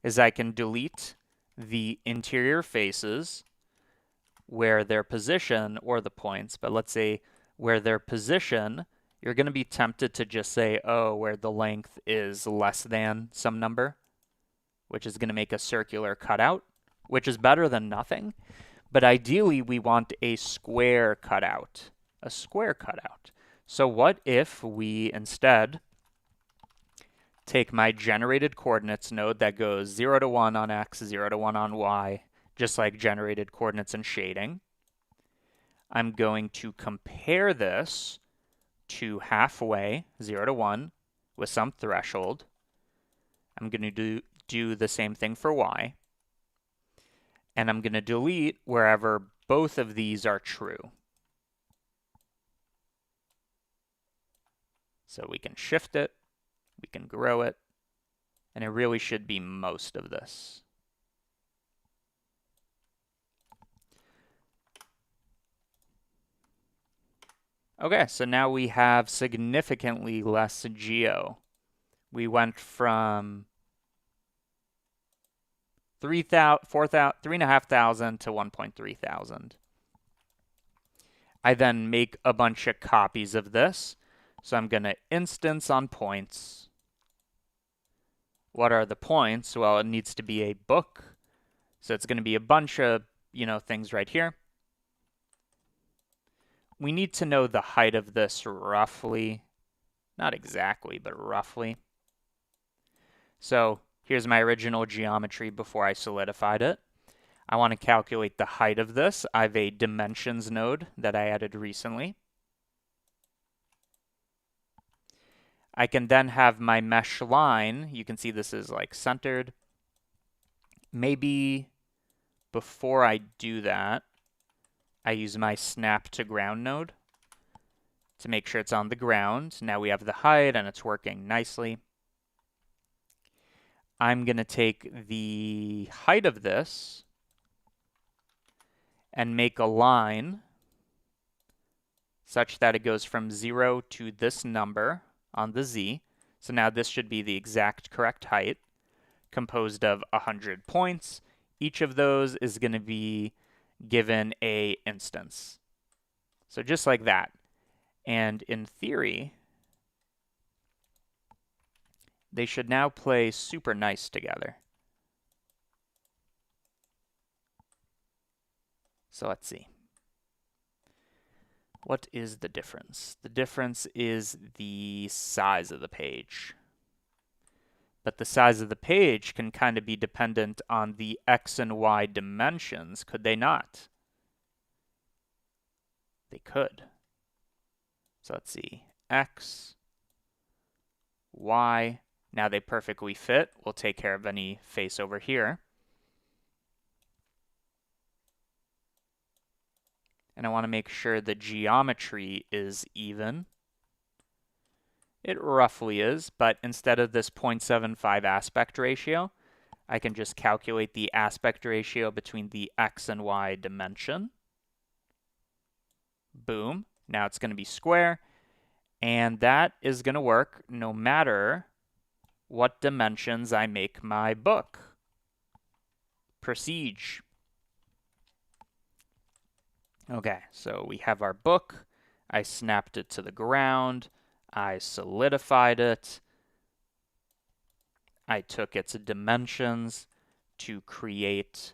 is I can delete the interior faces where their position, or the points, but let's say where their position, you're going to be tempted to just say, oh, where the length is less than some number, which is going to make a circular cutout, which is better than nothing. But ideally, we want a square cutout, a square cutout. So what if we instead take my generated coordinates node that goes 0 to 1 on x, 0 to 1 on y, just like generated coordinates and shading. I'm going to compare this to halfway, 0 to 1, with some threshold. I'm going to do the same thing for y. And I'm going to delete wherever both of these are true. So we can shift it, we can grow it, and it really should be most of this. Okay, so now we have significantly less geo. We went from 3,500 to 1,300. I then make a bunch of copies of this. So I'm going to instance on points. What are the points? Well, it needs to be a book. So it's going to be a bunch of, things right here. We need to know the height of this roughly. Not exactly, but roughly. So here's my original geometry before I solidified it. I want to calculate the height of this. I have a dimensions node that I added recently. I can then have my mesh line. You can see this is like centered. Maybe before I do that, I use my snap to ground node to make sure it's on the ground. Now we have the height and it's working nicely. I'm going to take the height of this and make a line such that it goes from 0 to this number on the z. So now this should be the exact correct height, composed of 100 points. Each of those is going to be given a instance. So just like that. And in theory, they should now play super nice together. So let's see. What is the difference? The difference is the size of the page. But the size of the page can kind of be dependent on the X and Y dimensions, could they not? They could. So let's see. X, Y. Now they perfectly fit. We'll take care of any face over here. And I want to make sure the geometry is even. It roughly is, but instead of this 0.75 aspect ratio, I can just calculate the aspect ratio between the X and Y dimension. Boom. Now it's going to be square. And that is going to work no matter what dimensions I make my book. Proceed. Okay, so we have our book. I snapped it to the ground. I solidified it. I took its dimensions to create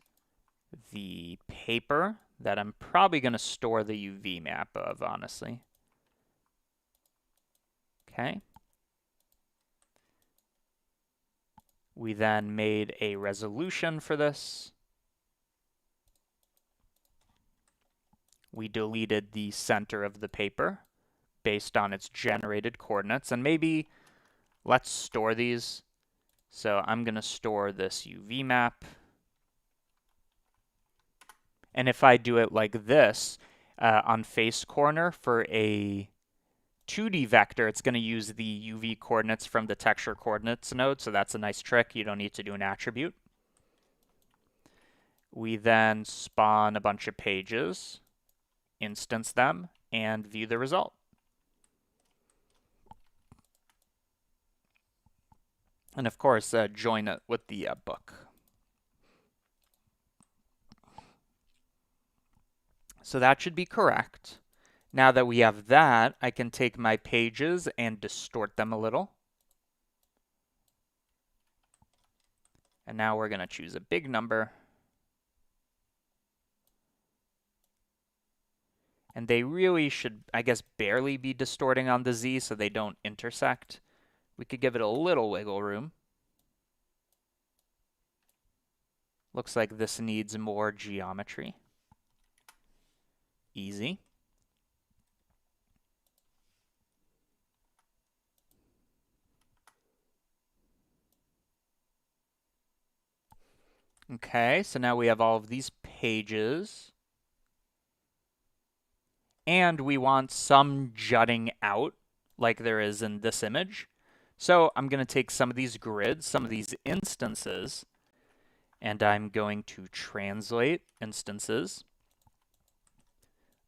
the paper that I'm probably going to store the UV map of, honestly. Okay. We then made a resolution for this. We deleted the center of the paper based on its generated coordinates. And maybe let's store these. So I'm going to store this UV map. And if I do it like this, on face corner for a 2D vector, it's going to use the UV coordinates from the texture coordinates node. So that's a nice trick. You don't need to do an attribute. We then spawn a bunch of pages, instance them, and view the result. And of course, join it with the book. So that should be correct. Now that we have that, I can take my pages and distort them a little. And now we're going to choose a big number. And they really should, I guess, barely be distorting on the Z so they don't intersect. We could give it a little wiggle room. Looks like this needs more geometry. Easy. Okay, so now we have all of these pages. And we want some jutting out like there is in this image. So I'm going to take some of these grids, some of these instances, and I'm going to translate instances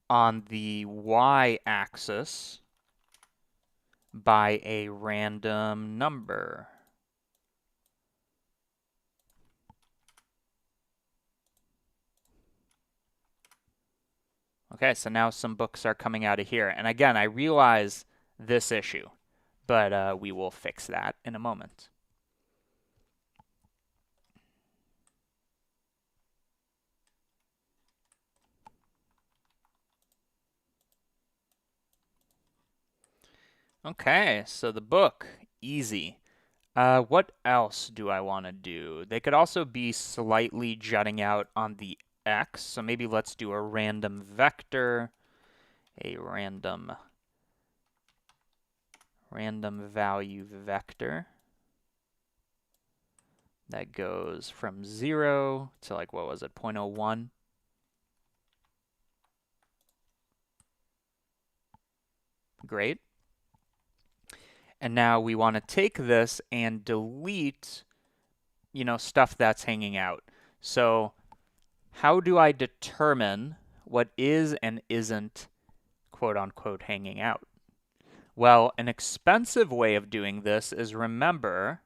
on the y-axis by a random number. Okay, so now some books are coming out of here. And again, I realize this issue, but we will fix that in a moment. Okay, so the book, easy. What else do I want to do? They could also be slightly jutting out on the X, so maybe let's do a random vector, a random value vector that goes from 0 to like, what was it, 0.01. Great. And now we want to take this and delete, stuff that's hanging out. So how do I determine what is and isn't, quote unquote, hanging out? Well, an expensive way of doing this is, remember,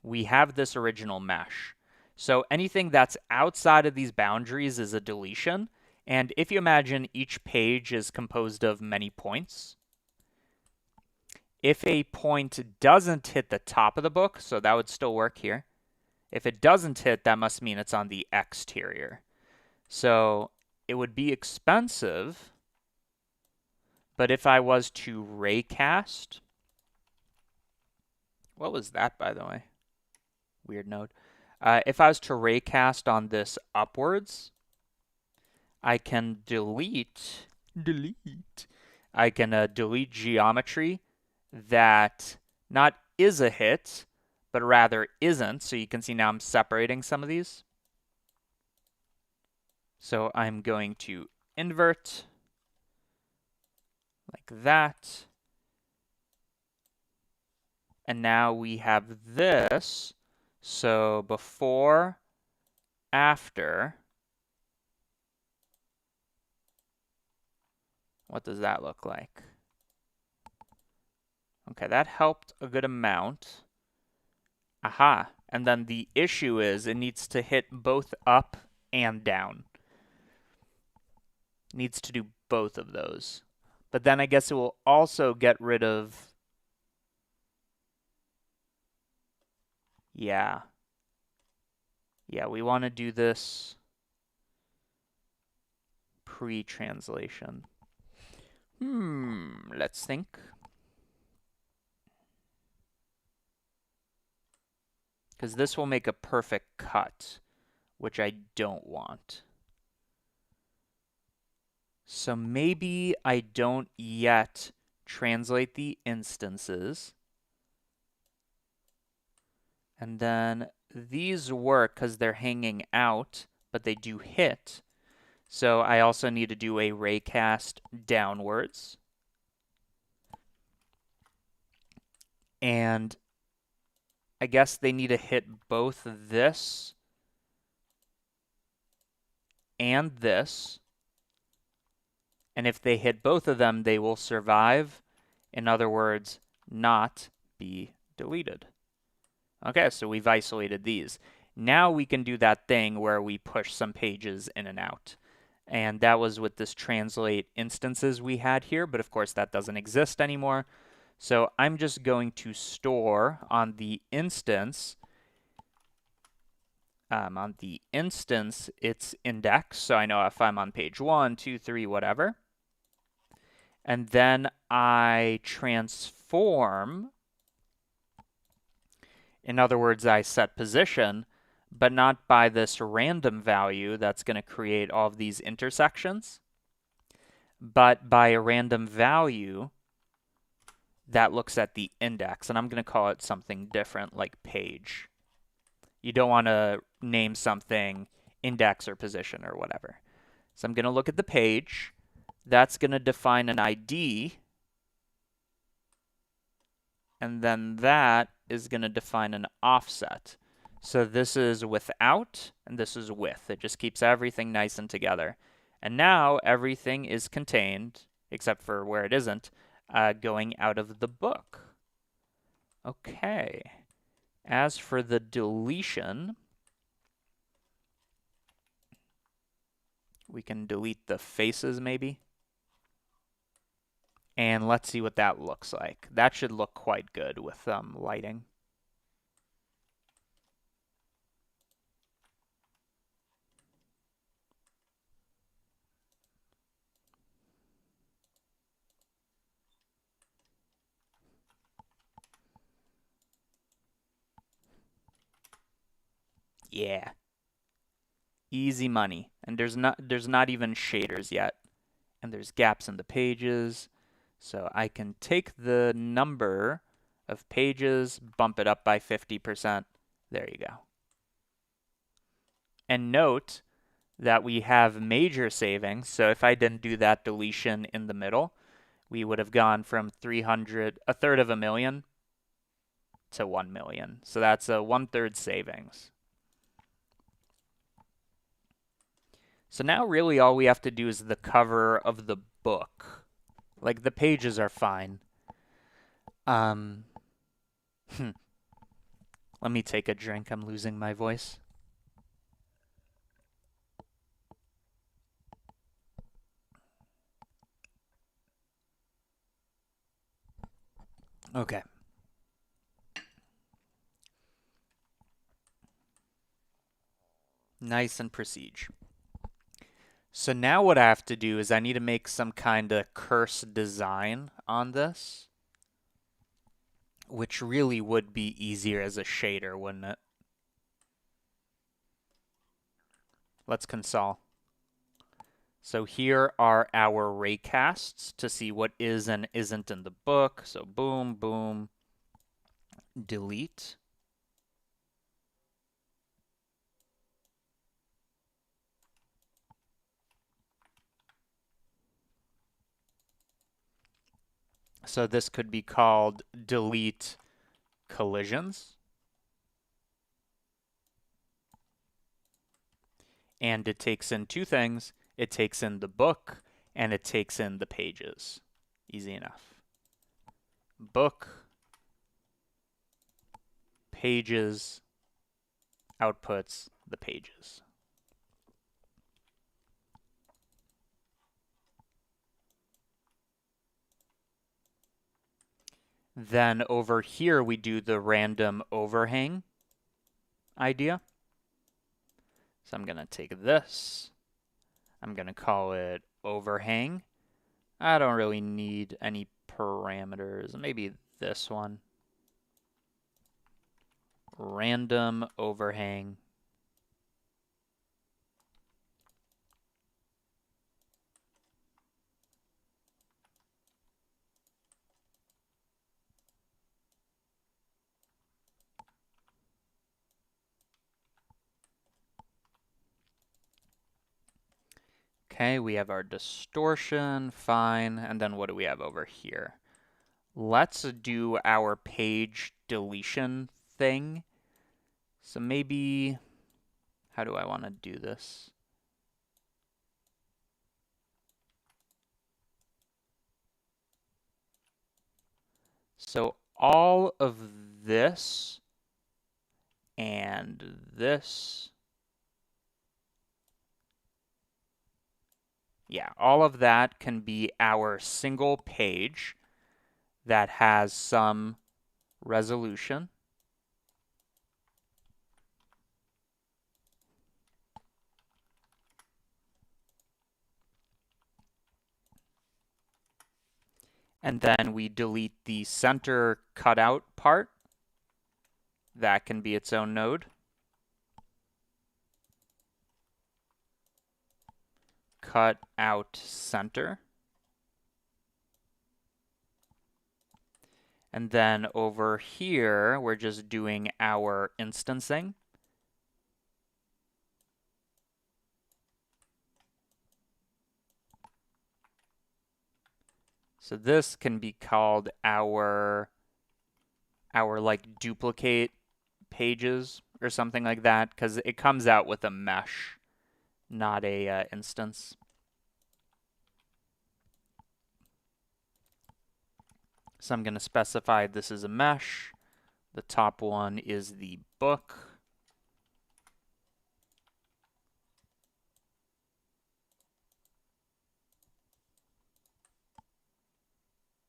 we have this original mesh. So anything that's outside of these boundaries is a deletion. And if you imagine each page is composed of many points, if a point doesn't hit the top of the book, so that would still work here, If it doesn't hit, that must mean it's on the exterior. So it would be expensive, but if I was to raycast, what was that, by the way? Weird node. If I was to raycast on this upwards, I can delete. I can delete geometry that not is a hit, but rather isn't. So you can see now I'm separating some of these. So I'm going to invert like that. And now we have this. So before, after. What does that look like? Okay, that helped a good amount. Aha. And then the issue is it needs to hit both up and down. It needs to do both of those. But then I guess it will also get rid of... Yeah. Yeah, we want to do this pre-translation. Let's think. Because this will make a perfect cut, which I don't want. So maybe I don't yet translate the instances. And then these work because they're hanging out, but they do hit. So I also need to do a raycast downwards. And I guess they need to hit both this and this. And if they hit both of them, they will survive. In other words, not be deleted. Okay, so we've isolated these. Now we can do that thing where we push some pages in and out. And that was with this translate instances we had here, but of course that doesn't exist anymore. So I'm just going to store on the instance its index, so I know if I'm on page 1, 2, 3, whatever. And then I transform. In other words, I set position, but not by this random value that's going to create all of these intersections, but by a random value that looks at the index. And I'm going to call it something different, like page. You don't want to name something index or position or whatever. So I'm going to look at the page. That's going to define an ID. And then that is going to define an offset. So this is without, and this is with. It just keeps everything nice and together. And now everything is contained, except for where it isn't, going out of the book. Okay. As for the deletion, we can delete the faces maybe. And let's see what that looks like. That should look quite good with lighting. Yeah. Easy money. And there's not even shaders yet. And there's gaps in the pages. So I can take the number of pages, bump it up by 50%. There you go. And note that we have major savings. So if I didn't do that deletion in the middle, we would have gone from 300, a third of a million, to 1 million. So that's a 1/3 savings. So now really all we have to do is the cover of the book. Like the pages are fine. Let me take a drink. I'm losing my voice. Okay. Nice and prestige. So now what I have to do is I need to make some kind of curse design on this, which really would be easier as a shader, wouldn't it? Let's console. So here are our raycasts to see what is and isn't in the book. So boom, boom, delete. So this could be called delete collisions. And it takes in two things. It takes in the book and it takes in the pages. Easy enough. Book, pages, outputs the pages. Then over here we do the random overhang idea. So I'm going to take this. I'm going to call it overhang. I don't really need any parameters. Maybe this one. Random overhang. Okay, we have our distortion, fine, and then what do we have over here? Let's do our page deletion thing. So maybe, how do I want to do this? So all of this and this, yeah, all of that can be our single page that has some resolution. And then we delete the center cutout part. That can be its own node. Cut out center. And then over here, we're just doing our instancing. So this can be called our like duplicate pages or something like that, because it comes out with a mesh, not a instance. So I'm going to specify this is a mesh. The top one is the book.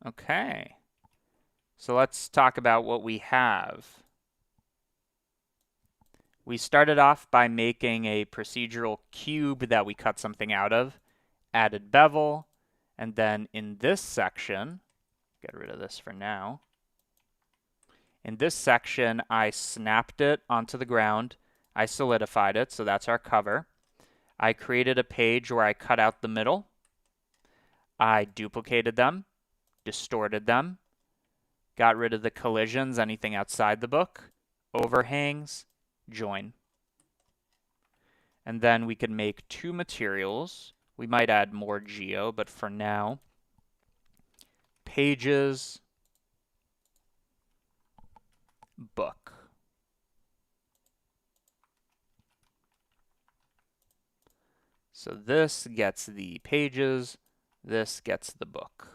Okay. So let's talk about what we have. We started off by making a procedural cube that we cut something out of, added bevel, and then in this section, get rid of this for now. In this section, I snapped it onto the ground. I solidified it, so that's our cover. I created a page where I cut out the middle. I duplicated them, distorted them, got rid of the collisions, anything outside the book, overhangs, join. And then we can make two materials. We might add more geo, but for now, pages, book. So this gets the pages, this gets the book.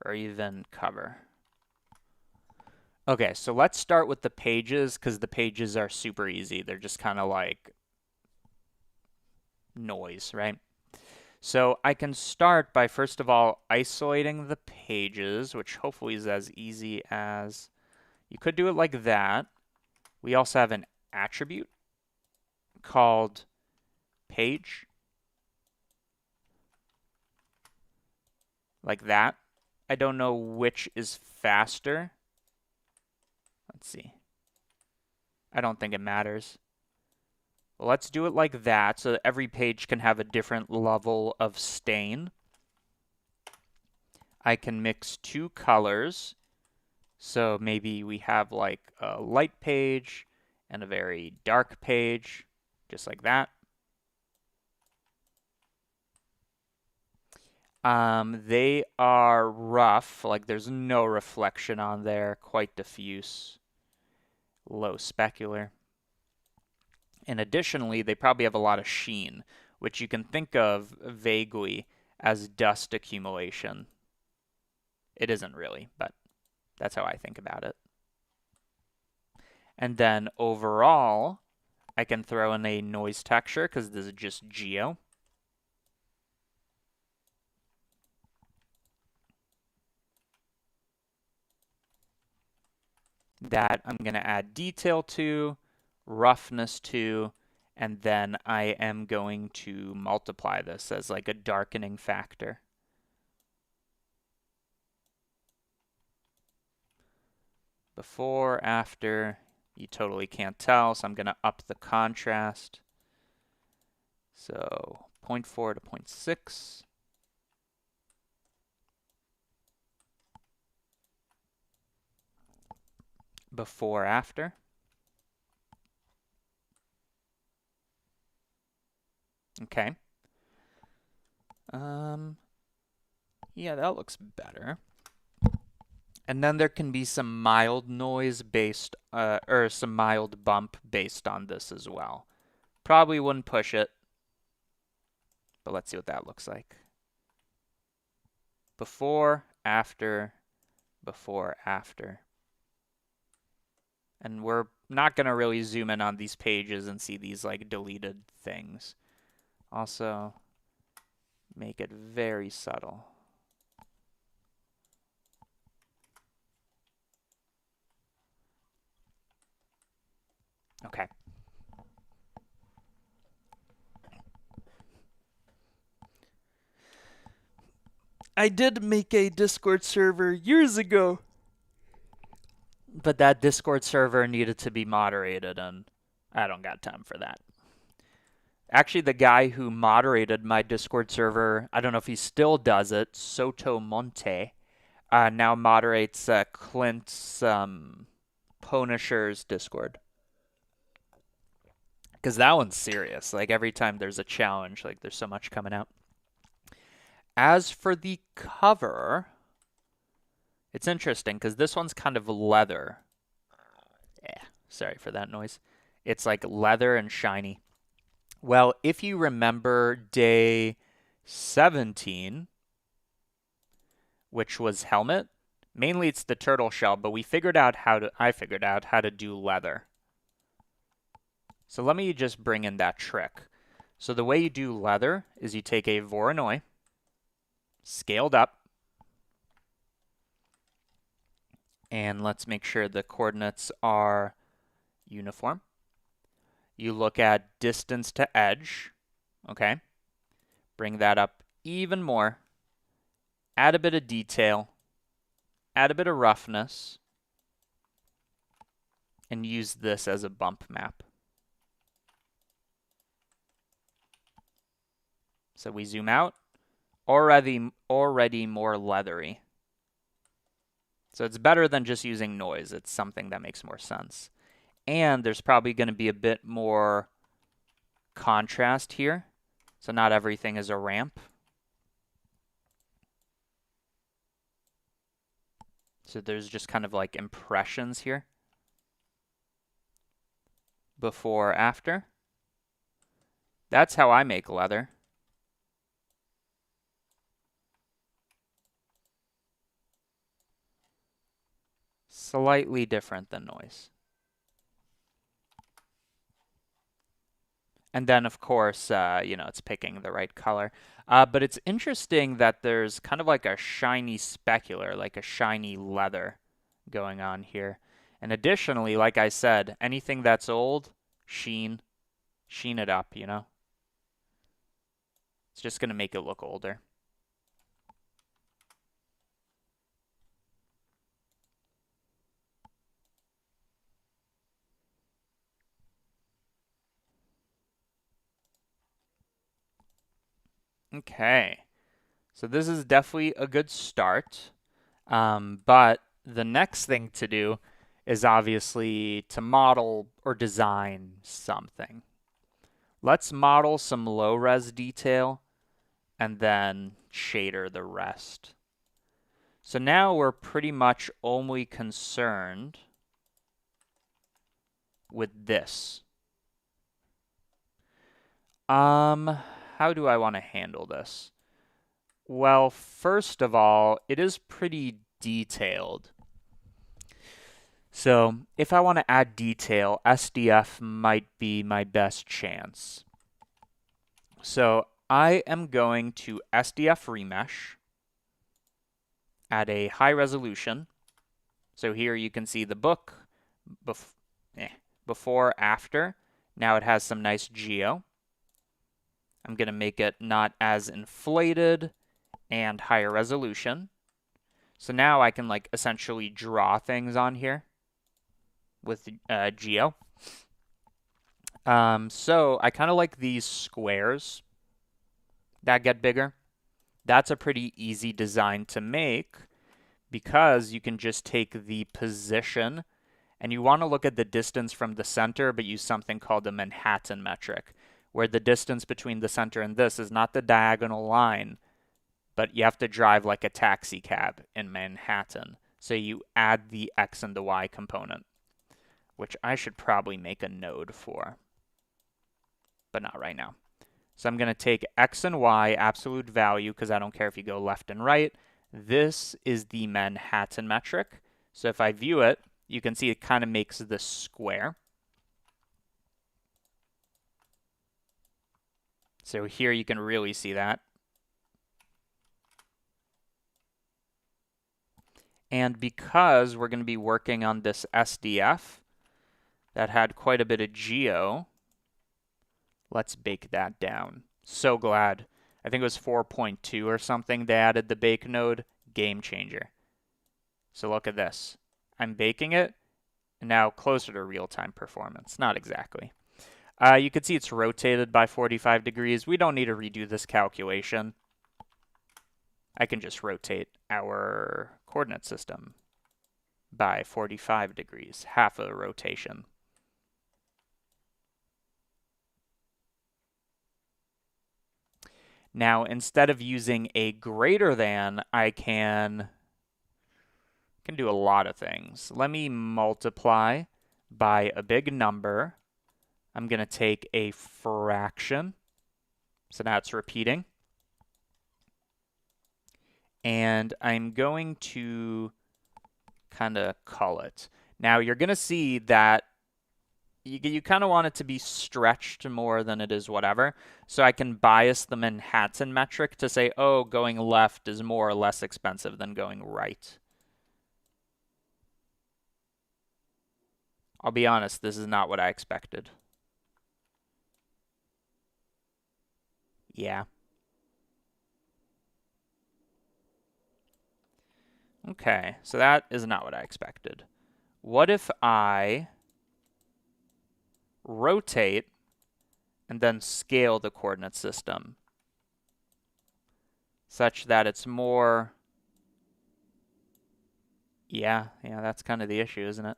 Or even cover. Okay, so let's start with the pages, because the pages are super easy. They're just kind of like noise, right? So I can start by, first of all, isolating the pages, which hopefully is as easy as... You could do it like that. We also have an attribute called page, like that. I don't know which is faster. Let's see. I don't think it matters. Well, let's do it like that so that every page can have a different level of stain. I can mix two colors. So maybe we have like a light page and a very dark page, just like that. They are rough, like there's no reflection on there, quite diffuse, low specular. And additionally, they probably have a lot of sheen, which you can think of vaguely as dust accumulation. It isn't really, but that's how I think about it. And then overall, I can throw in a noise texture because this is just geo. That I'm going to add detail to, roughness to, and then I am going to multiply this as like a darkening factor. Before, after, you totally can't tell, so I'm going to up the contrast. So 0.4 to 0.6. Before, after. Okay. Yeah, that looks better. And then there can be some mild noise based, or some mild bump based on this as well. Probably wouldn't push it, but let's see what that looks like. Before, after, before, after. And we're not going to really zoom in on these pages and see these like deleted things. Also, make it very subtle. Okay. I did make a Discord server years ago, but that Discord server needed to be moderated, and I don't got time for that. Actually, the guy who moderated my Discord server, I don't know if he still does it, Soto Monte, now moderates Clint's Punisher's Discord. Because that one's serious. Like every time there's a challenge, like there's so much coming out. As for the cover, it's interesting because this one's kind of leather. Yeah, sorry for that noise. It's like leather and shiny. Well, if you remember day 17, which was helmet, mainly it's the turtle shell, but I figured out how to do leather. So let me just bring in that trick. So the way you do leather is you take a Voronoi, scaled up, and let's make sure the coordinates are uniform. You look at distance to edge, okay? Bring that up even more. Add a bit of detail. Add a bit of roughness. And use this as a bump map. So we zoom out. Already more leathery. So it's better than just using noise. It's something that makes more sense. And there's probably going to be a bit more contrast here. So not everything is a ramp. So there's just kind of like impressions here. Before, after. That's how I make leather. Slightly different than noise. And then, of course, it's picking the right color. But it's interesting that there's kind of like a shiny specular, like a shiny leather going on here. And additionally, like I said, anything that's old sheen it up, you know? It's just going to make it look older. Okay, so this is definitely a good start, but the next thing to do is obviously to model or design something. Let's model some low-res detail and then shader the rest. So now we're pretty much only concerned with this. How do I want to handle this? Well, first of all, it is pretty detailed. So if I want to add detail, SDF might be my best chance. So I am going to SDF remesh, add a high resolution. So here you can see the book before, after. Now it has some nice geo. I'm going to make it not as inflated and higher resolution. So now I can like essentially draw things on here with geo. So I kind of like these squares that get bigger. That's a pretty easy design to make because you can just take the position and you want to look at the distance from the center, but use something called the Manhattan metric, where the distance between the center and this is not the diagonal line, but you have to drive like a taxi cab in Manhattan. So you add the X and the Y component, which I should probably make a node for, but not right now. So I'm going to take X and Y absolute value because I don't care if you go left and right. This is the Manhattan metric. So if I view it, you can see it kind of makes this square. So here you can really see that. And because we're going to be working on this SDF that had quite a bit of geo, let's bake that down. So glad. I think it was 4.2 or something they added the bake node. Game changer. So look at this. I'm baking it, and now closer to real-time performance. Not exactly. You can see it's rotated by 45 degrees. We don't need to redo this calculation. I can just rotate our coordinate system by 45 degrees, half a rotation. Now, instead of using a greater than, I can do a lot of things. Let me multiply by a big number. I'm going to take a fraction. So now it's repeating. And I'm going to kind of cull it. Now you're going to see that you kind of want it to be stretched more than it is whatever. So I can bias the Manhattan metric to say, oh, going left is more or less expensive than going right. I'll be honest, this is not what I expected. Yeah. Okay, so that is not what I expected. What if I rotate and then scale the coordinate system such that it's more... Yeah, that's kind of the issue, isn't it?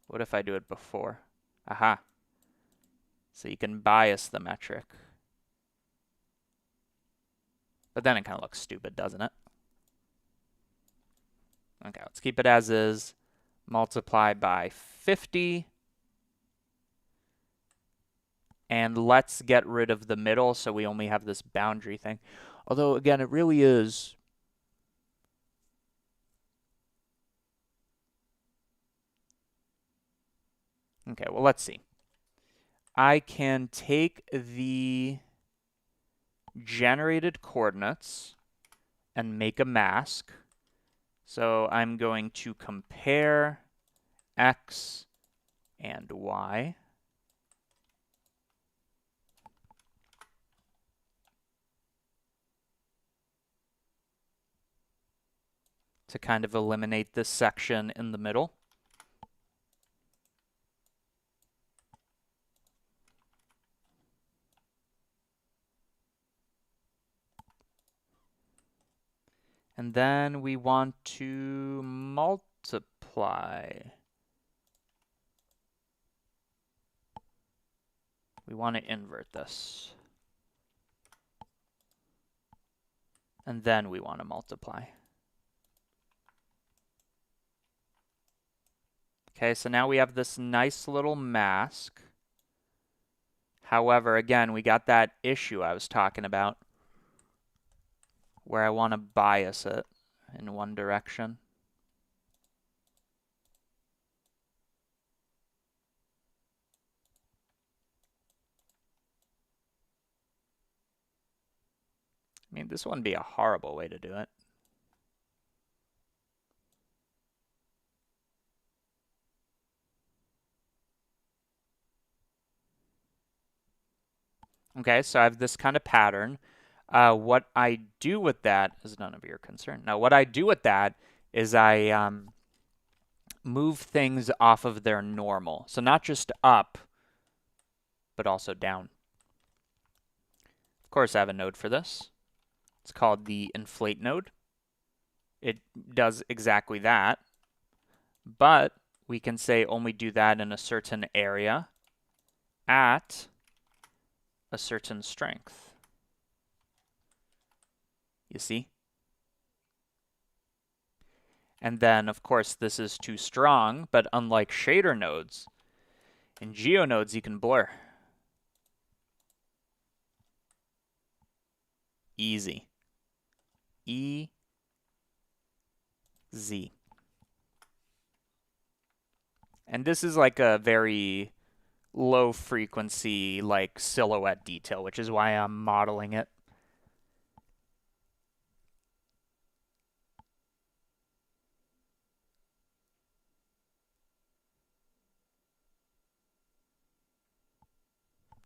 What if I do it before? Aha. So you can bias the metric. But then it kind of looks stupid, doesn't it? Okay, let's keep it as is. Multiply by 50. And let's get rid of the middle so we only have this boundary thing. Although, again, it really is... Okay, well, let's see. I can take the generated coordinates and make a mask. So I'm going to compare X and Y. to kind of eliminate this section in the middle. And then we want to multiply. We want to invert this. And then we want to multiply. Okay, so now we have this nice little mask. However, again, we got that issue I was talking about where I want to bias it in one direction. I mean, this wouldn't be a horrible way to do it. Okay, so I have this kind of pattern. What I do with that is none of your concern. Now, what I do with that is I move things off of their normal. So not just up, but also down. Of course, I have a node for this. It's called the inflate node. It does exactly that, but we can say only do that in a certain area at a certain strength. You see? And then, of course, this is too strong, but unlike shader nodes, in geonodes you can blur. Easy. E-Z. And this is like a very low frequency, like silhouette detail, which is why I'm modeling it.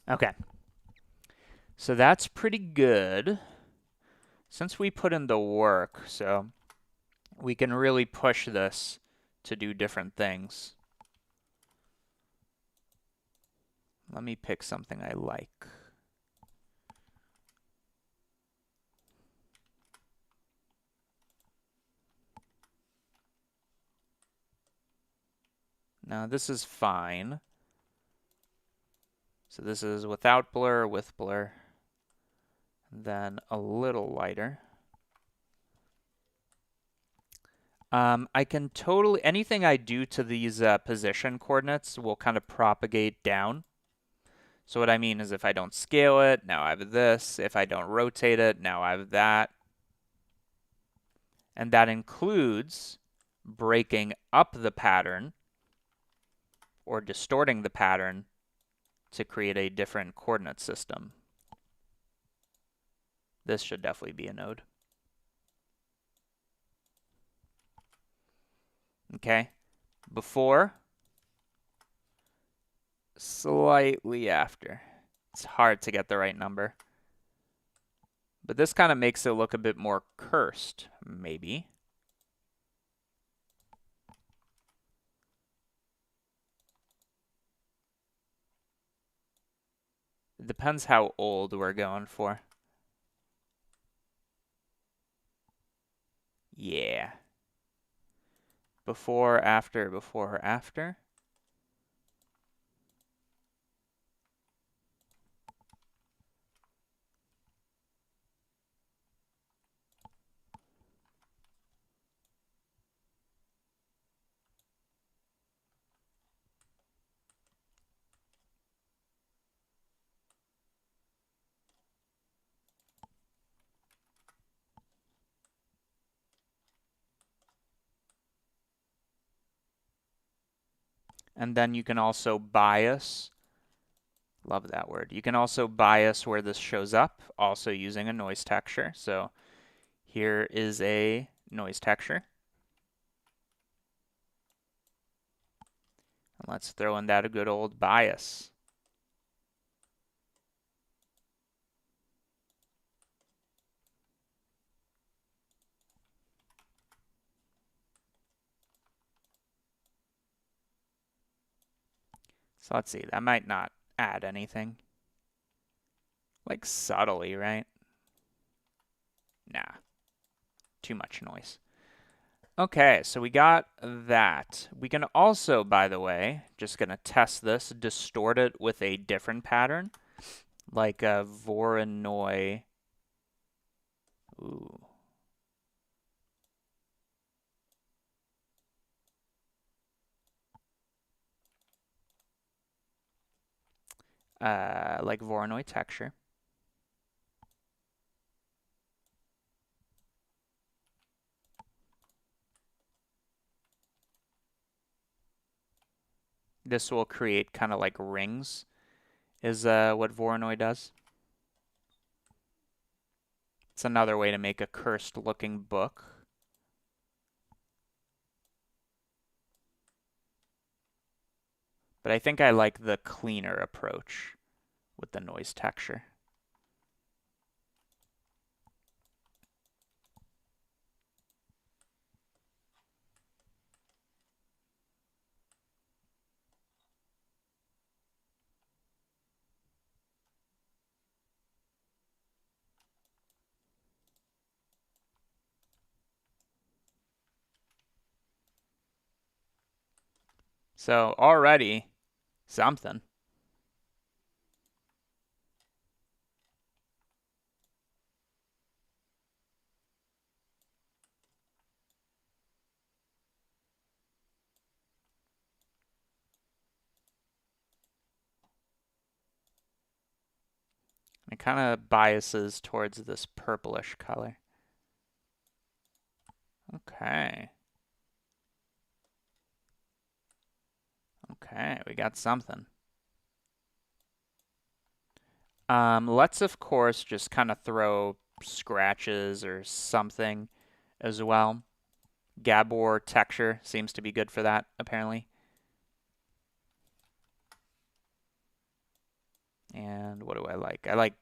Okay. So that's pretty good. Since we put in the work, so we can really push this to do different things. Let me pick something I like. Now this is fine. So this is without blur, with blur. Then a little lighter. I can totally, anything I do to these position coordinates will kind of propagate down. So what I mean is if I don't scale it, now I have this. If I don't rotate it, now I have that. And that includes breaking up the pattern or distorting the pattern to create a different coordinate system. This should definitely be a node. Okay, before, slightly after. It's hard to get the right number. But this kind of makes it look a bit more cursed, maybe. It depends how old we're going for. Yeah. Before, after, before, after. And then you can also bias. Love that word. You can also bias where this shows up, also using a noise texture. So here is a noise texture. And let's throw in that a good old bias. So let's see, that might not add anything. Like subtly, right? Nah, too much noise. Okay, so we got that. We can also, by the way, just gonna test this, distort it with a different pattern, like a Voronoi. Ooh. Like Voronoi texture. This will create kind of like rings, is what Voronoi does. It's another way to make a cursed looking book. But I think I like the cleaner approach with the noise texture. So already something. It kind of biases towards this purplish color. Okay. Okay, we got something. Let's, of course, just kind of throw scratches or something as well. Gabor texture seems to be good for that, apparently. And what do I like? I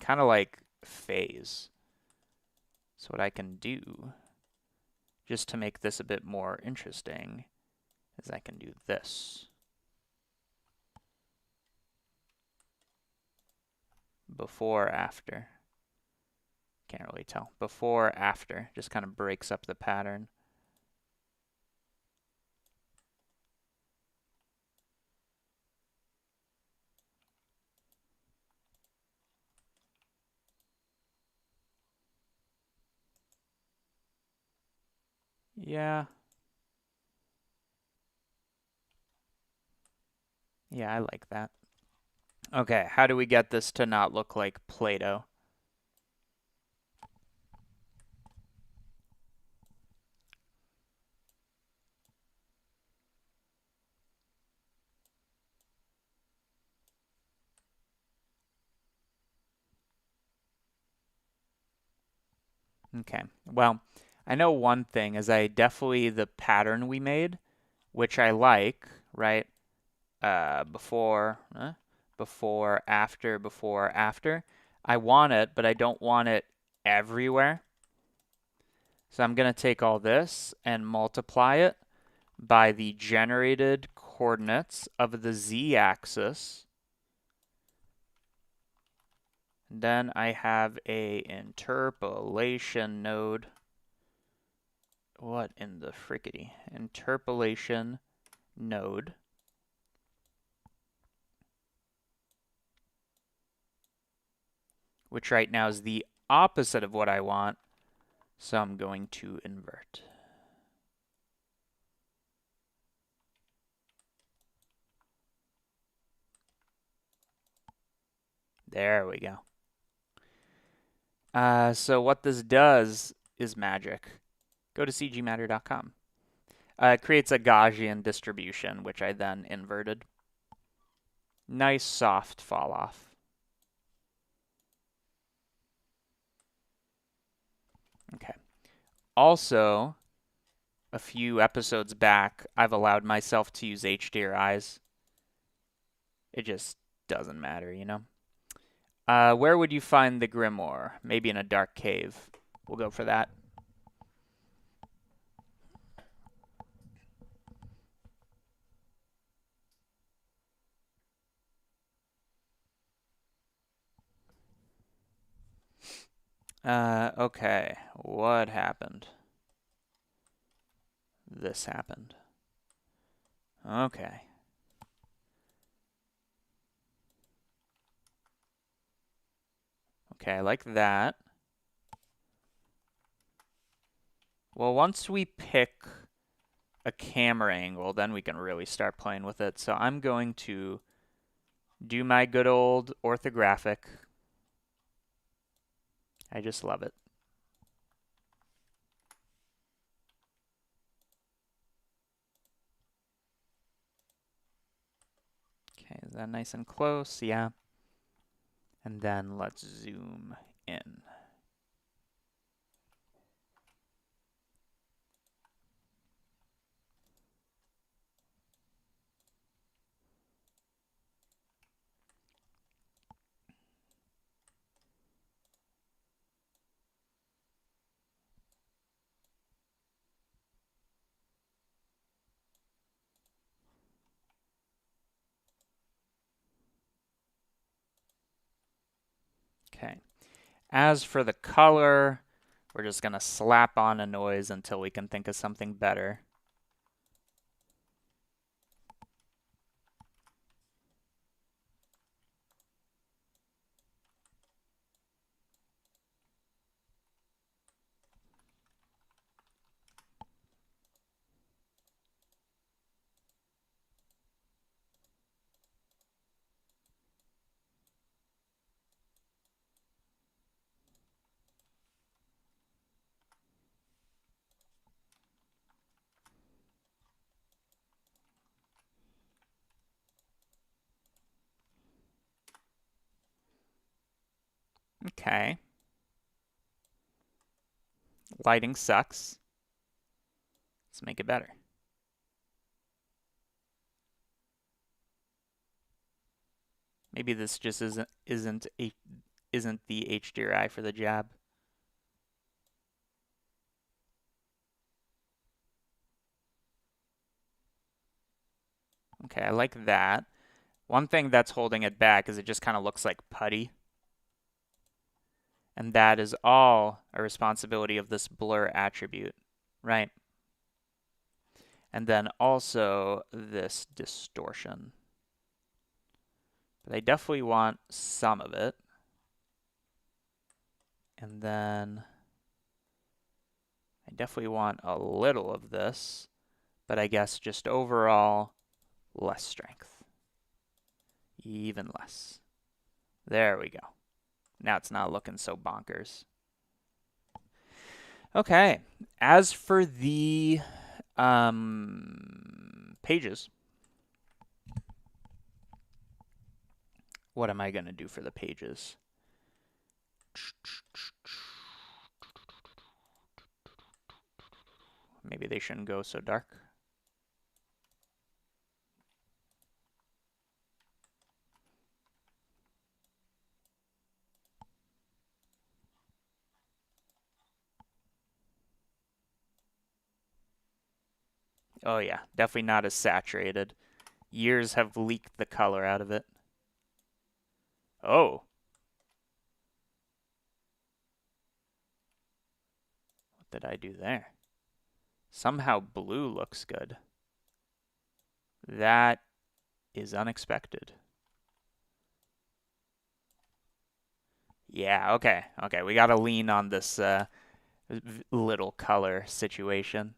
kind of like phase. So what I can do, just to make this a bit more interesting, is I can do this. Before, after. Can't really tell. Before, after. Just kind of breaks up the pattern. Yeah. Yeah, I like that. Okay, how do we get this to not look like Play-Doh? Okay, well, I know one thing is the pattern we made, which I like, right? Before, before, after. I want it, but I don't want it everywhere. So I'm going to take all this and multiply it by the generated coordinates of the z-axis. Then I have a interpolation node. What in the frickety? Interpolation node. Which right now is the opposite of what I want. So I'm going to invert. There we go. So what this does is magic. Go to cgmatter.com. It creates a Gaussian distribution, which I then inverted. Nice soft fall off. Okay. Also, a few episodes back, I've allowed myself to use HDRIs. It just doesn't matter, you know? Where would you find the Grimoire? Maybe in a dark cave. We'll go for that. Okay. What happened? This happened. Okay. Okay, I like that. Well, once we pick a camera angle, then we can really start playing with it. So I'm going to do my good old orthographic. I just love it. Okay, is that nice and close? Yeah. And then let's zoom in. Okay. As for the color, we're just going to slap on a noise until we can think of something better. Okay. Lighting sucks. Let's make it better. Maybe this just isn't the HDRI for the job. Okay, I like that. One thing that's holding it back is it just kind of looks like putty. And that is all a responsibility of this blur attribute, right? And then also this distortion. But I definitely want some of it. And then I definitely want a little of this, but I guess just overall less strength. Even less. There we go. Now it's not looking so bonkers. Okay, as for the pages, what am I going to do for the pages? Maybe they shouldn't go so dark. Oh yeah, definitely not as saturated. Years have leaked the color out of it. Oh. What did I do there? Somehow blue looks good. That is unexpected. Yeah, okay. Okay, we got to lean on this little color situation.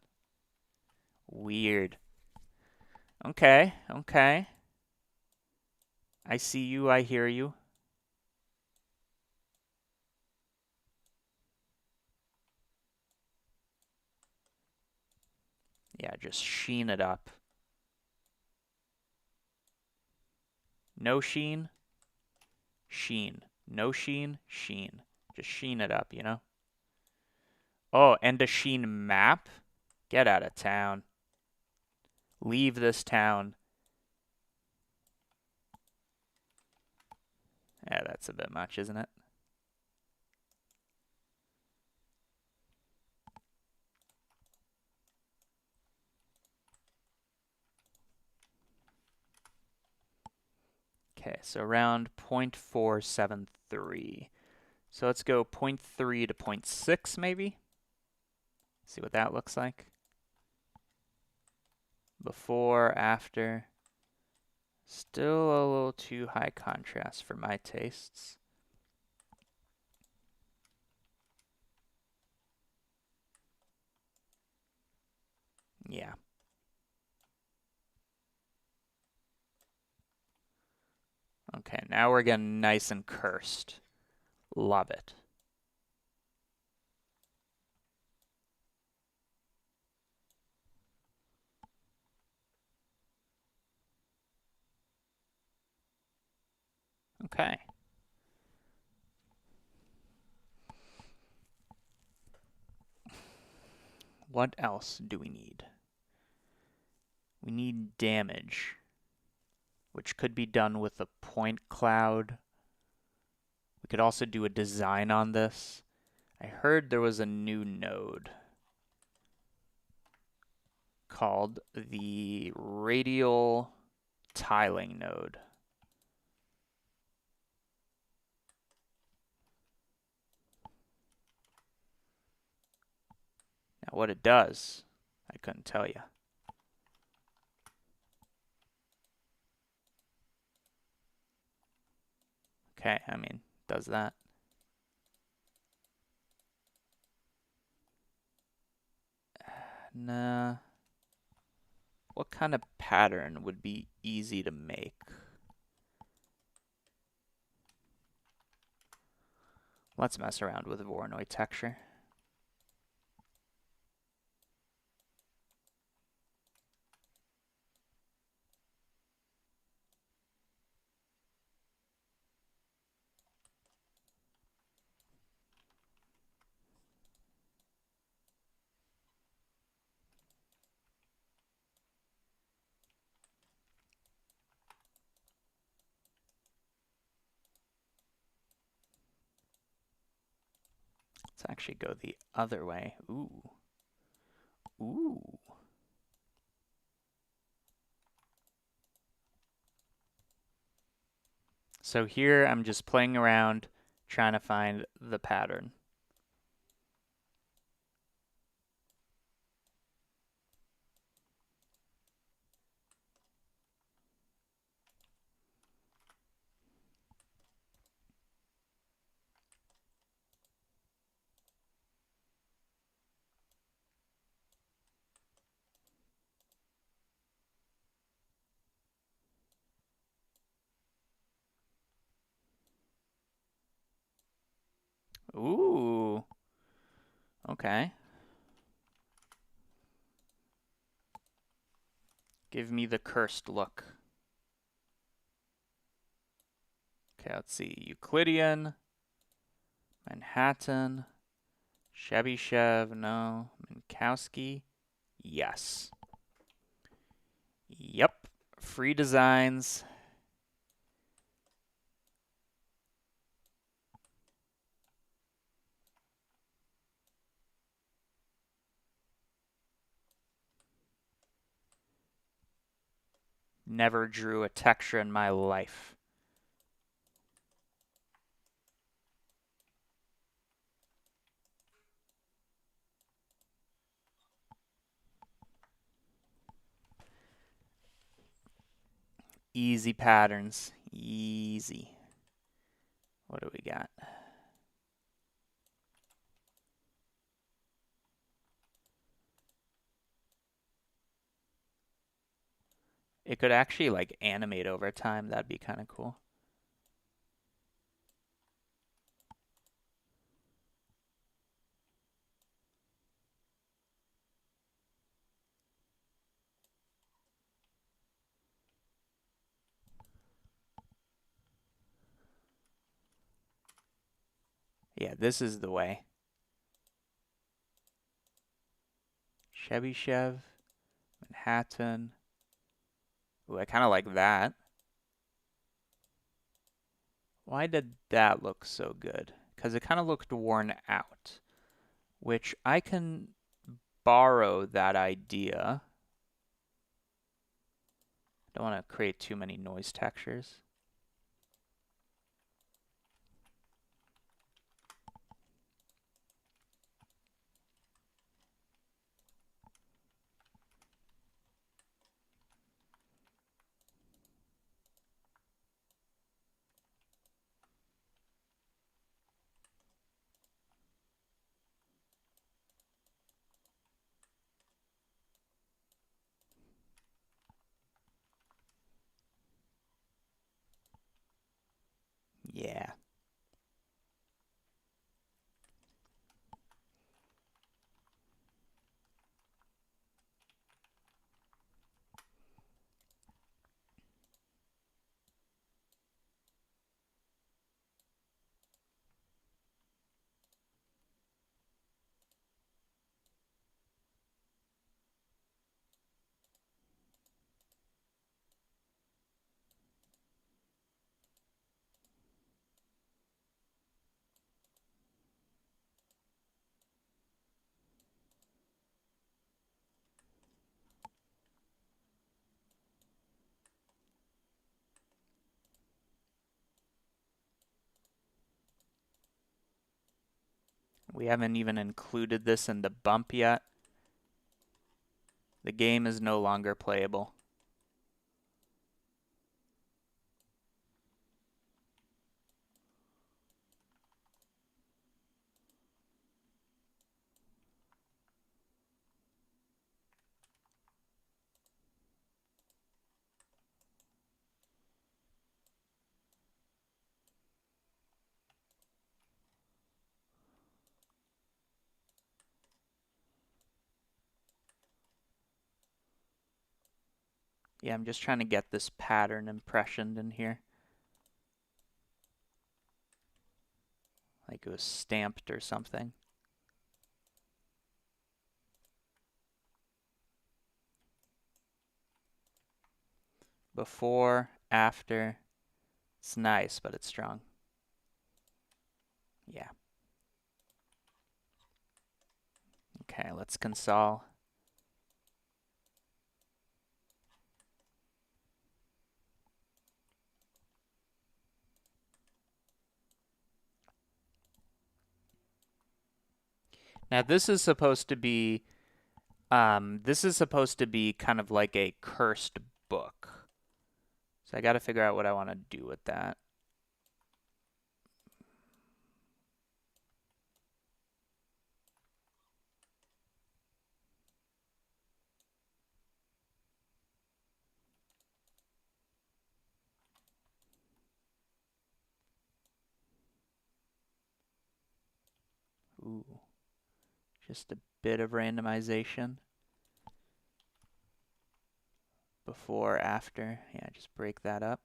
Weird. Okay, okay. I see you, I hear you. Yeah, just sheen it up. No sheen, sheen. No sheen, sheen. Just sheen it up, you know? Oh, and a sheen map? Get out of town. Leave this town. Yeah, that's a bit much, isn't it? Okay, so around 0.473. So let's go 0.3 to 0.6 maybe. See what that looks like. Before, after. Still a little too high contrast for my tastes. Yeah. Okay, now we're getting nice and cursed. Love it. Okay. What else do we need? We need damage, which could be done with a point cloud. We could also do a design on this. I heard there was a new node called the radial tiling node. Now what it does, I couldn't tell you. Okay, I mean, does that. Nah. What kind of pattern would be easy to make? Let's mess around with Voronoi texture. Let's actually go the other way. Ooh. Ooh. So here I'm just playing around, trying to find the pattern. Ooh. Okay. Give me the cursed look. Okay, let's see. Euclidean, Manhattan, Chebyshev, no. Minkowski, yes. Yep. Free designs. Never drew a texture in my life. Easy patterns. Easy. What do we got? It could actually like animate over time. That'd be kind of cool. Yeah, this is the way. Chebyshev, Manhattan. Ooh, I kind of like that. Why did that look so good? Because it kind of looked worn out, which I can borrow that idea. Don't want to create too many noise textures. Yeah. We haven't even included this in the bump yet. The game is no longer playable. Yeah, I'm just trying to get this pattern impressioned in here. Like it was stamped or something. Before, after. It's nice, but it's strong. Yeah. Okay, let's console. Now this is supposed to be kind of like a cursed book. So I got to figure out what I want to do with that. Ooh, just a bit of randomization. Before, after. Yeah, just break that up.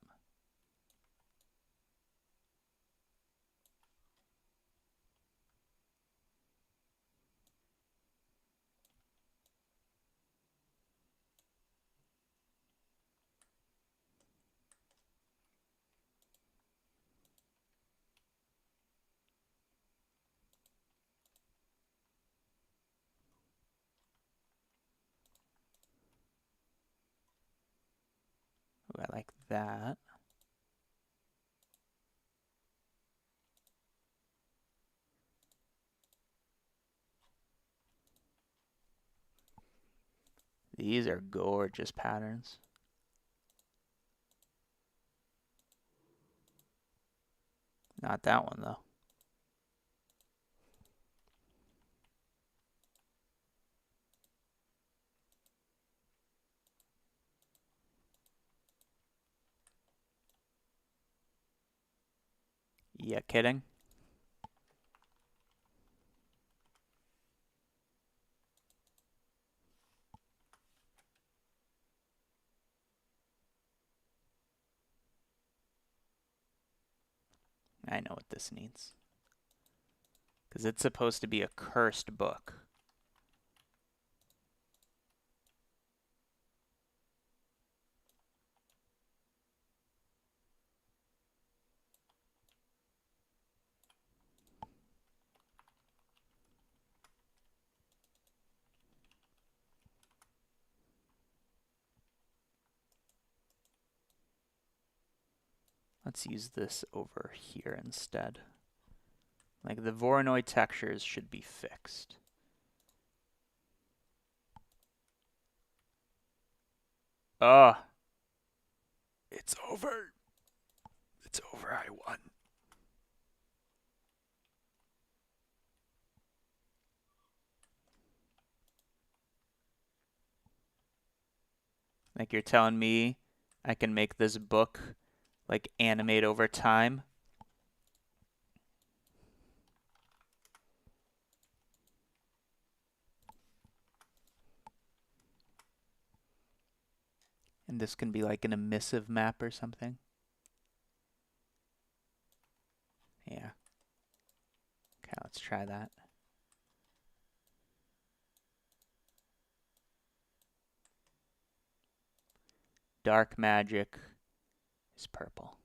Ooh, I like that. These are gorgeous patterns. Not that one, though. Yeah, kidding? I know what this needs. Because it's supposed to be a cursed book. Let's use this over here instead. Like the Voronoi textures should be fixed. Ugh. It's over. It's over. I won. Like you're telling me I can make this book like animate over time? And this can be like an emissive map or something. Yeah. Okay, let's try that. Dark magic is purple.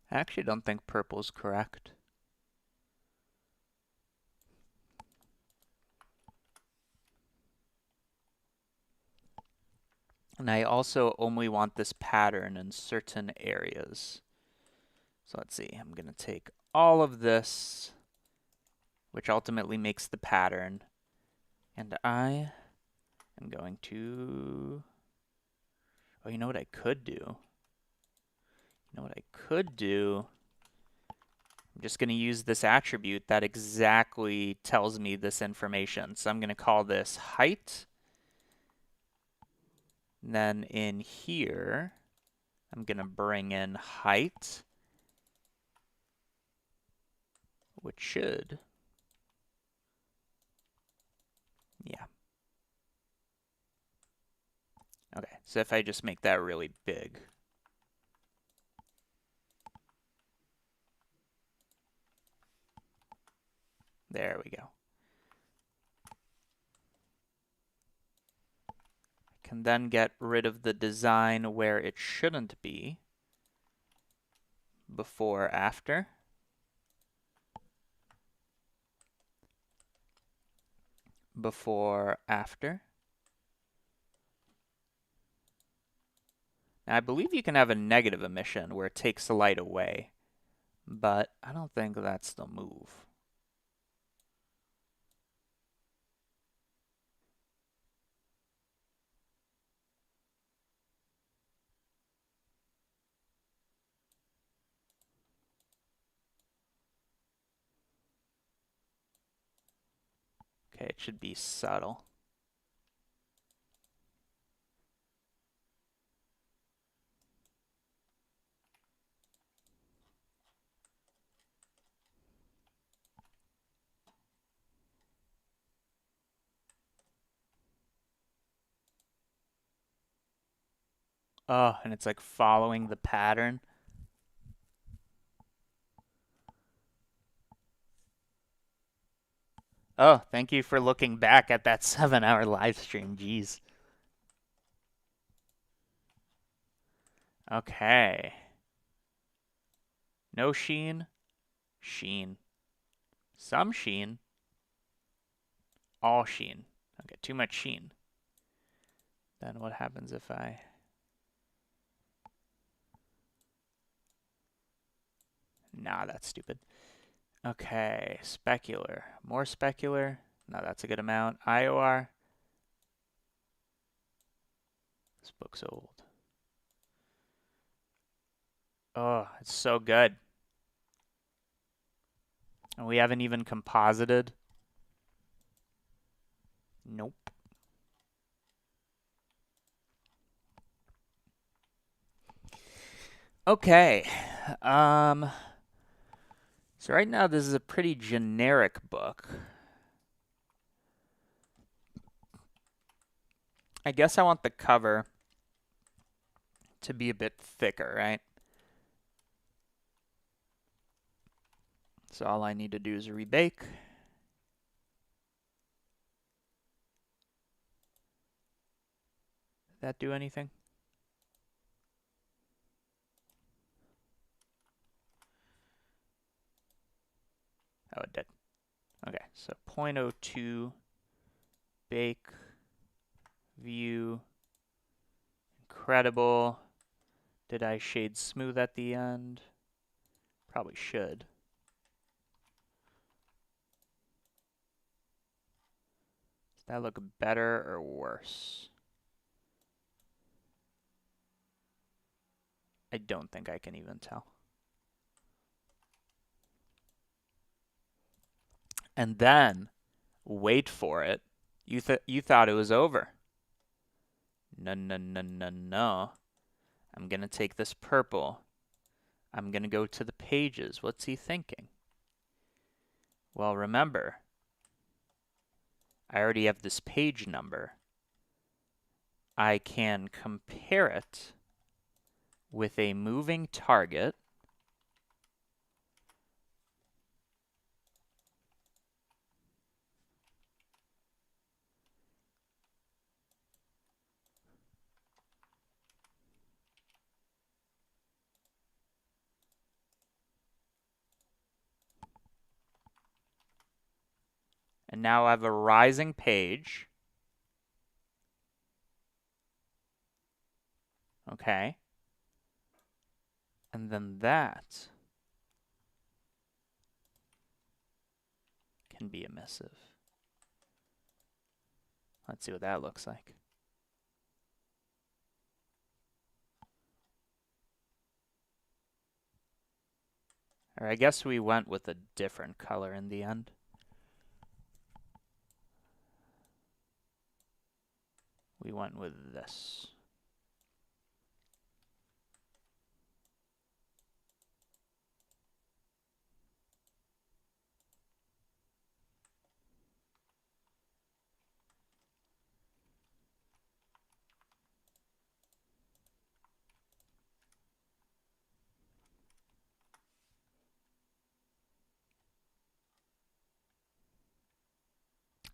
I actually don't think purple's correct. And I also only want this pattern in certain areas. So let's see, I'm going to take all of this, which ultimately makes the pattern, and I am going to... Oh, you know what I could do? I'm just going to use this attribute that exactly tells me this information. So I'm going to call this height. And then in here, I'm going to bring in height, which should... Yeah. Okay, so if I just make that really big. There we go. I can then get rid of the design where it shouldn't be. Before, after. Before, after. Now, I believe you can have a negative emission where it takes the light away, but I don't think that's the move. Okay, it should be subtle. Oh, and it's like following the pattern. Oh, thank you for looking back at that 7-hour live stream. Jeez. Okay. No sheen. Sheen. Some sheen. All sheen. Okay, too much sheen. Then what happens if I... Nah, that's stupid. Okay, specular. More specular. No, that's a good amount. IOR. This book's old. Oh, it's so good. And we haven't even composited. Nope. Okay. So right now this is a pretty generic book. I guess I want the cover to be a bit thicker, right? So all I need to do is rebake. Did that do anything? Oh, it did. Okay, so 0.02 bake view incredible. Did I shade smooth at the end? Probably should. that look better or worse? I don't think I can even tell. And then, wait for it, you thought it was over. No, no, no, no, no. I'm going to take this purple. I'm going to go to the pages. What's he thinking? Well, remember, I already have this page number. I can compare it with a moving target. And now I have a rising page. Okay. And then that can be emissive. Let's see what that looks like. Or I guess we went with a different color in the end. We went with this.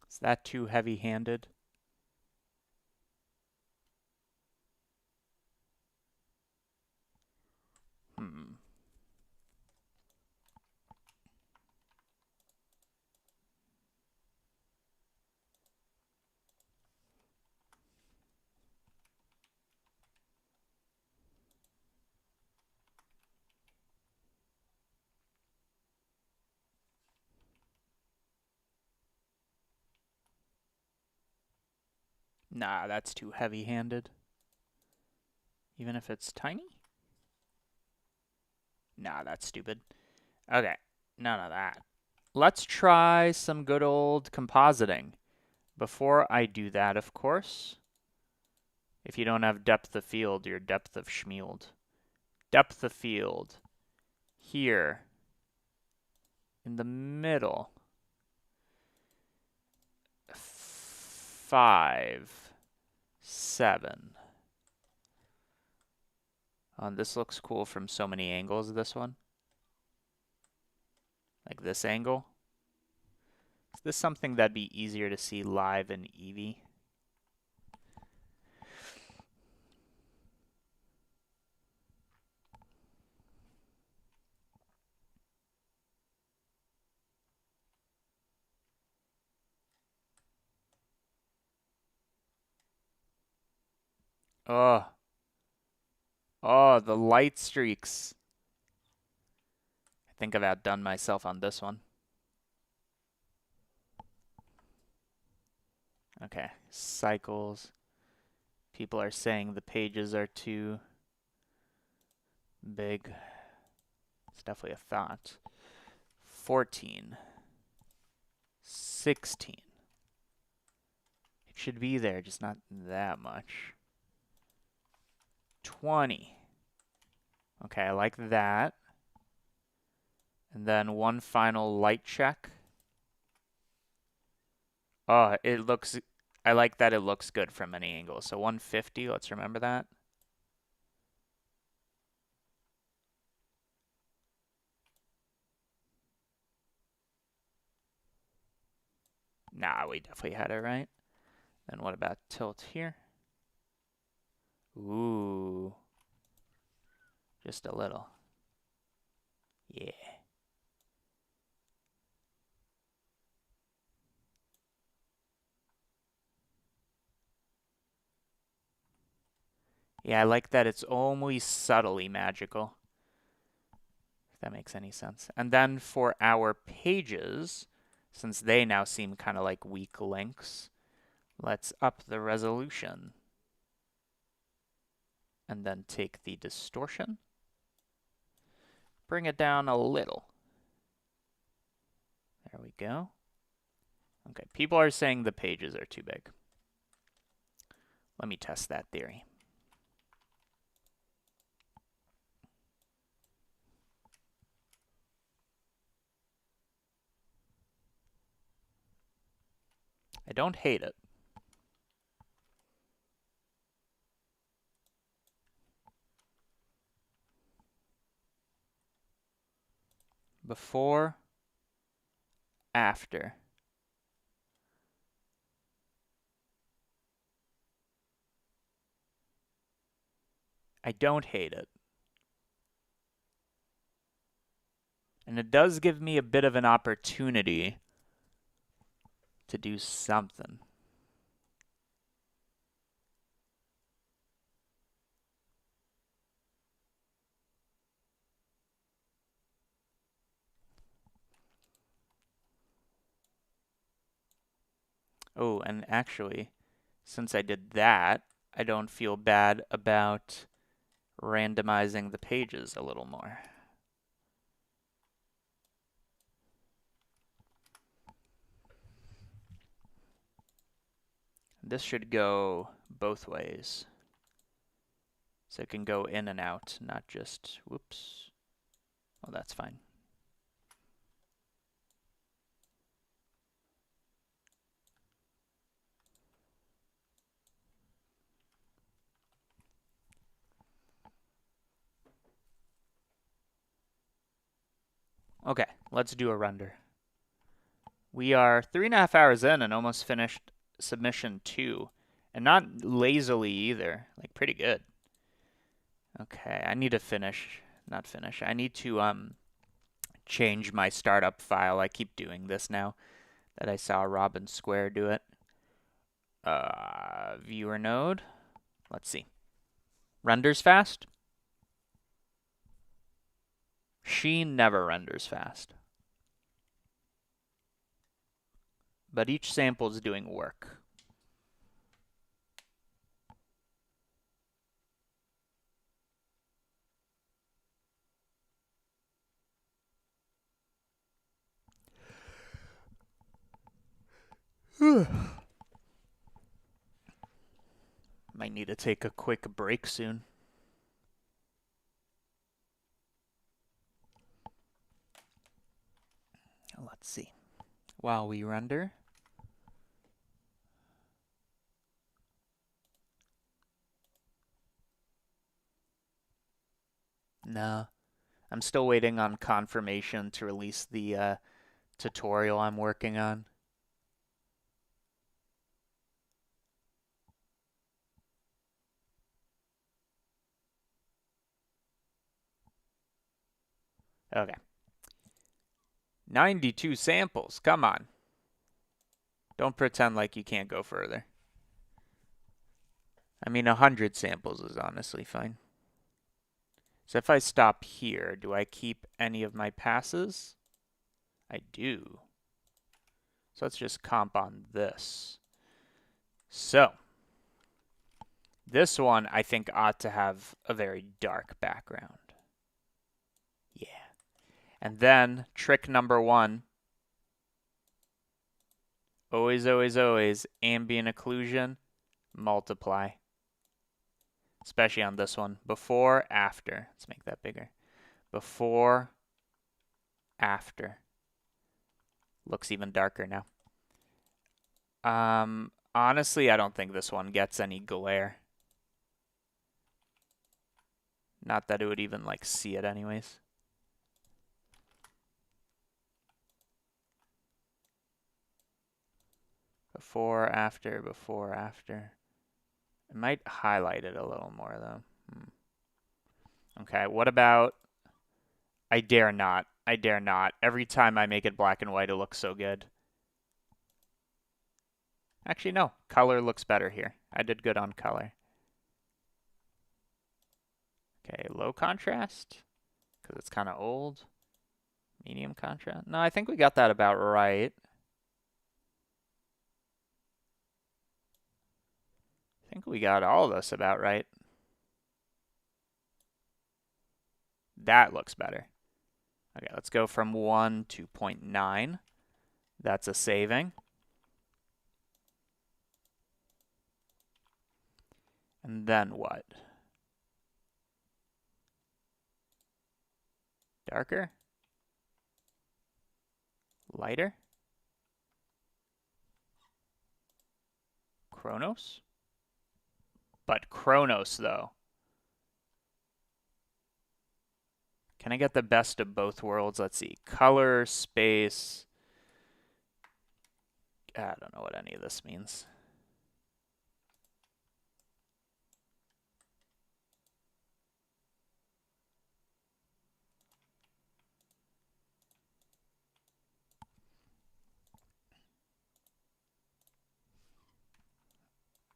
Is that too heavy-handed? Nah, that's too heavy-handed. Even if it's tiny? Nah, that's stupid. Okay, none of that. Let's try some good old compositing. Before I do that, of course, if you don't have depth of field, you're depth of schmield. Depth of field. Here. In the middle. 5, 7. This looks cool from so many angles, this one. Like this angle. Is this something that'd be easier to see live in Eevee? Oh. Oh, the light streaks. I think I've outdone myself on this one. Okay, cycles. People are saying the pages are too big. It's definitely a thought. 14. 16. It should be there, just not that much. 20. Okay, I like that. And then one final light check. Oh, it looks... I like that it looks good from any angle. So 150, let's remember that. Nah, we definitely had it right. Then what about tilt here? Ooh. Just a little. Yeah. Yeah, I like that it's always subtly magical. If that makes any sense. And then for our pages, since they now seem kind of like weak links, Let's up the resolution. And then take the distortion. Bring it down a little. There we go. Okay, people are saying the pages are too big. Let me test that theory. I don't hate it. Before, after. I don't hate it. And it does give me a bit of an opportunity to do something. Oh, and actually, since I did that, I don't feel bad about randomizing the pages a little more. This should go both ways. So it can go in and out, not just, whoops. Oh, that's fine. Okay, let's do a render. We are 3.5 hours in and almost finished submission 2. And not lazily either, like pretty good. Okay, I need to not finish. I need to change my startup file. I keep doing this now that I saw Robin Square do it. Viewer node. Let's see. Renders fast? She never renders fast. But each sample is doing work. Might need to take a quick break soon. Let's see. While we render. No. I'm still waiting on confirmation to release the tutorial I'm working on. Okay. 92 samples. Come on. Don't pretend like you can't go further. I mean, 100 samples is honestly fine. So if I stop here, do I keep any of my passes? I do. So let's just comp on this. So this one I think ought to have a very dark background. Yeah. And then trick number 1. Always, always, always, ambient occlusion, multiply. Especially on this one. Before, after. Let's make that bigger. Before, after. Looks even darker now. Honestly, I don't think this one gets any glare. Not that it would even, like, see it anyways. Before, after, before, after. It might highlight it a little more, though. Okay, what about... I dare not. I dare not. Every time I make it black and white, it looks so good. Actually, no. Color looks better here. I did good on color. Okay, low contrast, because it's kind of old. Medium contrast. No, I think we got that about right. think we got all of this about right. That looks better. Okay, let's go from 1 to 0.9. That's a saving. And then what? Darker? Lighter? Chronos? But Chronos, though. Can I get the best of both worlds? Let's see. Color, space. I don't know what any of this means.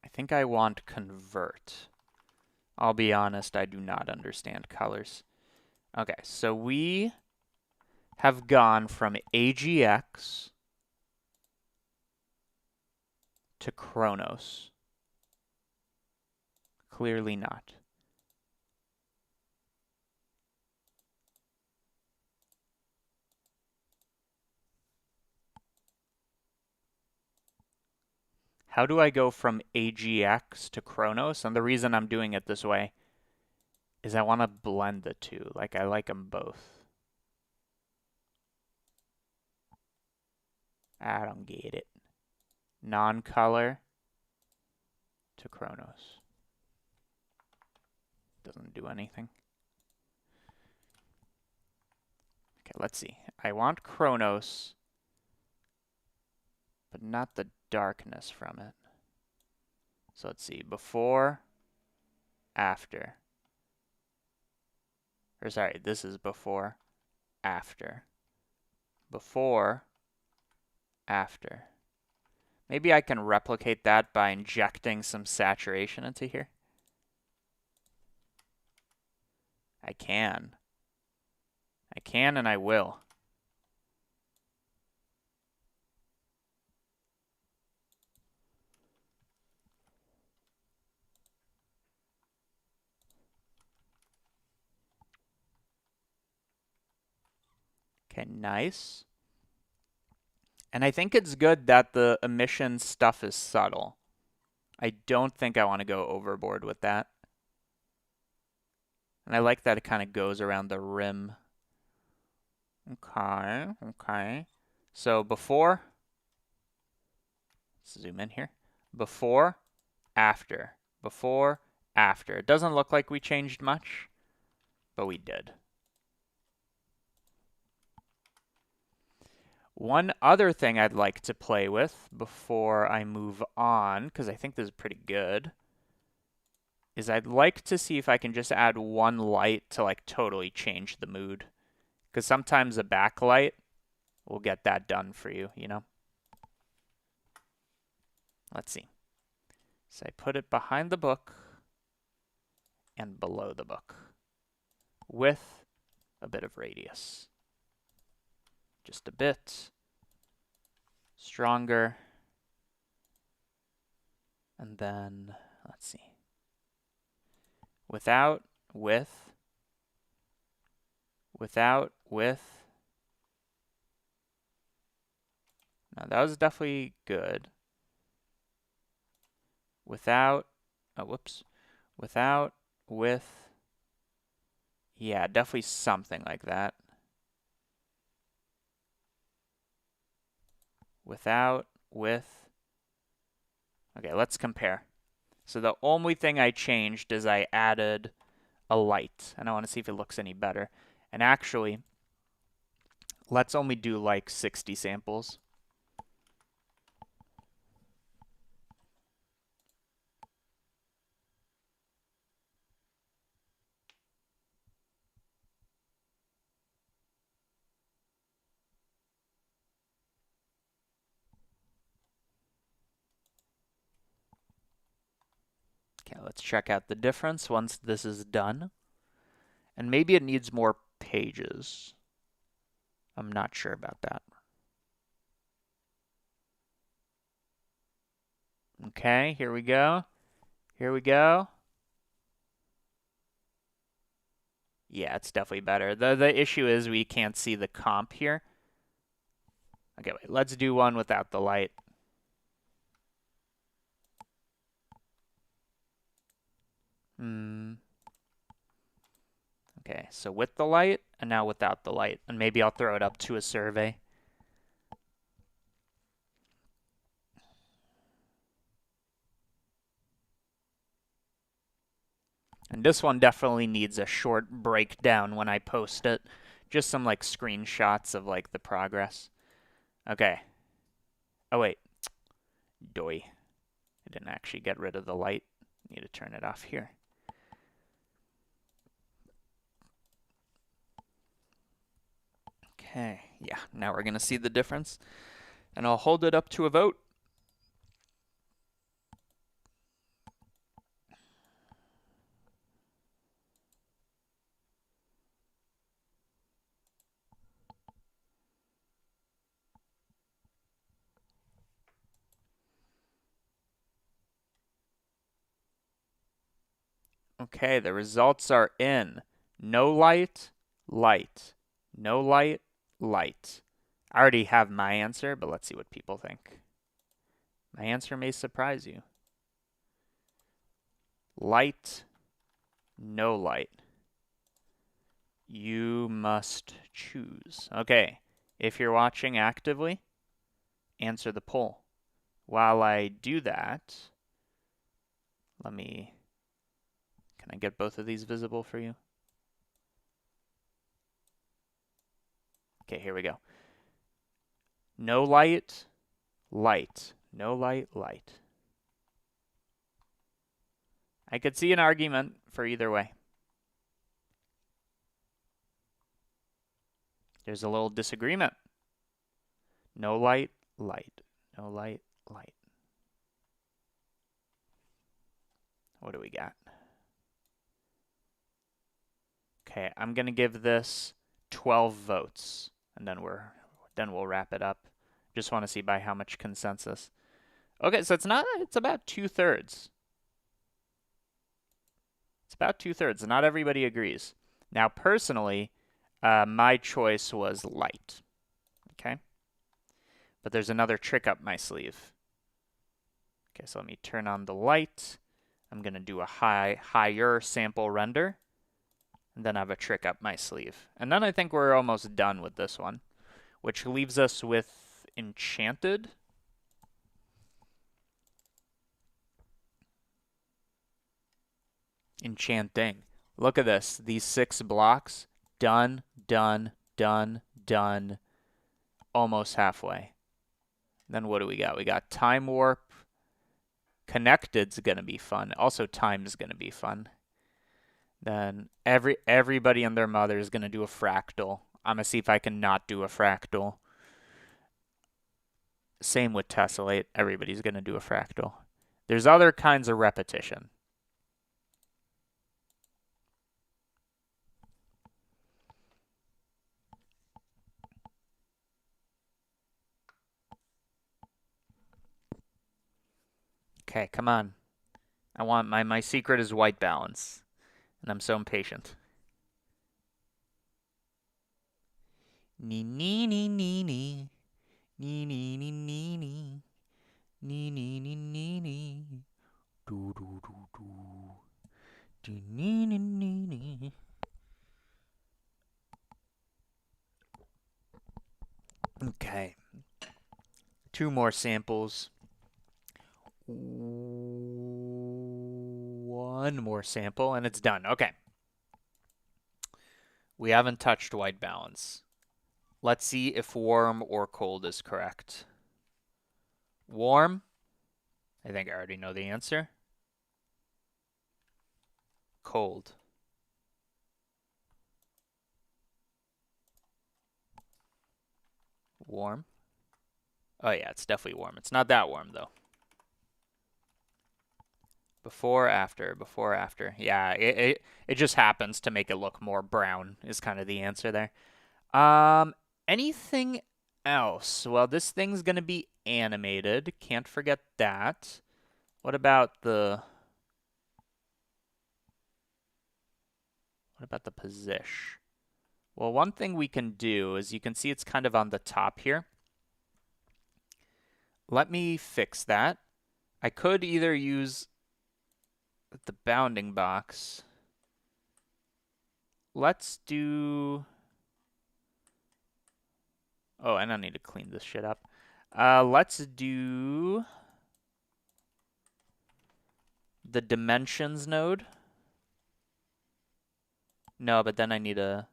I think I want convert. I'll be honest, I do not understand colors. Okay, so we have gone from AGX to Chronos. Clearly not. How do I go from AGX to Chronos? And the reason I'm doing it this way is I want to blend the two. Like, I like them both. I don't get it. Non-color to Chronos. Doesn't do anything. Okay, let's see. I want Chronos, but not the darkness from it. So let's see. Before, after. Or sorry, this is before, after. Before, after. Maybe I can replicate that by injecting some saturation into here. I can. I can and I will. Okay, nice. And I think it's good that the emission stuff is subtle. I don't think I want to go overboard with that. And I like that it kind of goes around the rim. Okay, okay. So before, let's zoom in here. Before, after. Before, after. It doesn't look like we changed much, but we did. One other thing I'd like to play with before I move on, because I think this is pretty good, is I'd like to see if I can just add one light to like totally change the mood. Because sometimes a backlight will get that done for you, you know? Let's see. So I put it behind the book and below the book with a bit of radius. Just a bit stronger. And then, let's see. Without, with, without, with. Now that was definitely good. Without, oh, whoops. Without, with. Yeah, definitely something like that. Without, with. Okay, let's compare. So the only thing I changed is I added a light, and I want to see if it looks any better. And actually, let's only do like 60 samples. Okay, let's check out the difference once this is done. And maybe it needs more pages. I'm not sure about that. Okay, here we go. Here we go. Yeah, it's definitely better. The issue is we can't see the comp here. Okay, wait, let's do one without the light. Okay, so with the light, and now without the light. And maybe I'll throw it up to a survey. And this one definitely needs a short breakdown when I post it. Just some like screenshots of like the progress. Okay. Oh wait. Doy. I didn't actually get rid of the light. Need to turn it off here. Okay. Yeah, now we're going to see the difference. And I'll hold it up to a vote. Okay, the results are in. No light, light. No light, light. I already have my answer, but let's see what people think. My answer may surprise you. Light, no light. You must choose. Okay, if you're watching actively, answer the poll. While I do that, can I get both of these visible for you? Okay, here we go. No light, light. No light, light. I could see an argument for either way. There's a little disagreement. No light, light. No light, light. What do we got? Okay, I'm going to give this 12 votes, and then we'll wrap it up. Just want to see by how much consensus. Okay, so it's about 2/3. It's about 2/3. Not everybody agrees. Now, personally, my choice was light. Okay? But there's another trick up my sleeve. Okay, so let me turn on the light. I'm going to do a higher sample render. And then I have a trick up my sleeve. And then I think we're almost done with this one, which leaves us with Enchanted. Enchanting. Look at this. These 6 blocks. Done, done, done, done. Almost halfway. Then what do we got? We got Time Warp. Connected's going to be fun. Also, Time's going to be fun. Then everybody and their mother is going to do a fractal. I'm going to see if I can not do a fractal. Same with tessellate. Everybody's going to do a fractal. There's other kinds of repetition. Okay, come on. I want my secret is white balance. And I'm so impatient. Nee nee nee nee nee. Nee nee nee nee nee. Nee nee nee nee nee. Do do do do. Do nee nee nee nee. Okay. 2 more samples. 1 more sample and it's done. Okay. We haven't touched white balance. Let's see if warm or cold is correct. Warm. I think I already know the answer. Cold. Warm. Oh yeah, it's definitely warm. It's not that warm though. Before, after, before, after. Yeah, it just happens to make it look more brown is kind of the answer there. Anything else? Well, this thing's gonna be animated. Can't forget that. What about the What about the position? Well, one thing we can do is you can see it's kind of on the top here. Let me fix that. I could either use the bounding box. Let's do... Oh, and I need to clean this shit up. Let's do the dimensions node. No, but then I need a...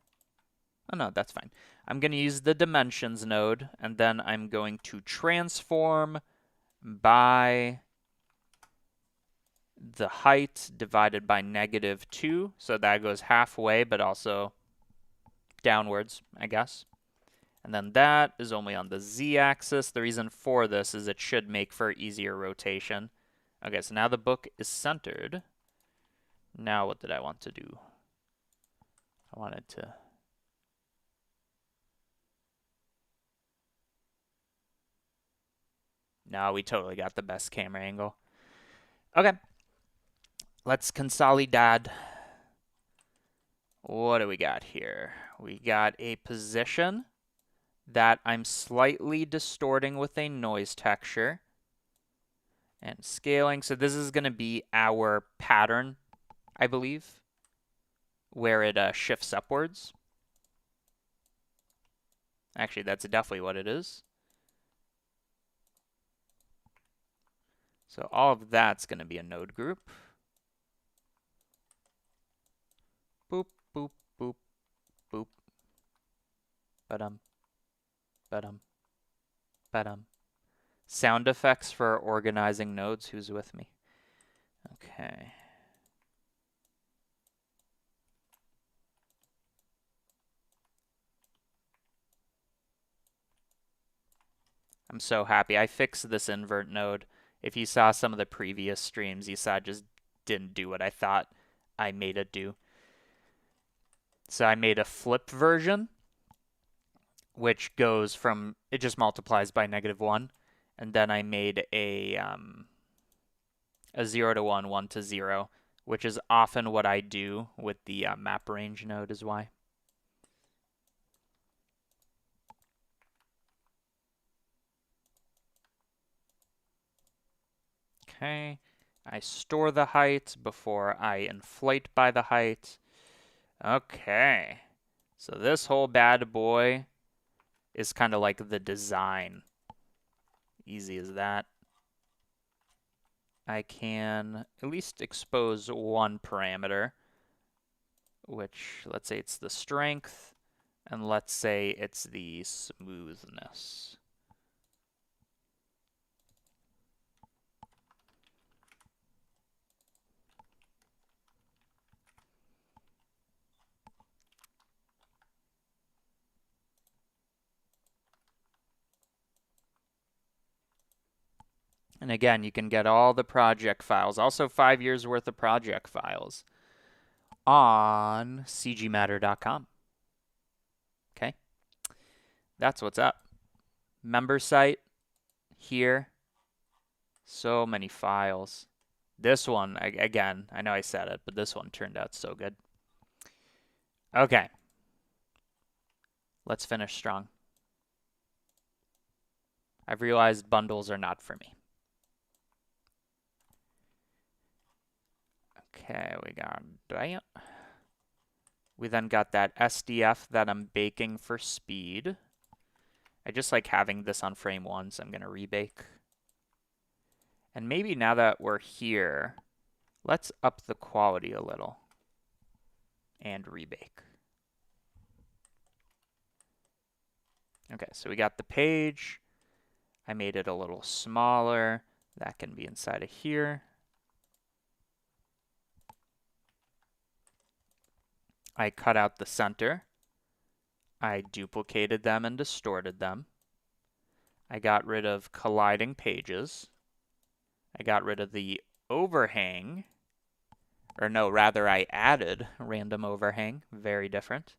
Oh, no, that's fine. I'm going to use the dimensions node, and then I'm going to transform by the height divided by -2. So that goes halfway, but also downwards, I guess. And then that is only on the z-axis. The reason for this is it should make for easier rotation. Okay, so now the book is centered. Now what did I want to do? I wanted to... No, we totally got the best camera angle. Okay. Let's consolidate. What do we got here? We got a position that I'm slightly distorting with a noise texture. And scaling. So this is going to be our pattern, I believe, where it shifts upwards. Actually, that's definitely what it is. So all of that's going to be a node group. Boop, boop, boop, boop. Ba-dum, ba-dum, ba-dum. Sound effects for organizing nodes. Who's with me? Okay. I'm so happy. I fixed this invert node. If you saw some of the previous streams, you saw it just didn't do what I thought I made it do. So I made a flip version, which goes from, it just multiplies by -1. And then I made a 0 to 1, 1 to 0, which is often what I do with the map range node is why. Okay, I store the height before I inflate by the height. Okay, so this whole bad boy is kind of like the design. Easy as that. I can at least expose one parameter, which let's say it's the strength, and let's say it's the smoothness. And again, you can get all the project files, also 5 years worth of project files, on cgmatter.com. Okay, that's what's up. Member site here. So many files. This one, again, I know I said it, but this one turned out so good. Okay. Let's finish strong. I've realized bundles are not for me. Okay, we got that. We then got that SDF that I'm baking for speed. I just like having this on frame 1, so I'm going to rebake. And maybe now that we're here, let's up the quality a little and rebake. Okay, so we got the page. I made it a little smaller. That can be inside of here. I cut out the center. I duplicated them and distorted them. I got rid of colliding pages. I got rid of the overhang. Or no, rather I added random overhang. Very different.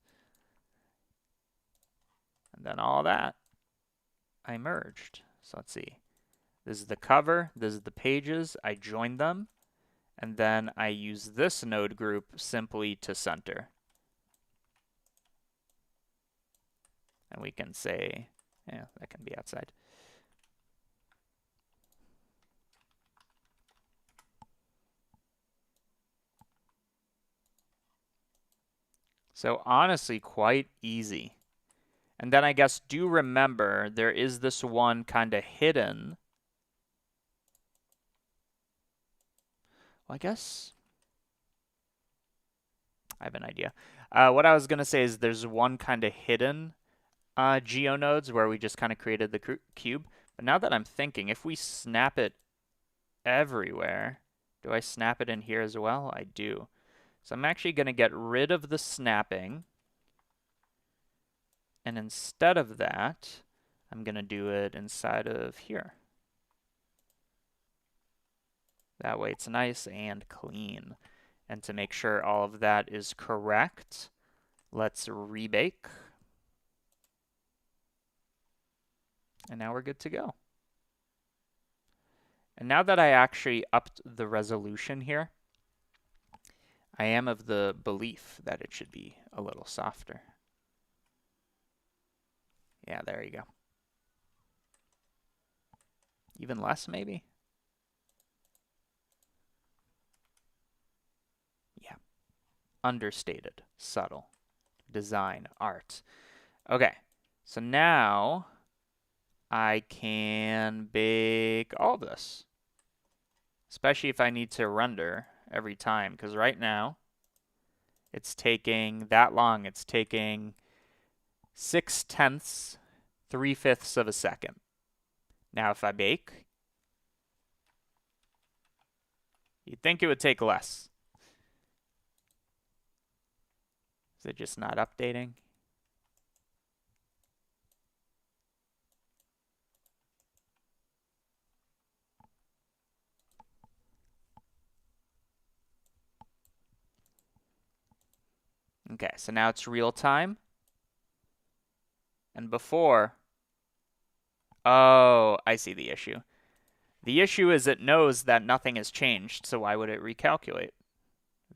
And then all that I merged. So let's see. This is the cover. This is the pages. I joined them. And then I use this node group simply to center. And we can say, yeah, that can be outside. So honestly, quite easy. And then I guess do remember there is this one kind of hidden. Well, I guess I have an idea. What I was going to say is there's one kind of hidden geonodes where we just kind of created the cube. But now that I'm thinking, if we snap it everywhere, do I snap it in here as well? I do. So I'm actually going to get rid of the snapping. And instead of that, I'm going to do it inside of here. That way it's nice and clean. And to make sure all of that is correct, let's rebake. And now we're good to go. And now that I actually upped the resolution here, I am of the belief that it should be a little softer. Yeah, there you go. Even less, maybe? Yeah. Understated, subtle, design, art. Okay, so now I can bake all of this, especially if I need to render every time, because right now it's taking that long. It's taking 6/10, 3/5 of a second. Now if I bake, you'd think it would take less. Is it just not updating? Okay, so now it's real time. And before, oh, I see the issue. The issue is it knows that nothing has changed, so why would it recalculate?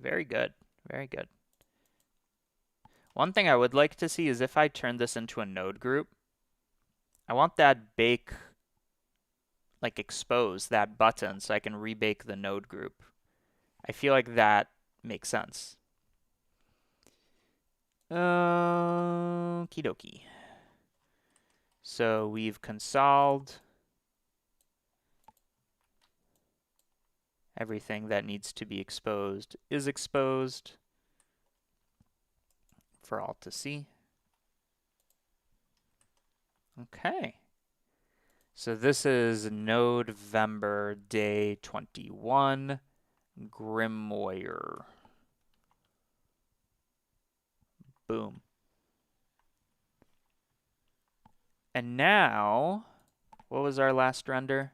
Very good, very good. One thing I would like to see is if I turn this into a node group, I want that bake, like expose that button so I can rebake the node group. I feel like that makes sense. Okie dokie. So we've consoled everything that needs to be exposed is exposed for all to see. Okay. So this is Nodevember day 21, Grimoire. Boom. And now, what was our last render?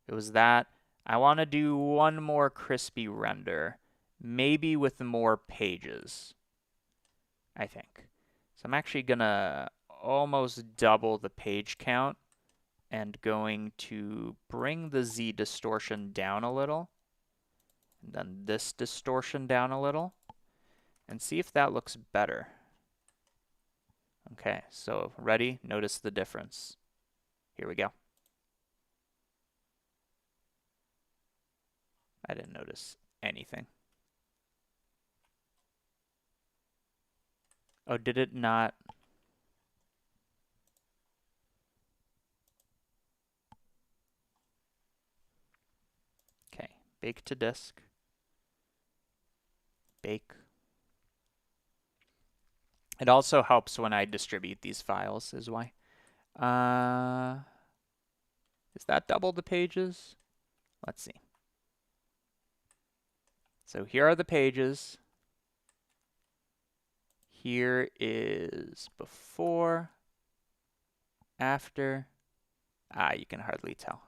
It was that. I want to do one more crispy render, maybe with more pages, I think. So I'm actually going to almost double the page count and going to bring the Z distortion down a little, and then this distortion down a little, and see if that looks better. Okay, so ready? Notice the difference. Here we go. I didn't notice anything. Oh, did it not? Okay, bake to disk. Bake. It also helps when I distribute these files, is why. Is that double the pages? Let's see. So here are the pages. Here is before, after. You can hardly tell.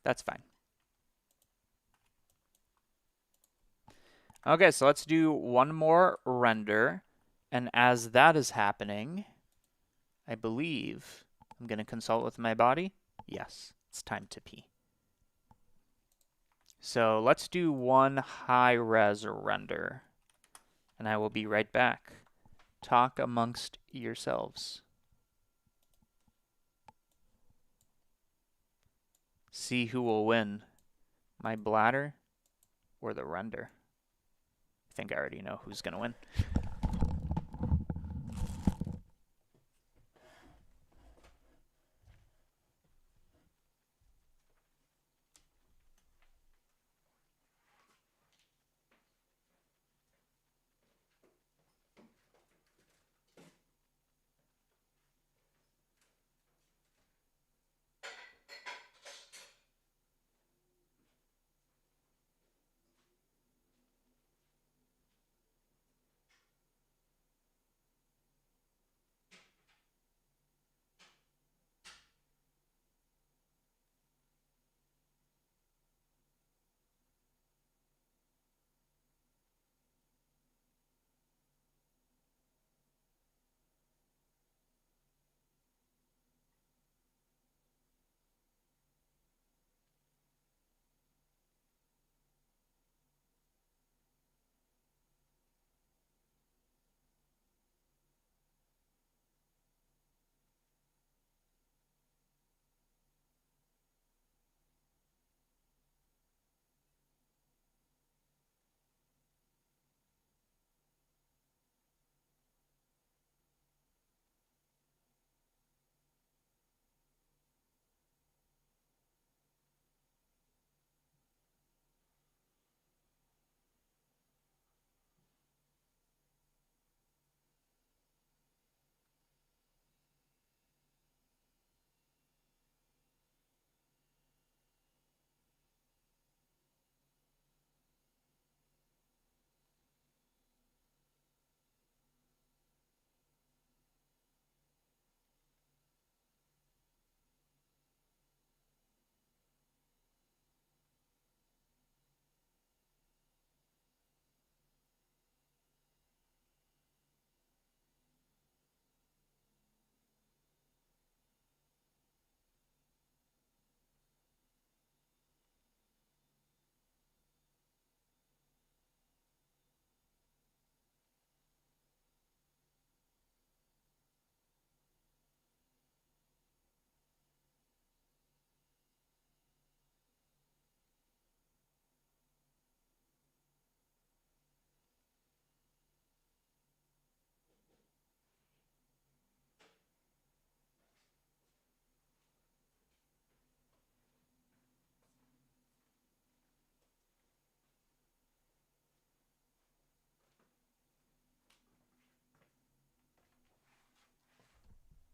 That's fine. Okay, so let's do one more render. And as that is happening, I believe I'm going to consult with my body. Yes, it's time to pee. So let's do one high-res render. And I will be right back. Talk amongst yourselves. See who will win, my bladder or the render. I think I already know who's gonna win.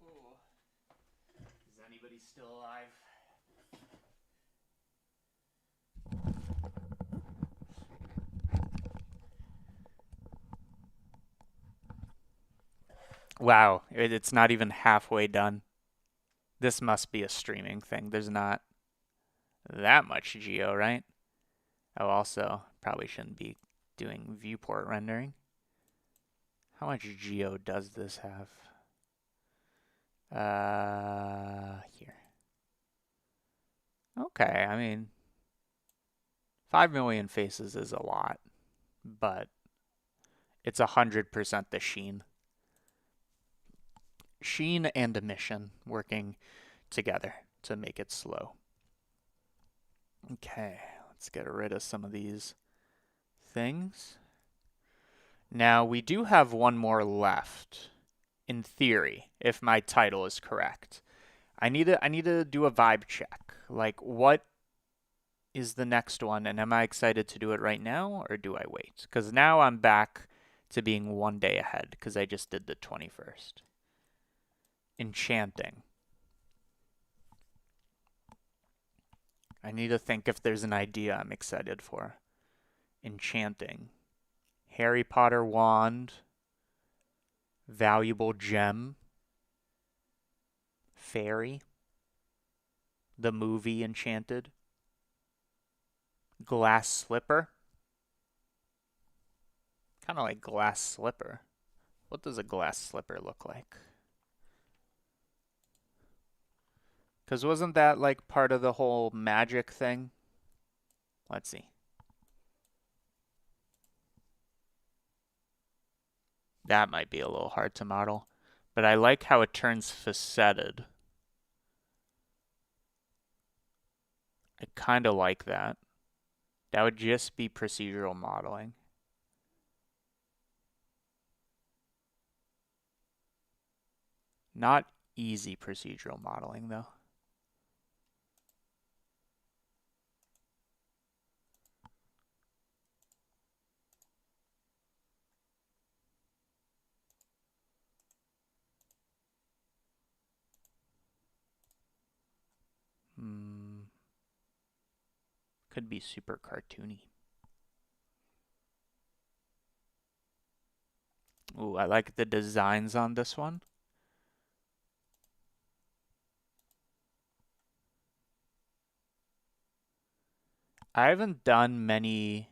Ooh. Is anybody still alive? Wow, it's not even halfway done. This must be a streaming thing. There's not that much geo, right? Oh, also, probably shouldn't be doing viewport rendering. How much geo does this have? Here. Okay, I mean, 5 million faces is a lot, but it's 100% the sheen. Sheen and emission working together to make it slow. Okay, let's get rid of some of these things. Now, we do have one more left, in theory, if my title is correct. I need to do a vibe check. Like, what is the next one, and am I excited to do it right now, or do I wait? Because now I'm back to being 1 day ahead, because I just did the 21st. Enchanting. I need to think if there's an idea I'm excited for. Enchanting. Harry Potter wand. Valuable gem. Fairy. The movie Enchanted. Glass slipper. Kind of like glass slipper. What does a glass slipper look like? Because wasn't that like part of the whole magic thing? Let's see. That might be a little hard to model. But I like how it turns faceted. I kind of like that. That would just be procedural modeling. Not easy procedural modeling, though. Could be super cartoony. Ooh, I like the designs on this one. I haven't done many.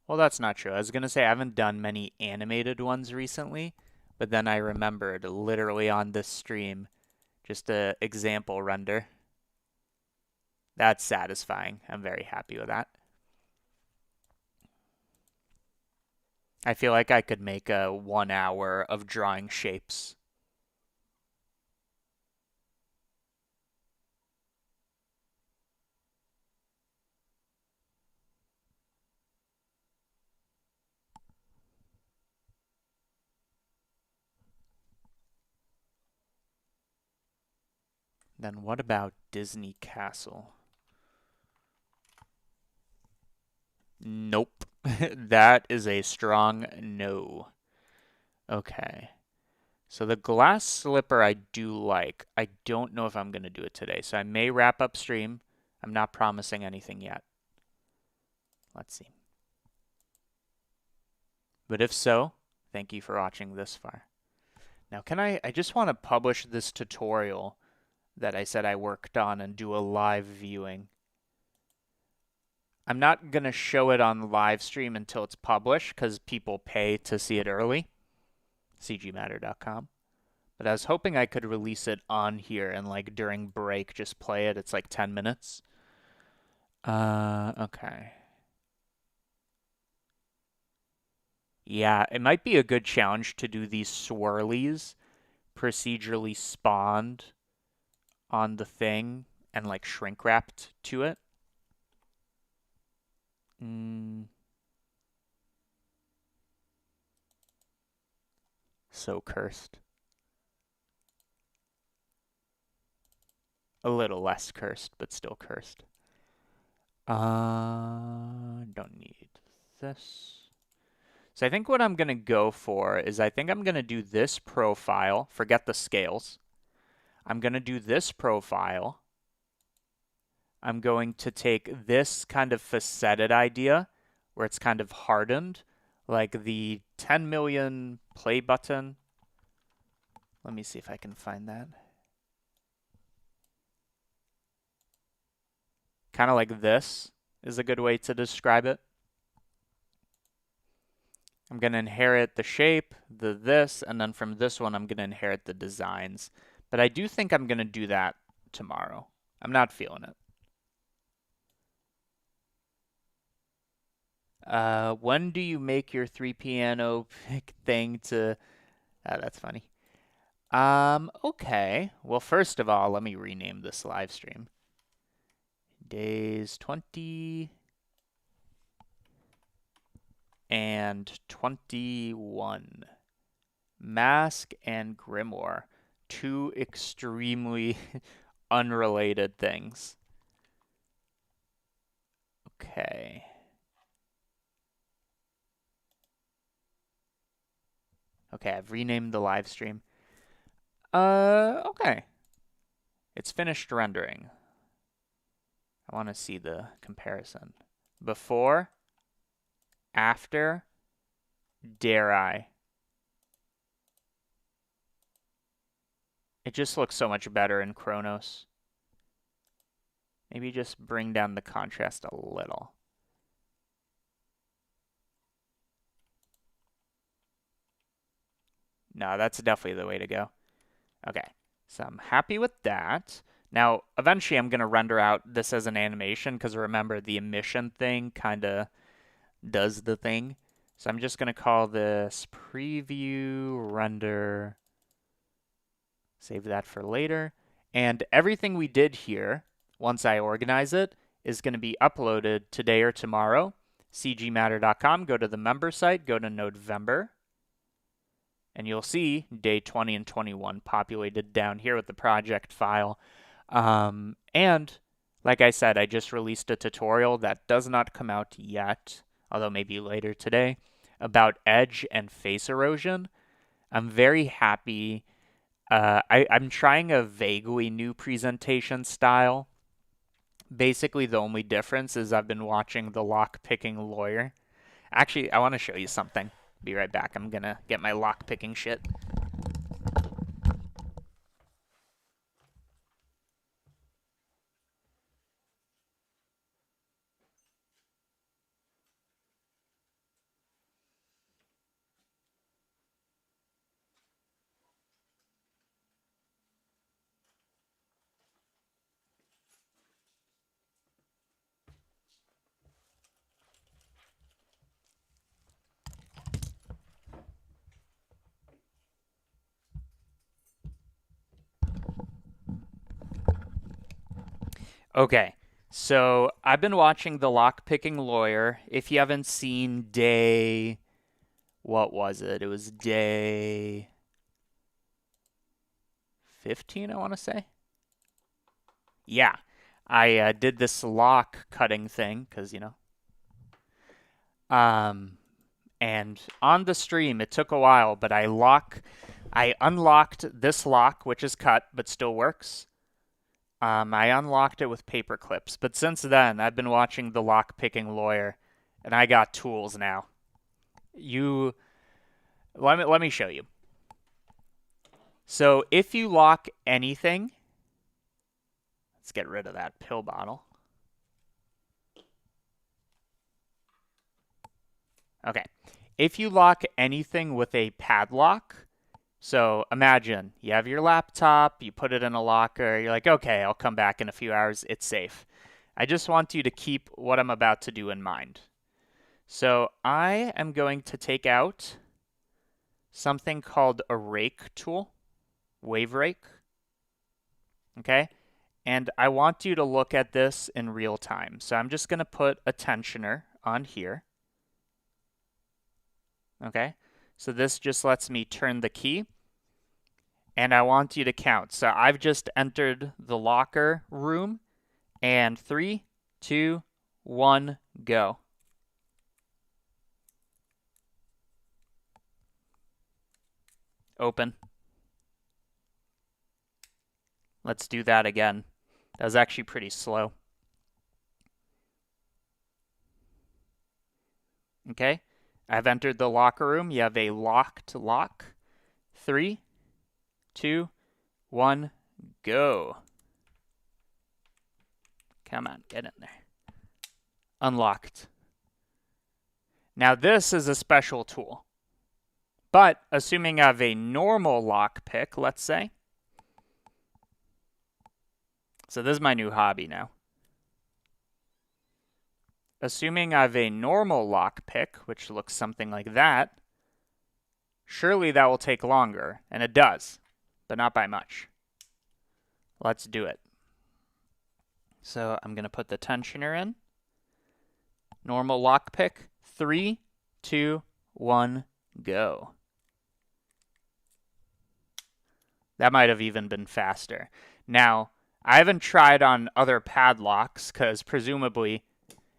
Well, that's not true. I was going to say I haven't done many animated ones recently, but then I remembered literally on this stream just a example render. That's satisfying. I'm very happy with that. I feel like I could make a 1 hour of drawing shapes. Then what about Disney Castle? Nope. That is a strong no. Okay. So the glass slipper I do like. I don't know if I'm going to do it today. So I may wrap up stream. I'm not promising anything yet. Let's see. But if so, thank you for watching this far. Now, I just want to publish this tutorial that I said I worked on and do a live viewing. I'm not going to show it on live stream until it's published because people pay to see it early. cgmatter.com. But I was hoping I could release it on here and like during break just play it. It's like 10 minutes. Okay. Yeah, it might be a good challenge to do these swirlies procedurally spawned on the thing and like shrink wrapped to it. So cursed. A little less cursed, but still cursed. Don't need this. So I think what I'm going to go for is I think I'm going to do this profile. Forget the scales. I'm going to do this profile. I'm going to take this kind of faceted idea where it's kind of hardened, like the 10 million play button. Let me see if I can find that. Kind of like this is a good way to describe it. I'm going to inherit the shape, this, and then from this one, I'm going to inherit the designs. But I do think I'm going to do that tomorrow. I'm not feeling it. When do you make your 3 piano pick thing to... that's funny. Okay. Well, first of all, let me rename this live stream. Days 20 and 21. Mask and Grimoire. Two extremely unrelated things. Okay. Okay, I've renamed the live stream. Okay. It's finished rendering. I want to see the comparison. Before, after, dare I. It just looks so much better in Chronos. Maybe just bring down the contrast a little. No, that's definitely the way to go. Okay, so I'm happy with that. Now, eventually I'm going to render out this as an animation because remember, the emission thing kind of does the thing. So I'm just going to call this preview render. Save that for later. And everything we did here, once I organize it, is going to be uploaded today or tomorrow. cgmatter.com, go to the member site, go to Nodevember, and you'll see day 20 and 21 populated down here with the project file. And like I said, I just released a tutorial that does not come out yet, although maybe later today, about edge and face erosion. I'm very happy. I'm trying a vaguely new presentation style. Basically, the only difference is I've been watching the lock-picking lawyer. Actually, I want to show you something. Be right back. I'm going to get my lock-picking shit. Okay, so I've been watching The Lock-Picking Lawyer. If you haven't seen day... What was it? It was day 15, I want to say. Yeah, I did this lock cutting thing, because, you know. And on the stream, it took a while, but I unlocked this lock, which is cut, but still works. I unlocked it with paper clips, but since then, I've been watching The Lock-Picking Lawyer, and I got tools now. Let me show you. So if you lock anything, let's get rid of that pill bottle. Okay. If you lock anything with a padlock, so imagine you have your laptop, you put it in a locker, you're like, okay, I'll come back in a few hours, it's safe. I just want you to keep what I'm about to do in mind. So I am going to take out something called a rake tool, wave rake. Okay? And I want you to look at this in real time. So I'm just going to put a tensioner on here. Okay? So this just lets me turn the key. And I want you to count. So I've just entered the locker room. And 3, 2, 1, go. Open. Let's do that again. That was actually pretty slow. Okay, I've entered the locker room. You have a locked lock. 3, 2, 1, go. Come on, get in there. Unlocked. Now this is a special tool. But assuming I have a normal lock pick, let's say. So this is my new hobby now. Assuming I have a normal lock pick, which looks something like that, surely that will take longer, and it does, but not by much. Let's do it. So I'm going to put the tensioner in. Normal lock pick. 3, 2, 1, go. That might have even been faster. Now, I haven't tried on other padlocks, because presumably,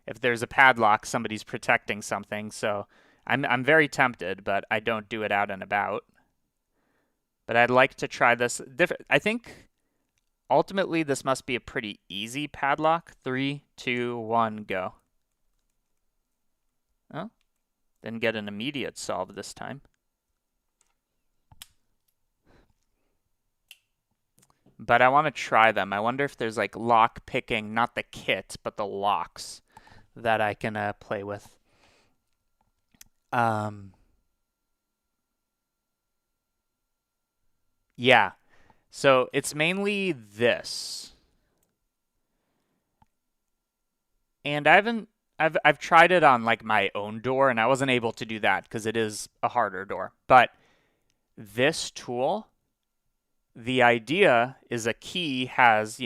if there's a padlock, somebody's protecting something. So I'm very tempted, but I don't do it out and about. But I'd like to try this. I think ultimately this must be a pretty easy padlock. 3, 2, 1, go. Oh, didn't get an immediate solve this time. But I want to try them. I wonder if there's like lock picking, not the kit, but the locks that I can play with. Yeah. So it's mainly this. And I've tried it on like my own door, and I wasn't able to do that because it is a harder door. But this tool, the idea is a key has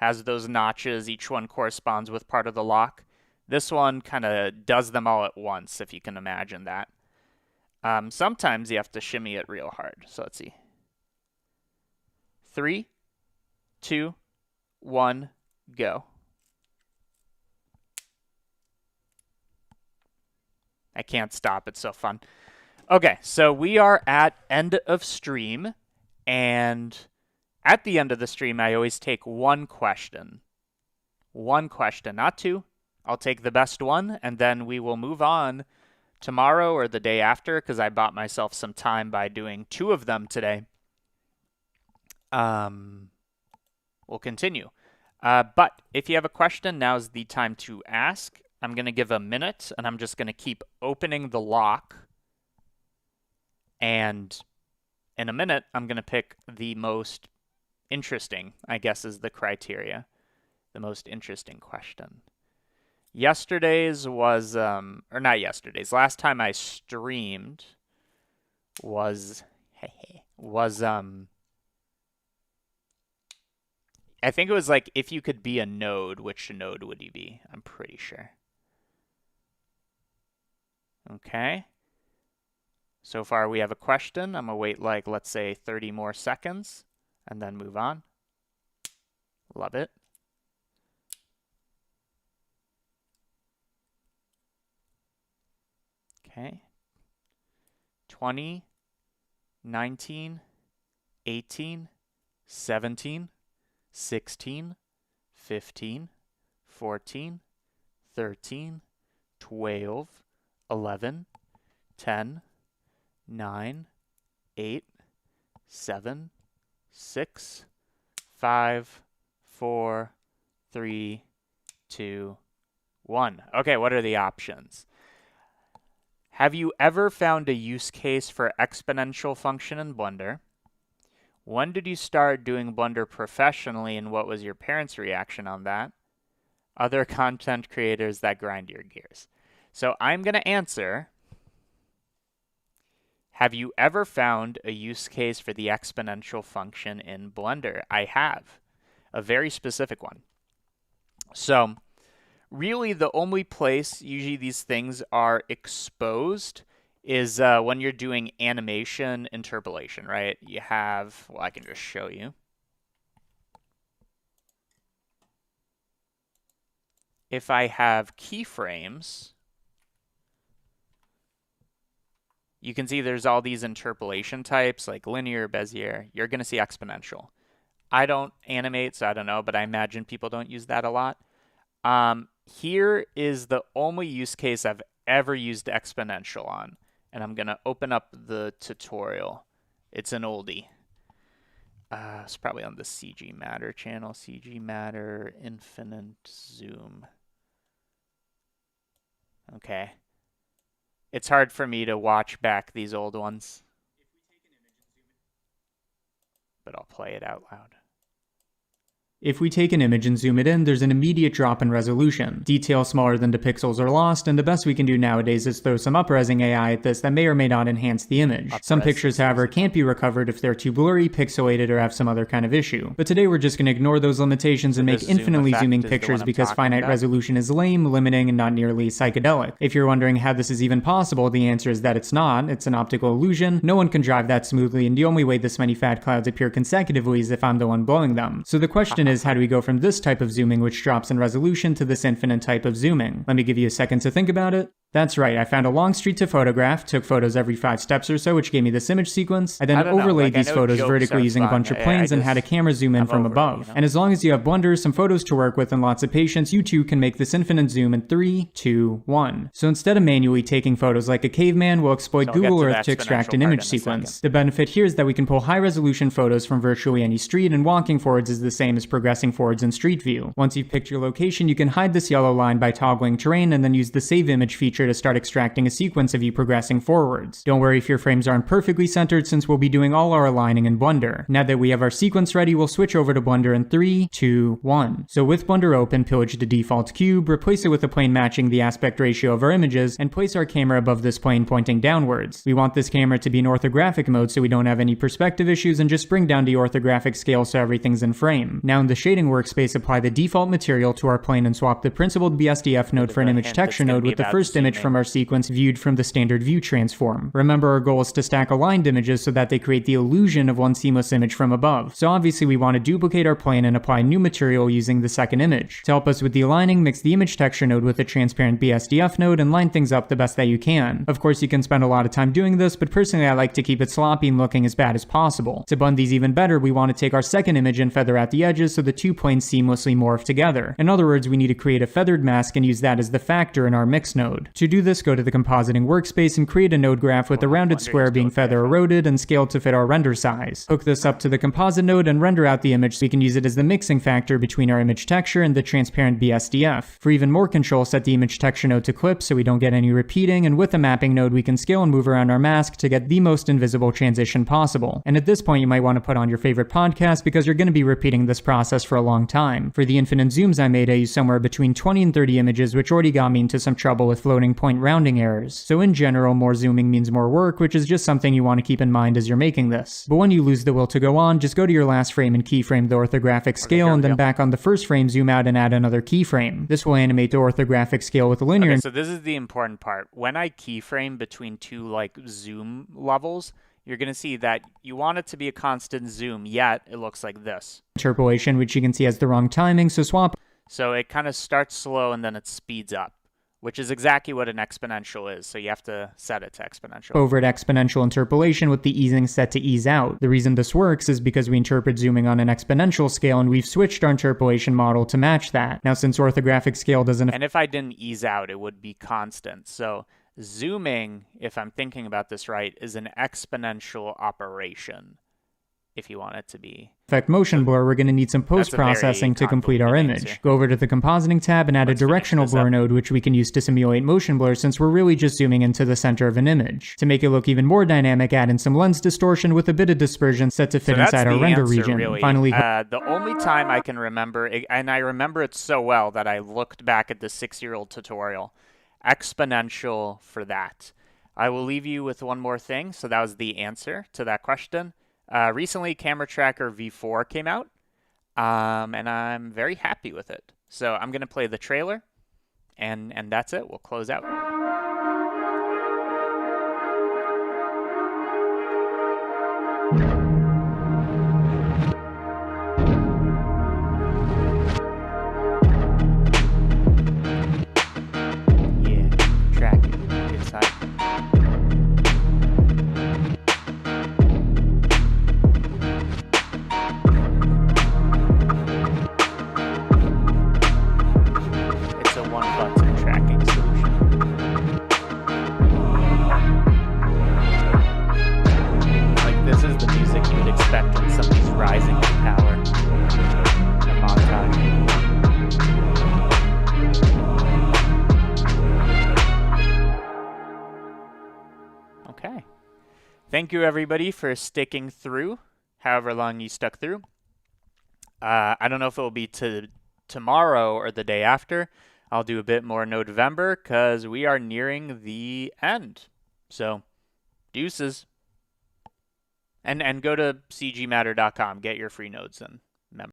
has those notches. Each one corresponds with part of the lock. This one kind of does them all at once, if you can imagine that. Sometimes you have to shimmy it real hard. So let's see. 3, 2, 1, go. I can't stop. It's so fun. Okay, so we are at end of stream, and at the end of the stream, I always take one question. One question, not two. I'll take the best one, and then we will move on tomorrow or the day after, because I bought myself some time by doing 2 of them today. We'll continue. But if you have a question, now's the time to ask. I'm going to give a minute, and I'm just going to keep opening the lock. And in a minute, I'm going to pick the most interesting, I guess is the criteria. The most interesting question. Yesterday's was, or not yesterday's, last time I streamed was, I think it was like, if you could be a node, which node would you be? I'm pretty sure. Okay. So far we have a question. I'm going to wait like, let's say 30 more seconds and then move on. Love it. Okay. 20, 19, 18, 17, 16, 15, 14, 13, 12, 11, 10, 9, 8, 7, 6, 5, 4, 3, 2, 1. Okay, what are the options? Have you ever found a use case for exponential function in Blender? When did you start doing Blender professionally, and what was your parents' reaction on that? Other content creators that grind your gears. So I'm going to answer, have you ever found a use case for the exponential function in Blender? I have. A very specific one. So really the only place usually these things are exposed is when you're doing animation interpolation, right? You have, well, I can just show you. If I have keyframes, you can see there's all these interpolation types like linear, Bezier. You're going to see exponential. I don't animate, so I don't know, but I imagine people don't use that a lot. Here is the only use case I've ever used exponential on. And I'm going to open up the tutorial. It's an oldie. It's probably on the CG Matter channel. CG Matter Infinite Zoom. Okay. It's hard for me to watch back these old ones. But I'll play it out loud. If we take an image and zoom it in, there's an immediate drop in resolution. Details smaller than the pixels are lost, and the best we can do nowadays is throw some up-resing AI at this that may or may not enhance the image. Some pictures, however, can't be recovered if they're too blurry, pixelated, or have some other kind of issue. But today we're just going to ignore those limitations and make infinitely zooming pictures because finite resolution is lame, limiting, and not nearly psychedelic. If you're wondering how this is even possible, the answer is that it's not. It's an optical illusion. No one can drive that smoothly, and the only way this many fat clouds appear consecutively is if I'm the one blowing them. So the question is, how do we go from this type of zooming, which drops in resolution, to this infinite type of zooming? Let me give you a second to think about it. That's right, I found a long street to photograph, took photos every 5 steps or so, which gave me this image sequence. I then overlaid these photos vertically using a bunch of planes and had a camera zoom in from above. And as long as you have Blender, some photos to work with, and lots of patience, you too can make this infinite zoom in 3, 2, 1. So instead of manually taking photos like a caveman, we'll exploit Google Earth to extract an image sequence. The benefit here is that we can pull high-resolution photos from virtually any street, and walking forwards is the same as progressing forwards in Street View. Once you've picked your location, you can hide this yellow line by toggling terrain, and then use the Save Image feature feature to start extracting a sequence of you progressing forwards. Don't worry if your frames aren't perfectly centered, since we'll be doing all our aligning in Blender. Now that we have our sequence ready, we'll switch over to Blender in 3, 2, 1. So with Blender open, pillage the default cube, replace it with a plane matching the aspect ratio of our images, and place our camera above this plane pointing downwards. We want this camera to be in orthographic mode so we don't have any perspective issues, and just bring down the orthographic scale so everything's in frame. Now in the shading workspace, apply the default material to our plane and swap the principled BSDF node for an image texture node with the first image from our sequence viewed from the standard view transform. Remember, our goal is to stack aligned images so that they create the illusion of one seamless image from above. So obviously we want to duplicate our plane and apply new material using the second image. To help us with the aligning, mix the image texture node with a transparent BSDF node and line things up the best that you can. Of course, you can spend a lot of time doing this, but personally I like to keep it sloppy and looking as bad as possible. To blend these even better, we want to take our second image and feather out the edges so the two planes seamlessly morph together. In other words, we need to create a feathered mask and use that as the factor in our mix node. To do this, go to the compositing workspace and create a node graph with the rounded square being feather eroded and scaled to fit our render size. Hook this up to the composite node and render out the image so we can use it as the mixing factor between our image texture and the transparent BSDF. For even more control, set the image texture node to clip so we don't get any repeating, and with the mapping node we can scale and move around our mask to get the most invisible transition possible. And at this point you might want to put on your favorite podcast because you're going to be repeating this process for a long time. For the infinite zooms I made, I used somewhere between 20 and 30 images, which already got me into some trouble with floating point rounding errors. So in general, more zooming means more work, which is just something you want to keep in mind as you're making this. But when you lose the will to go on, just go to your last frame and keyframe the orthographic scale, and then back on the first frame zoom out and add another keyframe. This will animate the orthographic scale with a linear. Okay, so this is the important part. When I keyframe between two like zoom levels, you're going to see that you want it to be a constant zoom, yet it looks like this. Interpolation, which you can see has the wrong timing, so swap. So it kind of starts slow and then it speeds up, which is exactly what an exponential is. So you have to set it to exponential. Over at exponential interpolation with the easing set to ease out. The reason this works is because we interpret zooming on an exponential scale, and we've switched our interpolation model to match that. Now since orthographic scale doesn't... And if I didn't ease out, it would be constant. So zooming, if I'm thinking about this right, is an exponential operation, if you want it to be. Affect motion blur, we're going to need some post-processing to complete our image. Go over to the compositing tab and add a directional blur node, which we can use to simulate motion blur since we're really just zooming into the center of an image. To make it look even more dynamic, add in some lens distortion with a bit of dispersion set to fit inside our render region. Really. Finally, the only time I can remember, and I remember it so well that I looked back at the 6-year-old tutorial, exponential for that. I will leave you with one more thing. So that was the answer to that question. Recently, Camera Tracker V4 came out, and I'm very happy with it. So I'm going to play the trailer, and that's it. We'll close out. Yeah, tracking inside. One-button tracking solution. Like, this is the music you would expect when somebody's rising in power. A montage. Okay. Thank you, everybody, for sticking through, however long you stuck through. I don't know if it will be tomorrow or the day after. I'll do a bit more Nodevember because we are nearing the end. So, deuces. And go to cgmatter.com. Get your free nodes in.